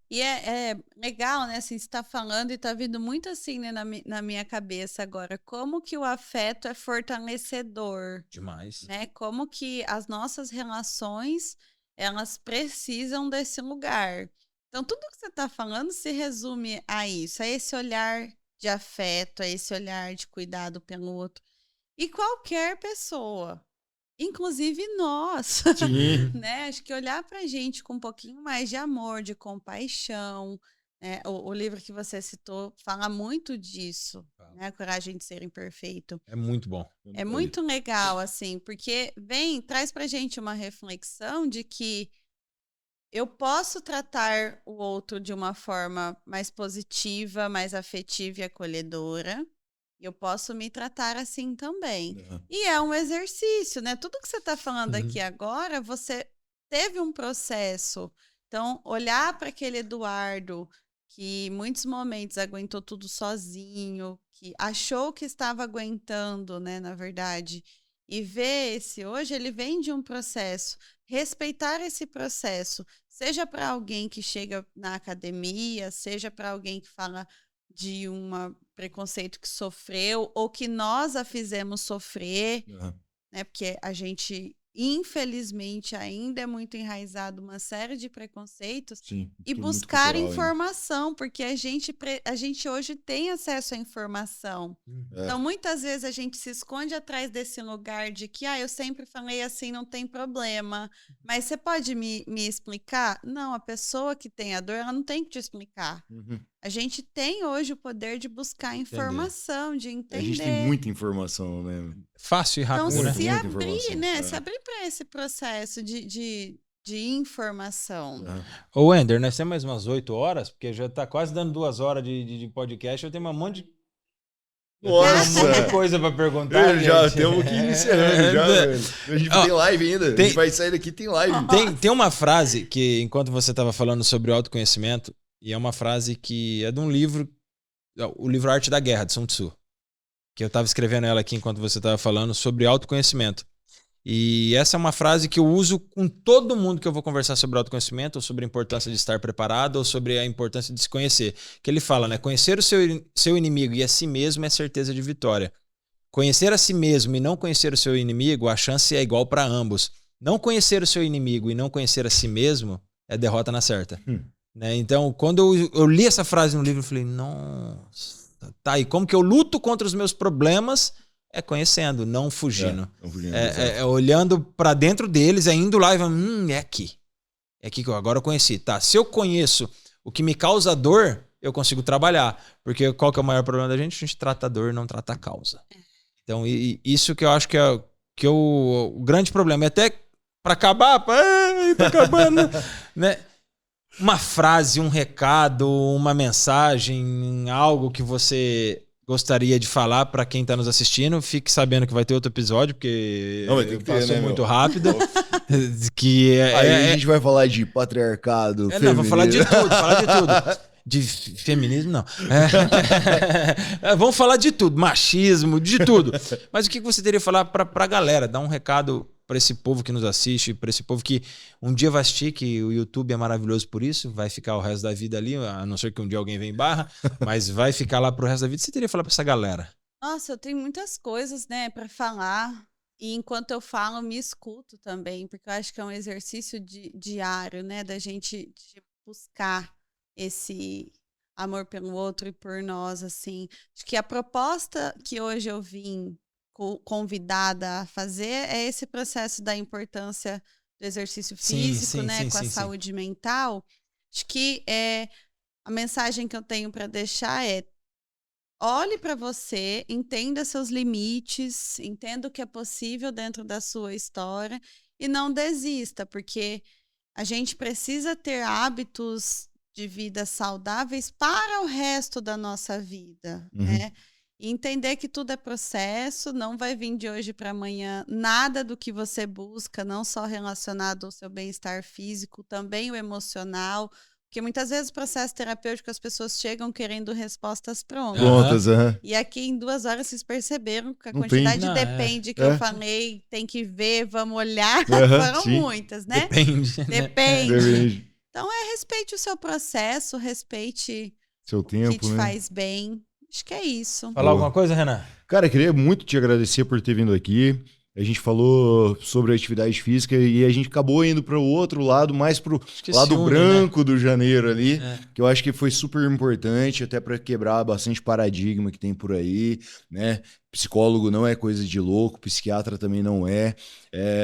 E é legal, né? Assim, você tá falando e tá vindo muito assim, né, na minha cabeça agora. Como que o afeto é fortalecedor, Demais. né? Como que as nossas relações, elas precisam desse lugar. Então, tudo que você tá falando se resume a isso, a esse olhar de afeto, a esse olhar de cuidado pelo outro. E qualquer pessoa, inclusive nós, Sim. né? Acho que olhar pra gente com um pouquinho mais de amor, de compaixão, né? O livro que você citou fala muito disso, né? Coragem de ser imperfeito. É muito bom. É muito legal, assim, porque traz pra gente uma reflexão de que eu posso tratar o outro de uma forma mais positiva, mais afetiva e acolhedora. Eu posso me tratar assim também. E é um exercício, né? Tudo que você está falando aqui agora, você teve um processo. Então, olhar para aquele Eduardo que em muitos momentos aguentou tudo sozinho, que achou que estava aguentando, né, na verdade, e ver esse hoje, ele vem de um processo. Respeitar esse processo, seja para alguém que chega na academia, seja para alguém que fala de um preconceito que sofreu ou que nós a fizemos sofrer, né? Porque a gente, infelizmente, ainda é muito enraizado uma série de preconceitos. Sim, e buscar informação, porque a gente hoje tem acesso à informação. Então, muitas vezes a gente se esconde atrás desse lugar de que, eu sempre falei assim, não tem problema. Mas você pode me explicar? Não, a pessoa que tem a dor, ela não tem que te explicar. A gente tem hoje o poder de buscar informação, de entender. A gente tem muita informação, né? Fácil e rápido, então, né? se abrir, né? Se abrir para esse processo de informação. Ô, Wender, nós temos mais umas 8 horas, porque já tá quase dando 2 horas de podcast. Eu tenho um monte de... Nossa! Tem muita coisa pra perguntar. Já temos que ir encerrando já, velho. A gente tem live ainda. A gente vai sair daqui, tem live. Tem uma frase que, enquanto você estava falando sobre o autoconhecimento, e é uma frase que é de um livro, o livro Arte da Guerra, de Sun Tzu, que eu estava escrevendo ela aqui enquanto você estava falando sobre autoconhecimento. E essa é uma frase que eu uso com todo mundo que eu vou conversar sobre autoconhecimento, ou sobre a importância de estar preparado, ou sobre a importância de se conhecer. Que ele fala, né? Conhecer o seu inimigo e a si mesmo é certeza de vitória. Conhecer a si mesmo e não conhecer o seu inimigo, a chance é igual para ambos. Não conhecer o seu inimigo e não conhecer a si mesmo é derrota na certa. Né? Então, quando eu li essa frase no livro, eu falei, nossa, tá, e como que eu luto contra os meus problemas? É conhecendo, não fugindo. É olhando para dentro deles, é indo lá e falando, é aqui. É aqui que agora eu conheci. Tá, se eu conheço o que me causa dor, eu consigo trabalhar. Porque qual que é o maior problema da gente? A gente trata a dor, não trata a causa. Então, isso que eu acho que é o grande problema. E até para acabar, tá acabando, né? Uma frase, um recado, uma mensagem, algo que você gostaria de falar para quem tá nos assistindo, fique sabendo que vai ter outro episódio, porque passou muito rápido. Que aí a gente vai falar de patriarcado, feminismo. Não, vou falar de tudo. De feminismo, não. Vamos falar de tudo, machismo, de tudo. Mas o que você teria que falar pra galera? Dar um recado para esse povo que nos assiste, para esse povo que um dia vai assistir, que o YouTube é maravilhoso por isso, vai ficar o resto da vida ali, a não ser que um dia alguém venha em barra, mas vai ficar lá pro resto da vida. O que você teria que falar para essa galera? Nossa, eu tenho muitas coisas, né, para falar. E enquanto eu falo, me escuto também, porque eu acho que é um exercício diário, né, da gente de buscar esse amor pelo outro e por nós, assim. Acho que a proposta que hoje eu vim convidada a fazer é esse processo da importância do exercício físico, com a saúde mental. Acho que a mensagem que eu tenho para deixar é: olhe para você, entenda seus limites, entenda o que é possível dentro da sua história e não desista, porque a gente precisa ter hábitos de vida saudáveis para o resto da nossa vida, né? E entender que tudo é processo, não vai vir de hoje para amanhã nada do que você busca, não só relacionado ao seu bem-estar físico, também o emocional, porque muitas vezes o processo terapêutico as pessoas chegam querendo respostas prontas. E aqui em 2 horas vocês perceberam que a quantidade depende que eu falei, tem que ver, vamos olhar, foram muitas, né? Depende. Depende. Então, respeite o seu processo, respeite Seu o que tempo, te né? faz bem. Acho que é isso. Falar alguma coisa, Renan? Cara, queria muito te agradecer por ter vindo aqui. A gente falou sobre atividade física e a gente acabou indo para o outro lado, mais para o lado branco do janeiro ali, que eu acho que foi super importante, até para quebrar bastante paradigma que tem por aí, né? Psicólogo não é coisa de louco, psiquiatra também não é.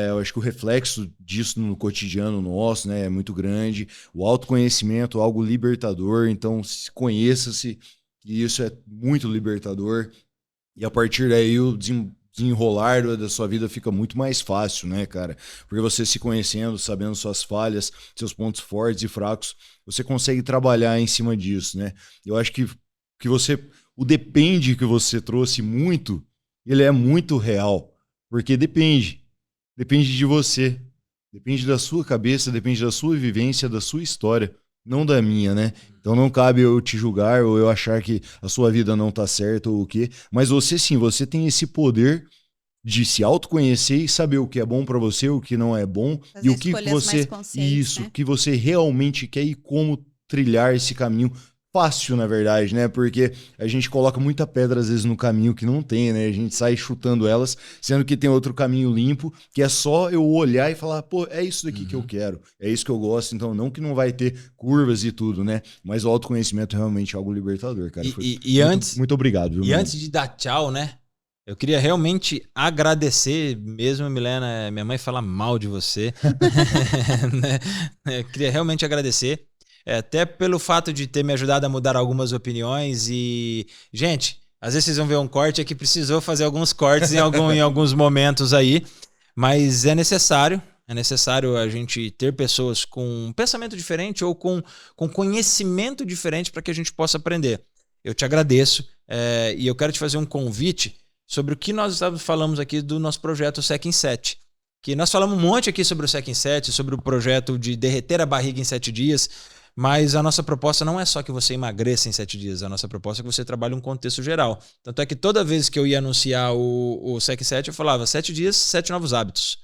Eu acho que o reflexo disso no cotidiano nosso, né, é muito grande. O autoconhecimento, algo libertador, então conheça-se, e isso é muito libertador. E a partir daí o desenrolar da sua vida fica muito mais fácil, né, cara? Porque você se conhecendo, sabendo suas falhas, seus pontos fortes e fracos, você consegue trabalhar em cima disso, né? Eu acho que você, o depende que você trouxe muito, ele é muito real, porque depende de você, depende da sua cabeça, depende da sua vivência, da sua história, não da minha, né? Então não cabe eu te julgar ou eu achar que a sua vida não tá certa ou o quê, mas você sim, você tem esse poder de se autoconhecer e saber o que é bom pra você, o que não é bom Fazer e o que escolhas você mais conscientes, né? que você realmente quer e como trilhar esse caminho fácil, na verdade, né? Porque a gente coloca muita pedra às vezes no caminho que não tem, né? A gente sai chutando elas, sendo que tem outro caminho limpo, que é só eu olhar e falar, pô, é isso daqui que eu quero, é isso que eu gosto, então não que não vai ter curvas e tudo, né? Mas o autoconhecimento é realmente algo libertador, cara. Muito obrigado, viu? E antes de dar tchau, né? Eu queria realmente agradecer mesmo, Milena, minha mãe fala mal de você. Eu queria realmente agradecer. Até pelo fato de ter me ajudado a mudar algumas opiniões e... Gente, às vezes vocês vão ver um corte é que precisou fazer alguns cortes em alguns momentos aí, mas é necessário a gente ter pessoas com um pensamento diferente ou com conhecimento diferente para que a gente possa aprender. Eu te agradeço e eu quero te fazer um convite sobre o que nós falamos aqui do nosso projeto Sec em 7. Que nós falamos um monte aqui sobre o Sec em 7, sobre o projeto de derreter a barriga em 7 dias, mas a nossa proposta não é só que você emagreça em 7 dias, a nossa proposta é que você trabalhe um contexto geral. Tanto é que toda vez que eu ia anunciar o Sec 7, eu falava 7 dias, 7 novos hábitos.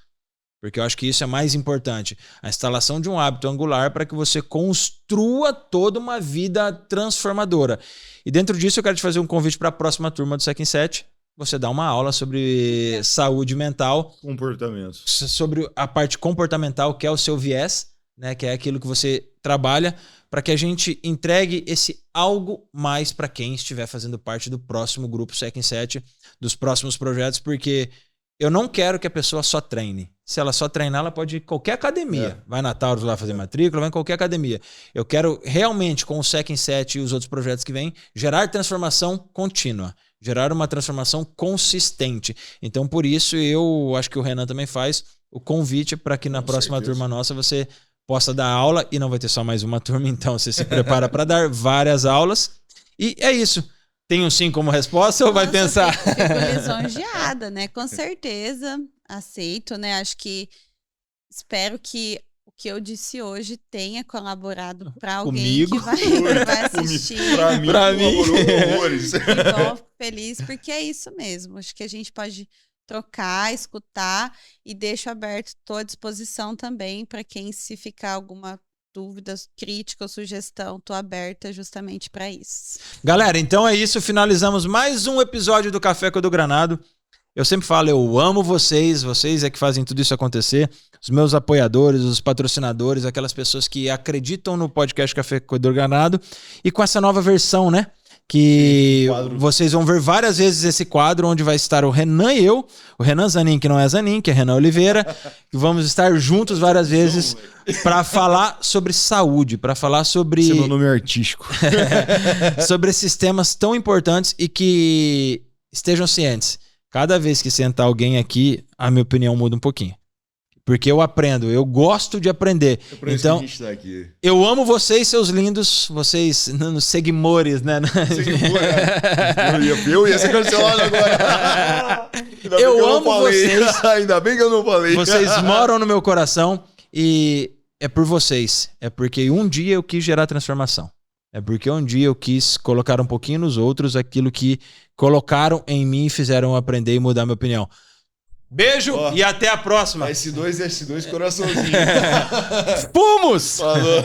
Porque eu acho que isso é mais importante. A instalação de um hábito angular para que você construa toda uma vida transformadora. E dentro disso eu quero te fazer um convite para a próxima turma do Sec em 7. Você dá uma aula sobre saúde mental. Comportamento. Sobre a parte comportamental, que é o seu viés, né, que é aquilo que você trabalha, para que a gente entregue esse algo mais para quem estiver fazendo parte do próximo grupo Sec em 7, dos próximos projetos, porque eu não quero que a pessoa só treine. Se ela só treinar, ela pode ir em qualquer academia. Vai na Taurus lá fazer matrícula, vai em qualquer academia. Eu quero realmente, com o Sec em 7 e os outros projetos que vêm, gerar transformação contínua. Gerar uma transformação consistente. Então, por isso, eu acho que o Renan também faz o convite para que na próxima turma nossa você possa dar aula, e não vai ter só mais uma turma, então você se prepara para dar várias aulas. E é isso. Tem um sim como resposta ou vai pensar? Fico lisonjeada, né? Com certeza, aceito, né? Acho que, espero que o que eu disse hoje tenha colaborado para alguém que vai assistir. Pra mim, horrores. Então, fico feliz, porque é isso mesmo. Acho que a gente pode trocar, escutar e deixo aberto, estou à disposição também para quem, se ficar alguma dúvida, crítica ou sugestão, estou aberta justamente para isso. Galera, então é isso. Finalizamos mais um episódio do Café com o Edu Granado. Eu sempre falo, eu amo vocês é que fazem tudo isso acontecer. Os meus apoiadores, os patrocinadores, aquelas pessoas que acreditam no podcast Café com o Edu Granado. E com essa nova versão, né? Que vocês vão ver várias vezes esse quadro, onde vai estar o Renan e eu, o Renan Zanin, que não é Zanin, que é Renan Oliveira, que vamos estar juntos várias vezes para falar sobre saúde, para falar sobre... Esse é meu nome artístico. Sobre esses temas tão importantes e que estejam cientes. Cada vez que sentar alguém aqui, a minha opinião muda um pouquinho. Porque eu aprendo, eu gosto de aprender. É por isso então, que a gente tá aqui. Eu amo vocês, seus lindos, vocês nos seguimores, né? Eu ia ser cancelado agora. Eu amo vocês. Ainda bem que eu não falei. Vocês moram no meu coração e é por vocês. É porque um dia eu quis gerar transformação. É porque um dia eu quis colocar um pouquinho nos outros aquilo que colocaram em mim e fizeram eu aprender e mudar minha opinião. Beijo e até a próxima. S2 coraçãozinho. Fomos! Falou.